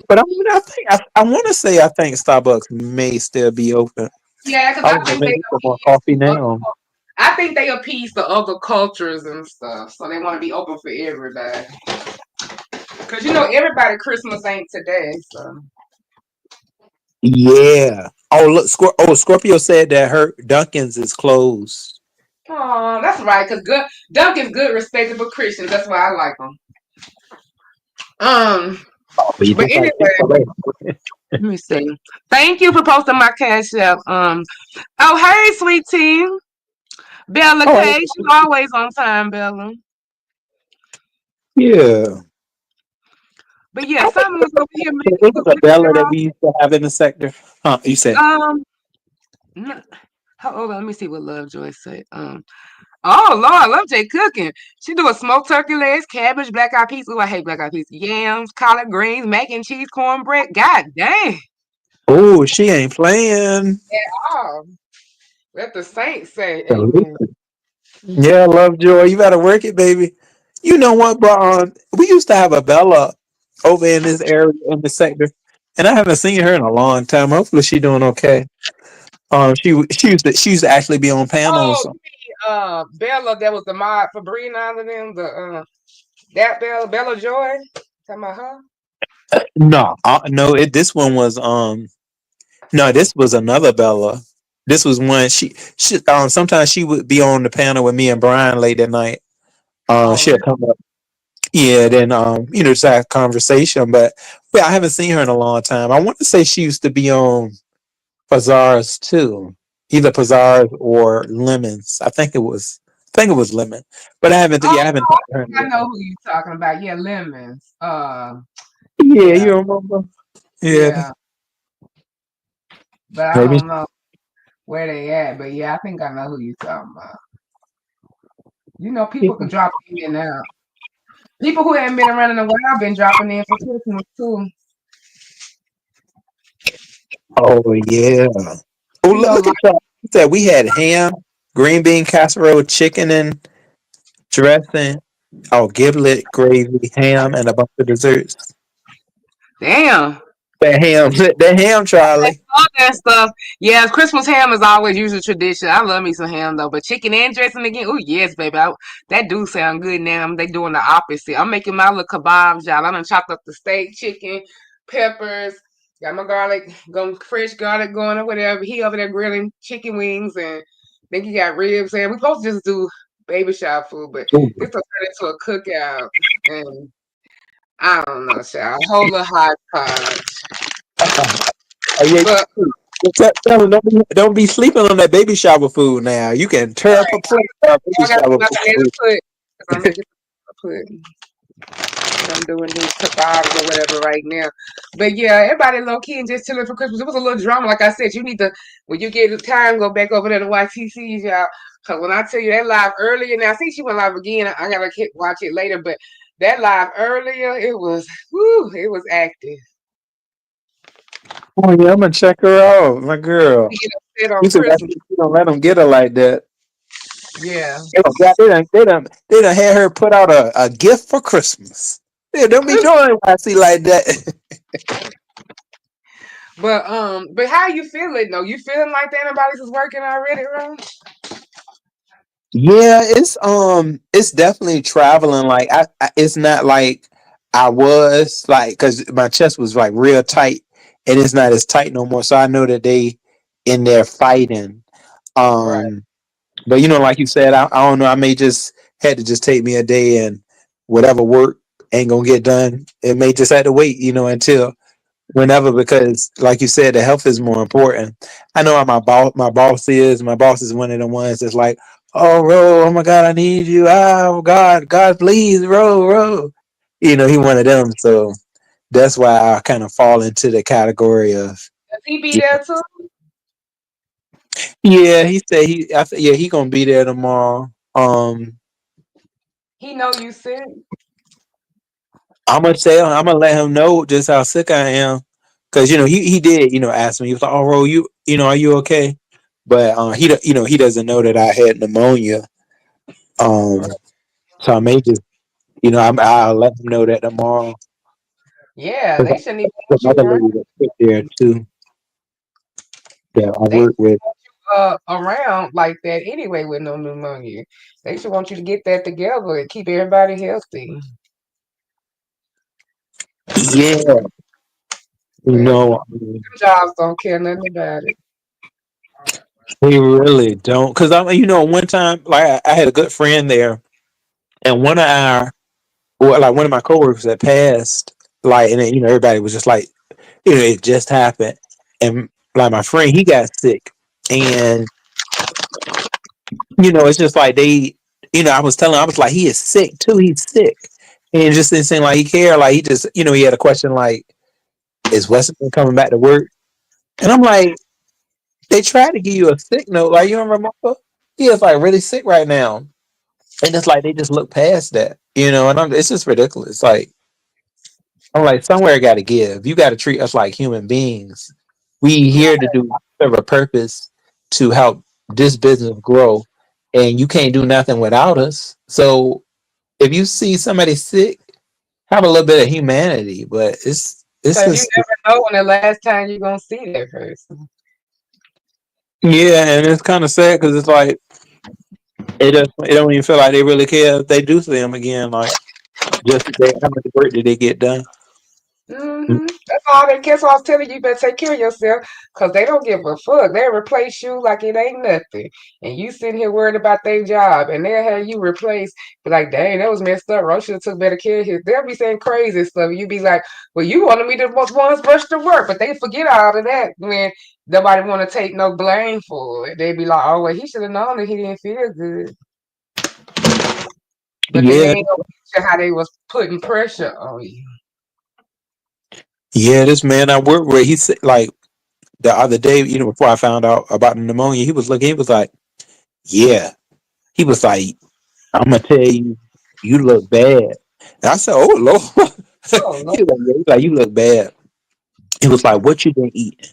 But I think I want to say I think Starbucks may still be open. Yeah, because I I was gonna think make they me some more appease. coffee now. I think they appease the other cultures and stuff, so they want to be open for everybody. Cause everybody Christmas ain't today, so. Yeah. Oh look, Scorpio said that her Dunkin's is closed. Oh, that's right. Cause Duncan's good, respectable Christians. That's why I like them. But you But just like anyway, Chick-fil-A. let me see. Thank you for posting my cash app. Oh hey, sweet tea, Bella Oh Case. You always on time, Bella. yeah. But yeah, Simon was over here So making it was some a Bella that good we used to have in the sector. Huh? You said no, hold on, let me see what Love Joy said. Oh Lord, Love J cooking. She do a smoked turkey legs, cabbage, black eyed peas. Ooh, I hate black eyed peas. Yams, collard greens, mac and cheese, cornbread. God dang. oh, she ain't playing. Oh. Let the saints say So, amen. yeah, Lovejoy, you better work it, baby. You know what, bro? We used to have a Bella over in this area in the sector, and I haven't seen her in a long time. Hopefully, she's doing okay. She used to actually be on Oh, panels. you mean Bella that was the mod for Breena and them, the that Bella Joy? Talking about her? No, no. This one was no. This was another Bella. This was one she sometimes she would be on the panel with me and Brian late at night. Oh She'll really? come up. Yeah, then just have conversation. But I haven't seen her in a long time. I want to say she used to be on Pazars too, either Pazars or Lemons. I think it was Lemon, but I haven't. Oh, Yeah, I haven't talked to her. I know who you talking about. Yeah, lemons. Yeah, Yeah, you remember? Yeah, yeah. But I maybe. don't know where they at. But yeah, I think I know who you talking about. You know, people can drop in and out. People who haven't been around in a while been dropping in for Christmas too. Oh yeah. Oh You know, look like at that. That we had ham, green bean casserole, chicken and dressing. Oh, giblet, gravy, ham, and a bunch of desserts. damn. That ham, that ham, Charlie. All that stuff. Yeah, Christmas ham is always usually tradition. I love me some ham though, but chicken and dressing again. Oh yes, baby. That do sound good now. They doing the opposite. I'm making my little kebabs, y'all. I done chopped up the steak, chicken, peppers. Got my garlic, going fresh garlic going or whatever. He over there grilling chicken wings and think he got ribs. And we supposed to just do baby shower food, but this will turn into a cookout. And I don't know, child. A whole little hodgepodge. Oh yeah. But Tell them don't be sleeping on that baby shower food now. You can tear up a plate of baby I got shower nothing there to food. put. Cause I'm making put. I'm doing these kebabs or whatever right now. But yeah, everybody low key and just chilling for Christmas. It was a little drama. Like I said, you need to when you get the time, go back over there to YTC's, y'all. Cause when I tell you that live earlier, now I see she went live again. I gotta watch it later. But that live earlier, it was active. Oh yeah, I'm gonna check her out, my girl. You get upset on You said that's Christmas. you don't let them get her like that. Yeah. They done had her put out a gift for Christmas. Yeah, don't be doing I see like that. But how you feeling though? You feeling like the antibiotics is working already, bro? Yeah, it's definitely traveling. Like it's not like I was like because my chest was like real tight, and it's not as tight no more. So I know that they in there fighting. Right. Um, but like you said, I don't know. I may just had to just take me a day and whatever work ain't gonna get done. It may just have to wait, until whenever because like you said the health is more important. I know how my boss is one of the ones that's like, oh Ro, oh my god, I need you, oh god please Ro. He one of them, so that's why I kind of fall into the category of Does he be yeah, there too? yeah. He said yeah, he gonna be there tomorrow. He know you sick. I'm gonna let him know just how sick I am, because he did ask me. He was like, "Oh, Ro, are you okay?" But he doesn't know that I had pneumonia. Right. Um, so I may just I'll let him know that tomorrow. Yeah, they 'Cause shouldn't even I have want you another around. lady that's sick there too that I They work with. around like that anyway with no pneumonia. They should want you to get that together and keep everybody healthy. Yeah, But um, them jobs don't care nothing about it. they really don't. Because one time like I had a good friend there, and one of my coworkers that passed, like, and then, everybody was just like, it just happened, and like my friend, he got sick, and it's just like I was telling, I was like, he is sick too, he's sick, and it just didn't seem like he cared, like he just, he had a question like, is Weston coming back to work? And I'm like, they tried to give you a sick note, like you don't remember? He is like really sick right now, and it's like they just look past that, and it's just ridiculous, like. I'm like, somewhere got to give. You got to treat us like human beings. We here to do serve a purpose to help. this business grow, and you can't do nothing without us. So if you see somebody sick, have a little bit of humanity. But it's Because you just never know when the last time you're gonna see that person. yeah, and it's kind of sad because it's like it don't even feel like they really care if they do see them again. Like just how much work did they get done? That's all they care. So I was telling you, you better take care of yourself, because they don't give a fuck. They'll replace you like it ain't nothing. And you sitting here worried about their job, and they'll have you replaced. Be like, dang, that was messed up. Roche should have took better care of his. They'll be saying crazy stuff. You be like, well, you wanted me to ones rush to work, but they forget all of that when nobody want to take no blame for it. They be like, oh, well, he should have known that he didn't feel good. But then they Yeah, ain't gonna picture how they was putting pressure on you. yeah. This man I work with, he said like the other day, before I found out about the pneumonia, he was looking. He was like, yeah. He was like, I'm gonna tell you, you look bad. And I said, oh Lord. Oh, He Lord. was like, yeah. He was like, you look bad. He was like, what you been eating?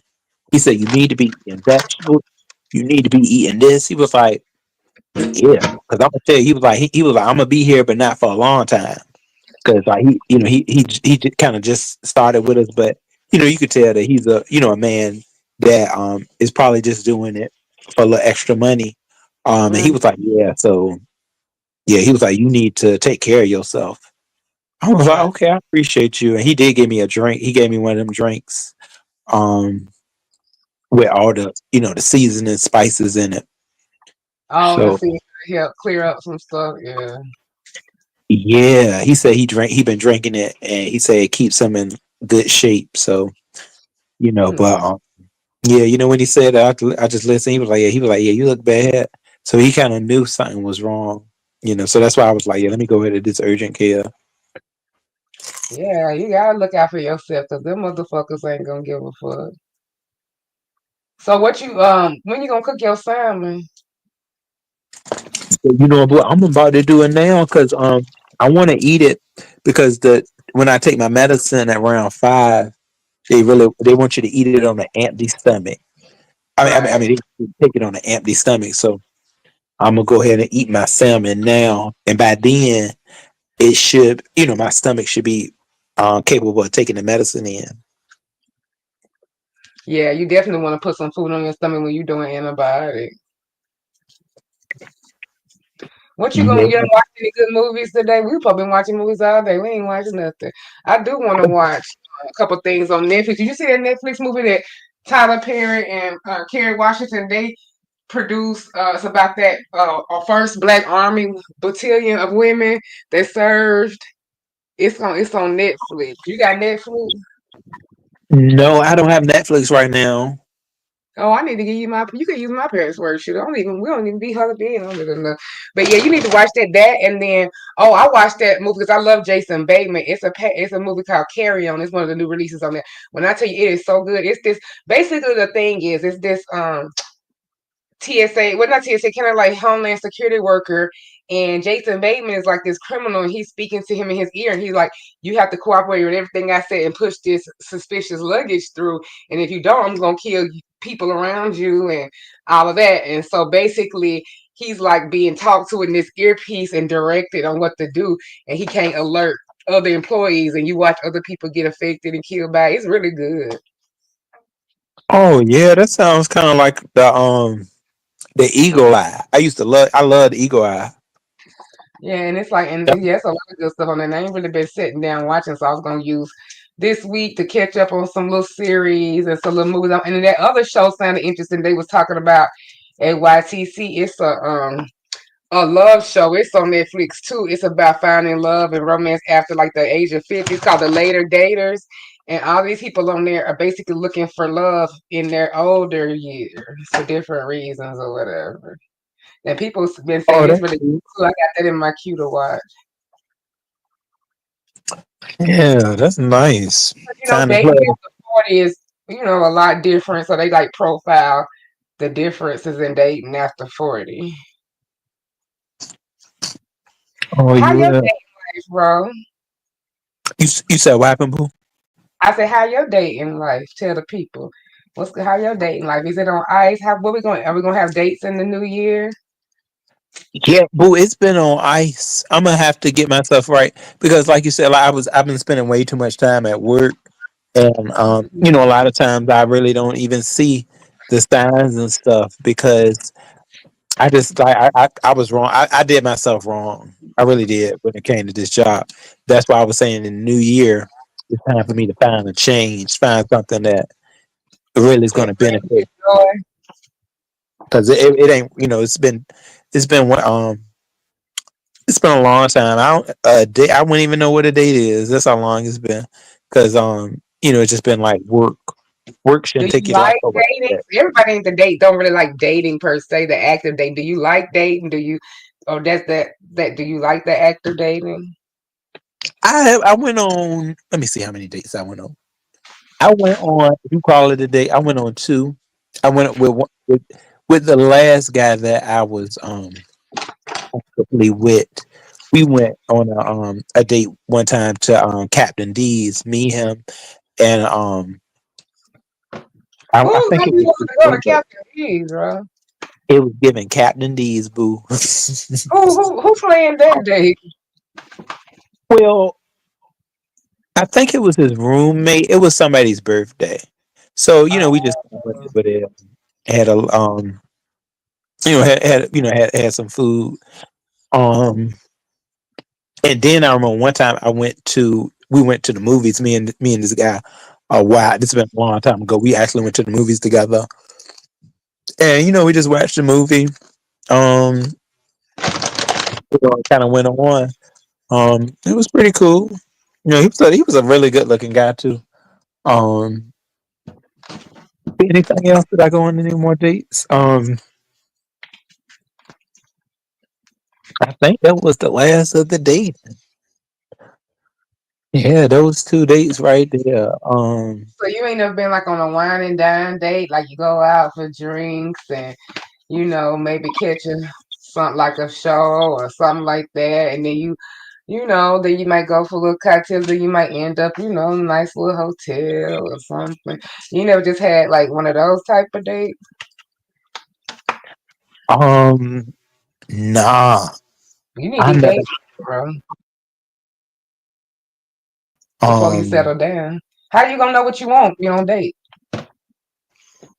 He said, you need to be eating vegetables. You need to be eating this. He was like, yeah. Because I'm gonna tell you, he was like, I'm gonna be here, but not for a long time. Because like he kind of just started with us, but you could tell that he's a man that is probably just doing it for a little extra money. And he Mm, was like, yeah. So yeah, he was like, you need to take care of yourself. I was like, right. okay, I appreciate you. And he did give me a drink. He gave me one of them drinks, um, with all the seasoning spices in it. Oh, to So see help clear up some stuff. Yeah. yeah, he said he been drinking it, and he said it keeps him in good shape. So Hmm. but yeah, when he said that, I just listened. He was like, yeah, you look bad. So he kind of knew something was wrong. So that's why I was like, yeah, let me go ahead to this urgent care. Yeah, you gotta look out for yourself, because them motherfuckers ain't gonna give a fuck. So what you when you gonna cook your salmon? So, what I'm about to do it now because I want to eat it because when I take my medicine at around 5, they want you to eat it on an empty stomach. Right. They take it on an empty stomach. So I'm gonna go ahead and eat my salmon now, and by then it should, my stomach should be capable of taking the medicine in. Yeah, you definitely want to put some food on your stomach when you doing antibiotics. What you Yeah. gonna watch any good movies today? We probably been watching movies all day. We ain't watching nothing. I do want to watch a couple things on Netflix. Did you see that Netflix movie that Tyler Perry and Kerry Washington they produced? It's about that our first Black Army battalion of women that served. It's on Netflix. You got Netflix? No, I don't have Netflix right now. Oh, I need to give you my. You can use my parents' word. Shoot, I don't even. We don't even be hugged in on it enough. But yeah, you need to watch that. That and then I watched that movie because I love Jason Bateman. It's a movie called Carry On. It's one of the new releases on there. When I tell you it is so good, it's this. Basically, the thing is, it's this TSA, well, not TSA, kind of like Homeland Security worker. And Jason Bateman is like this criminal, and he's speaking to him in his ear, and he's like, "You have to cooperate with everything I said and push this suspicious luggage through. And if you don't, I'm gonna kill people around you and all of that." And so basically, he's like being talked to in this earpiece and directed on what to do, and he can't alert other employees. And you watch other people get affected and killed by it. It's really good. Oh yeah, that sounds kind of like the Eagle Eye. I love the Eagle Eye. Yeah, and it's like, and yeah, it's a lot of good stuff on there. And I ain't really been sitting down watching, so I was gonna use this week to catch up on some little series and some little movies. And then that other show sounded interesting. They was talking about at YTC. It's a love show. It's on Netflix too. It's about finding love and romance after like the age of 50. It's called The Later Daters. And all these people on there are basically looking for love in their older years for different reasons or whatever. And people's been saying Oh, it's that's really cool. cool. I got that in my queue to watch. Yeah, that's nice. Finding Dating love. after 40 is, a lot different. So they like profile the differences in dating after 40. Oh How your yeah. dating life, bro? You said what happened, boo? I said, how your dating life? Tell the people. How your dating life? Is it on ice? How what we going? Are we gonna have dates in the new year? Yeah, boo, it's been on ice. I'm gonna have to get myself right because, like you said, like I've been spending way too much time at work, and a lot of times I really don't even see the signs and stuff because I just like I was wrong. I did myself wrong. I really did when it came to this job. That's why I was saying in the new year, it's time for me to find a change, find something that really is going That to brings you benefit. joy. Because it ain't, it's been what it's been a long time. I don't a day. I wouldn't even know what a date is. That's how long it's been. Because it's just been like work. Work Do shouldn't you take your life like away dating? like that. Everybody in the date don't really like dating per se, the active date. Do you like dating? Or that's that do you like the active dating? I went on. Let me see how many dates I went on. I went on. If you call it a date, I went on two. I went with the last guy that I was actively with. We went on a date one time to Captain D's. Me, him, and I Who think made it you was want to go to December. Captain D's, bro? It was given Captain D's, boo. Who planned that date? Well, I think it was his roommate. It was somebody's birthday, so we just went over there, had a had some food. Um, and then I remember one time we went to the movies. Me and this guy. Wow, this has been a long time ago. We actually went to the movies together, and we just watched the movie. Um, it kind of went on. It was pretty cool. He was a really good looking guy too. Um, anything else? Did I go on any more dates? I think that was the last of the date. Yeah, those two dates right there. So you ain't never been like on a wine and dine date, like you go out for drinks and maybe catch something like a show or something like that, and then then you might go for little cocktails, or you might end up, in a nice little hotel or something. You never just had like one of those type of dates. um, nah, You need I to never. date, bro, before you Um, settle down. How you gonna know what you want if you don't date?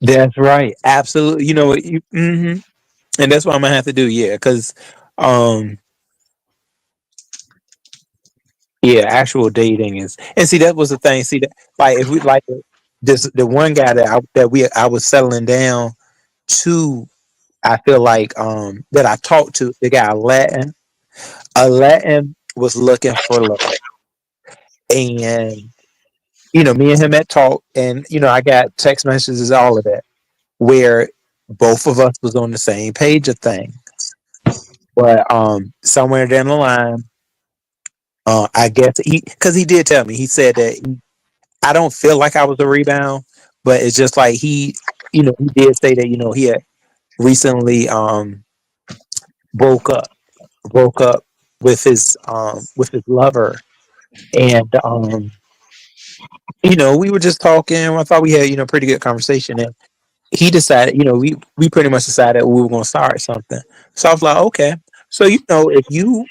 that's right. Absolutely. You know what? And that's what I'm gonna have to do. Yeah, because, um, yeah, actual dating is, and see, that was the thing. See that, like, if we like this, the one guy I was settling down to, I feel like that I talked to the guy Latin. A Latin was looking for love, and me and him had talked, and I got text messages, all of that, where both of us was on the same page of things. But somewhere down the line, I guess because he did tell me, he said that I don't feel like I was a rebound, but it's just like he did say that he had recently broke up broke up with his lover, and we were just talking. I thought we had pretty good conversation, and he decided, we pretty much decided we were going to start something. So I was like, okay. So if you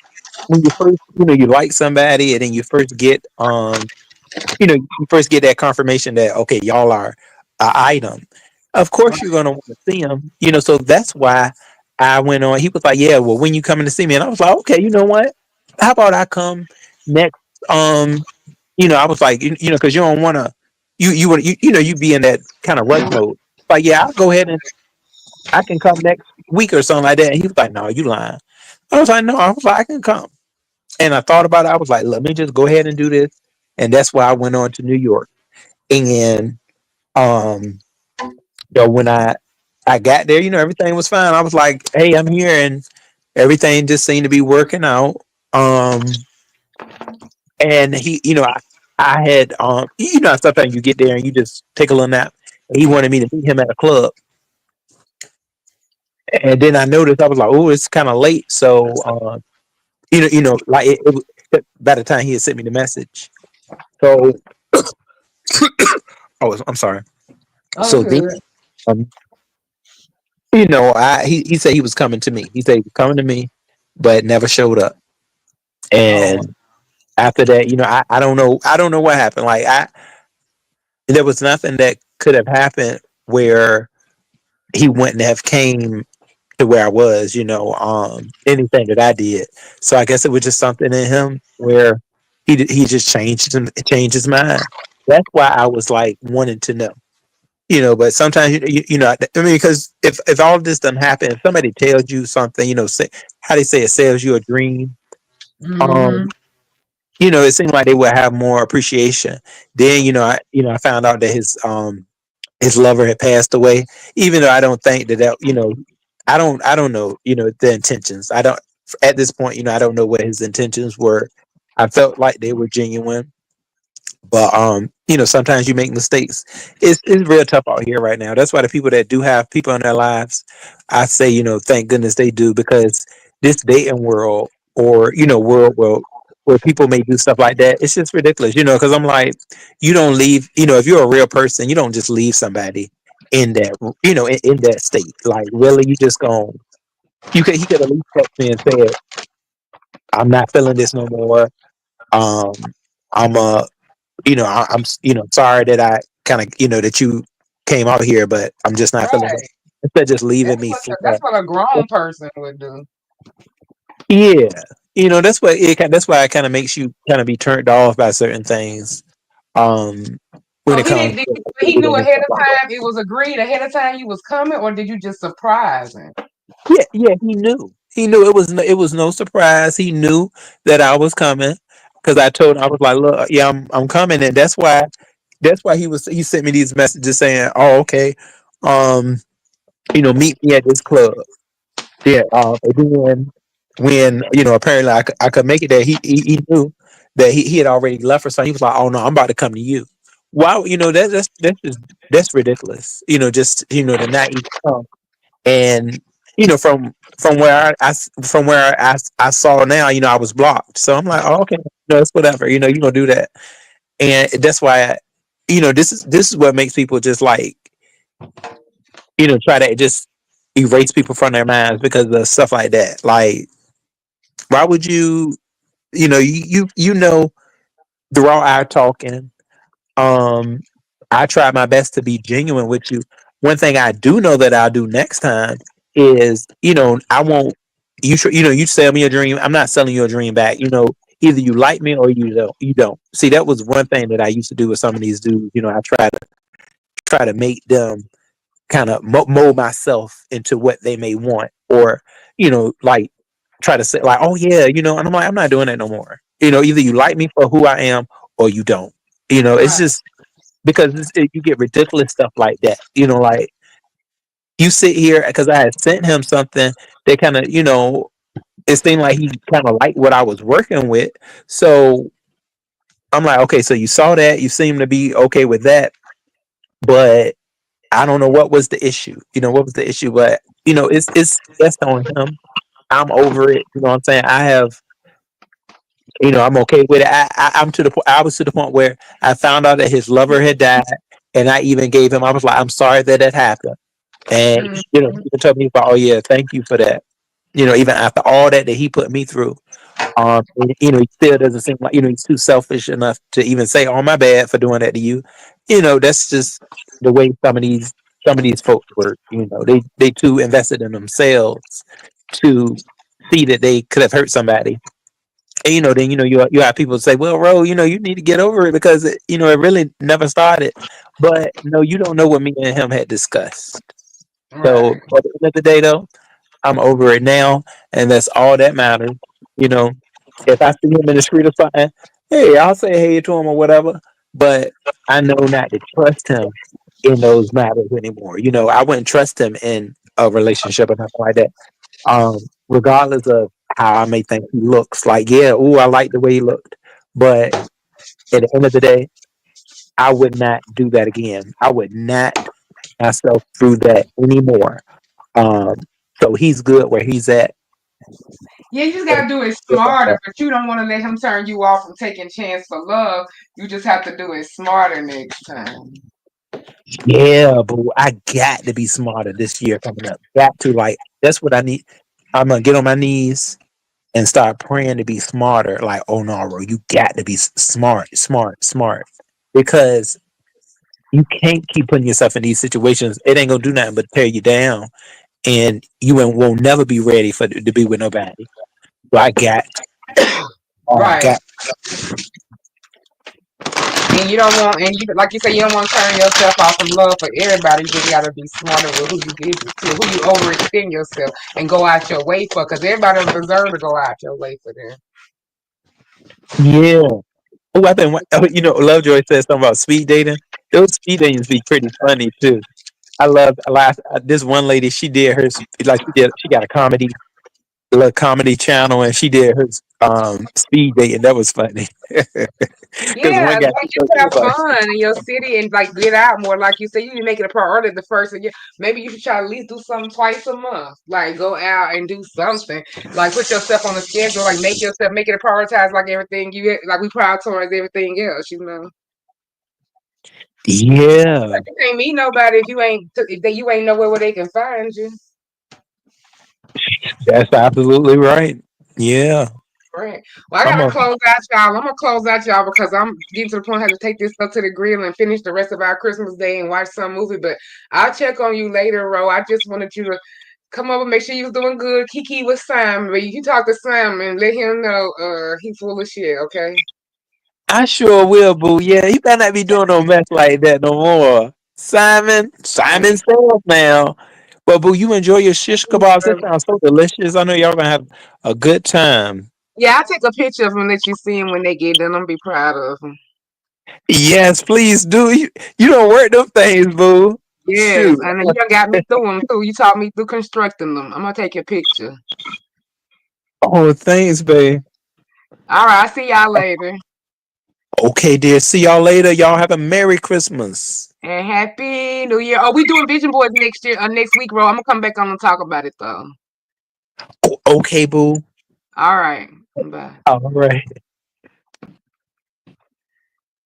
when you first you like somebody, and then you first get you first get that confirmation that okay, y'all are an item. Of course, you're gonna want to see them. So that's why I went on. He was like, "Yeah, well, when you coming to see me?" And I was like, "Okay, you know what? How about I come next?" Um, I was like, because you don't want to, you would, you be in that kind of rush mode. Like, yeah, I'll go ahead and I can come next week or something like that. And he was like, "No, you lying." I was like, "No," I was like, "I can come." And I thought about it. I was like, "Let me just go ahead and do this." And that's why I went on to New York. And um, when I got there, everything was fine. I was like, "Hey, I'm here," and everything just seemed to be working out. Um, and I had sometimes you get there and you just take a little nap. He wanted me to meet him at a club, and then I noticed I was like, "Oh, it's kind of late." So, like by the time he had sent me the message, so oh, I'm sorry. Oh, So then, good. um, he said he was coming to me. He said he was coming to me, but never showed up. Oh, And after that, I don't know. I don't know what happened. Like there was nothing that could have happened where he wouldn't have came to where I was. Anything that I did. So I guess it was just something in him where he just changed his mind. That's why I was like wanting to know. But sometimes I mean, because if all of this doesn't happen, if somebody tells you something, say how they say it sells you a dream. mm-hmm. Um, it seemed like they would have more appreciation. Then, I found out that his lover had passed away. Even though I don't think I don't know, the intentions. I don't at this point, I don't know what his intentions were. I felt like they were genuine. But sometimes you make mistakes. It's real tough out here right now. That's why the people that do have people in their lives, I say, thank goodness they do, because this dating world, or world where people may do stuff like that, it's just ridiculous. Because I'm like, you don't leave. If you're a real person, you don't just leave somebody in that in that state. Like, really, you just go. He could at least text me and said, I'm not feeling this no more. Um, I'm sorry that I kind of, that you came out here, but I'm just not feeling it. Right. Instead of just leaving me That's flat. what a grown person would do. Yeah. That's why it kind of makes you kind of be turned off by certain things. Um, when So it he comes didn't. to He knew dating and ahead stuff of like that. time. It was agreed ahead of time you was coming, or did you just surprise him? Yeah, yeah, he knew. He knew it was no surprise. He knew that I was coming because I told him. I was like, look, yeah, I'm coming, and that's why he sent me these messages saying, oh, okay, um, meet me at this club. Yeah, and then when apparently I could make it there, he knew that he had already left or something. He was like, "Oh no, I'm about to come to you." Wow, that's ridiculous. Just to not even come. And from where I saw now, I was blocked. So I'm like, oh, okay, it's whatever. You gonna do that, and that's why this is what makes people just like try to just erase people from their minds because of stuff like that. Like, why would you? Throughout our talking, um, I try my best to be genuine with you. One thing I do know that I'll do next time is, I won't. You sell me a dream. I'm not selling you a dream back. Either you like me or you don't. You don't. See, that was one thing that I used to do with some of these dudes. I try to make them kind of mold myself into what they may want, or like try to say like, oh yeah, and I'm like, I'm not doing that no more. Either you like me for who I am or you don't. It's Right. just because you get ridiculous stuff like that. Like, you sit here because I had sent him something that kind of, it seemed like he kind of liked what I was working with. So I'm like, okay, so you saw that, you seem to be okay with that, but I don't know what was the issue. What was the issue? But it's that's on him. I'm over it. You know what I'm saying? I'm okay with it. I'm to the point. I was to the point where I found out that his lover had died, and I even gave him. I was like, I'm sorry that that happened, and Mm. he even told me about, oh yeah, thank you for that. Even after all that he put me through. And, he still doesn't seem like he's too selfish enough to even say, "Oh, my bad for doing that to you." That's just the way some of these folks work. They too invested in themselves to see that they could have hurt somebody. And, then you have people say, "Well, Ro, you need to get over it because it really never started." But no, you don't know what me and him had discussed. So Right. at the end of the day, though, I'm over it now, and that's all that matters. You know, if I see him in the street or something, hey, I'll say hey to him or whatever. But I know not to trust him in those matters anymore. I wouldn't trust him in a relationship or nothing like that. Regardless of how I may think he looks, like, yeah, ooh, I like the way he looked, but at the end of the day, I would not do that again. I would not put myself through that anymore. So he's good where he's at. Yeah, you just gotta do it smarter, but you don't want to let him turn you off from taking chance for love. You just have to do it smarter next time. Yeah, but I got to be smarter this year coming up. Got to like that's what I need. I'm gonna get on my knees and start praying to be smarter. Like, oh no, bro, you got to be smart, smart, smart, because you can't keep putting yourself in these situations. It ain't gonna do nothing but tear you down, and you will never be ready for to be with nobody. So I Right. got. And you don't want, and you like you say, you don't want to turn yourself off from love for everybody. You just gotta be smarter with who you give it to, who you overextend yourself and go out your way for, because everybody don't deserve to go out your way for them. Yeah. Oh, Lovejoy said something about speed dating. Those speed datings be pretty funny too. I love this one lady. She did hers like she got a little comedy channel, and she did her speed dating. That was funny because Yeah, one guy like she told just me have about. fun in your city and like get out more. Like you say, you need to make it a priority the first of the year. Maybe you should try to at least do something twice a month. Like go out and do something. Like put yourself on the schedule. Like make it a prioritize. Like everything like we prioritize everything else. You know, Yeah, like you can't meet nobody if you ain't nowhere where they can find you. that's absolutely right. Yeah, Right. Well, I I'm gotta a. close out, y'all. I'm gonna close out, y'all, because I'm getting to the point I have to take this stuff to the grill and finish the rest of our Christmas day and watch some movie. But I'll check on you later, Ro. I just wanted you to come over, make sure you was doing good. Kiki with Simon, but you can talk to Simon, let him know he full of shit, okay? I sure will, boo. Yeah, you better not be doing no mess like that no more. Simon Mm. says now. But boo, you enjoy your shish kebabs. That sounds so delicious. I know y'all gonna have a good time. Yeah, I'll take a picture of them, let you see them when they get done. I'm be proud of them. Yes, please do. You don't work them things, boo. Yes, Shoot. and then you done got me through them too. You taught me through constructing them. I'm gonna take your picture. Oh, thanks, babe. All right, I'll see y'all later. Okay, dear. See y'all later. Y'all have a Merry Christmas. And happy New Year. Oh, we doing Vision Boards next year, next week, bro. I'm gonna come back on and talk about it though. Okay, boo. All right. Bye. All right.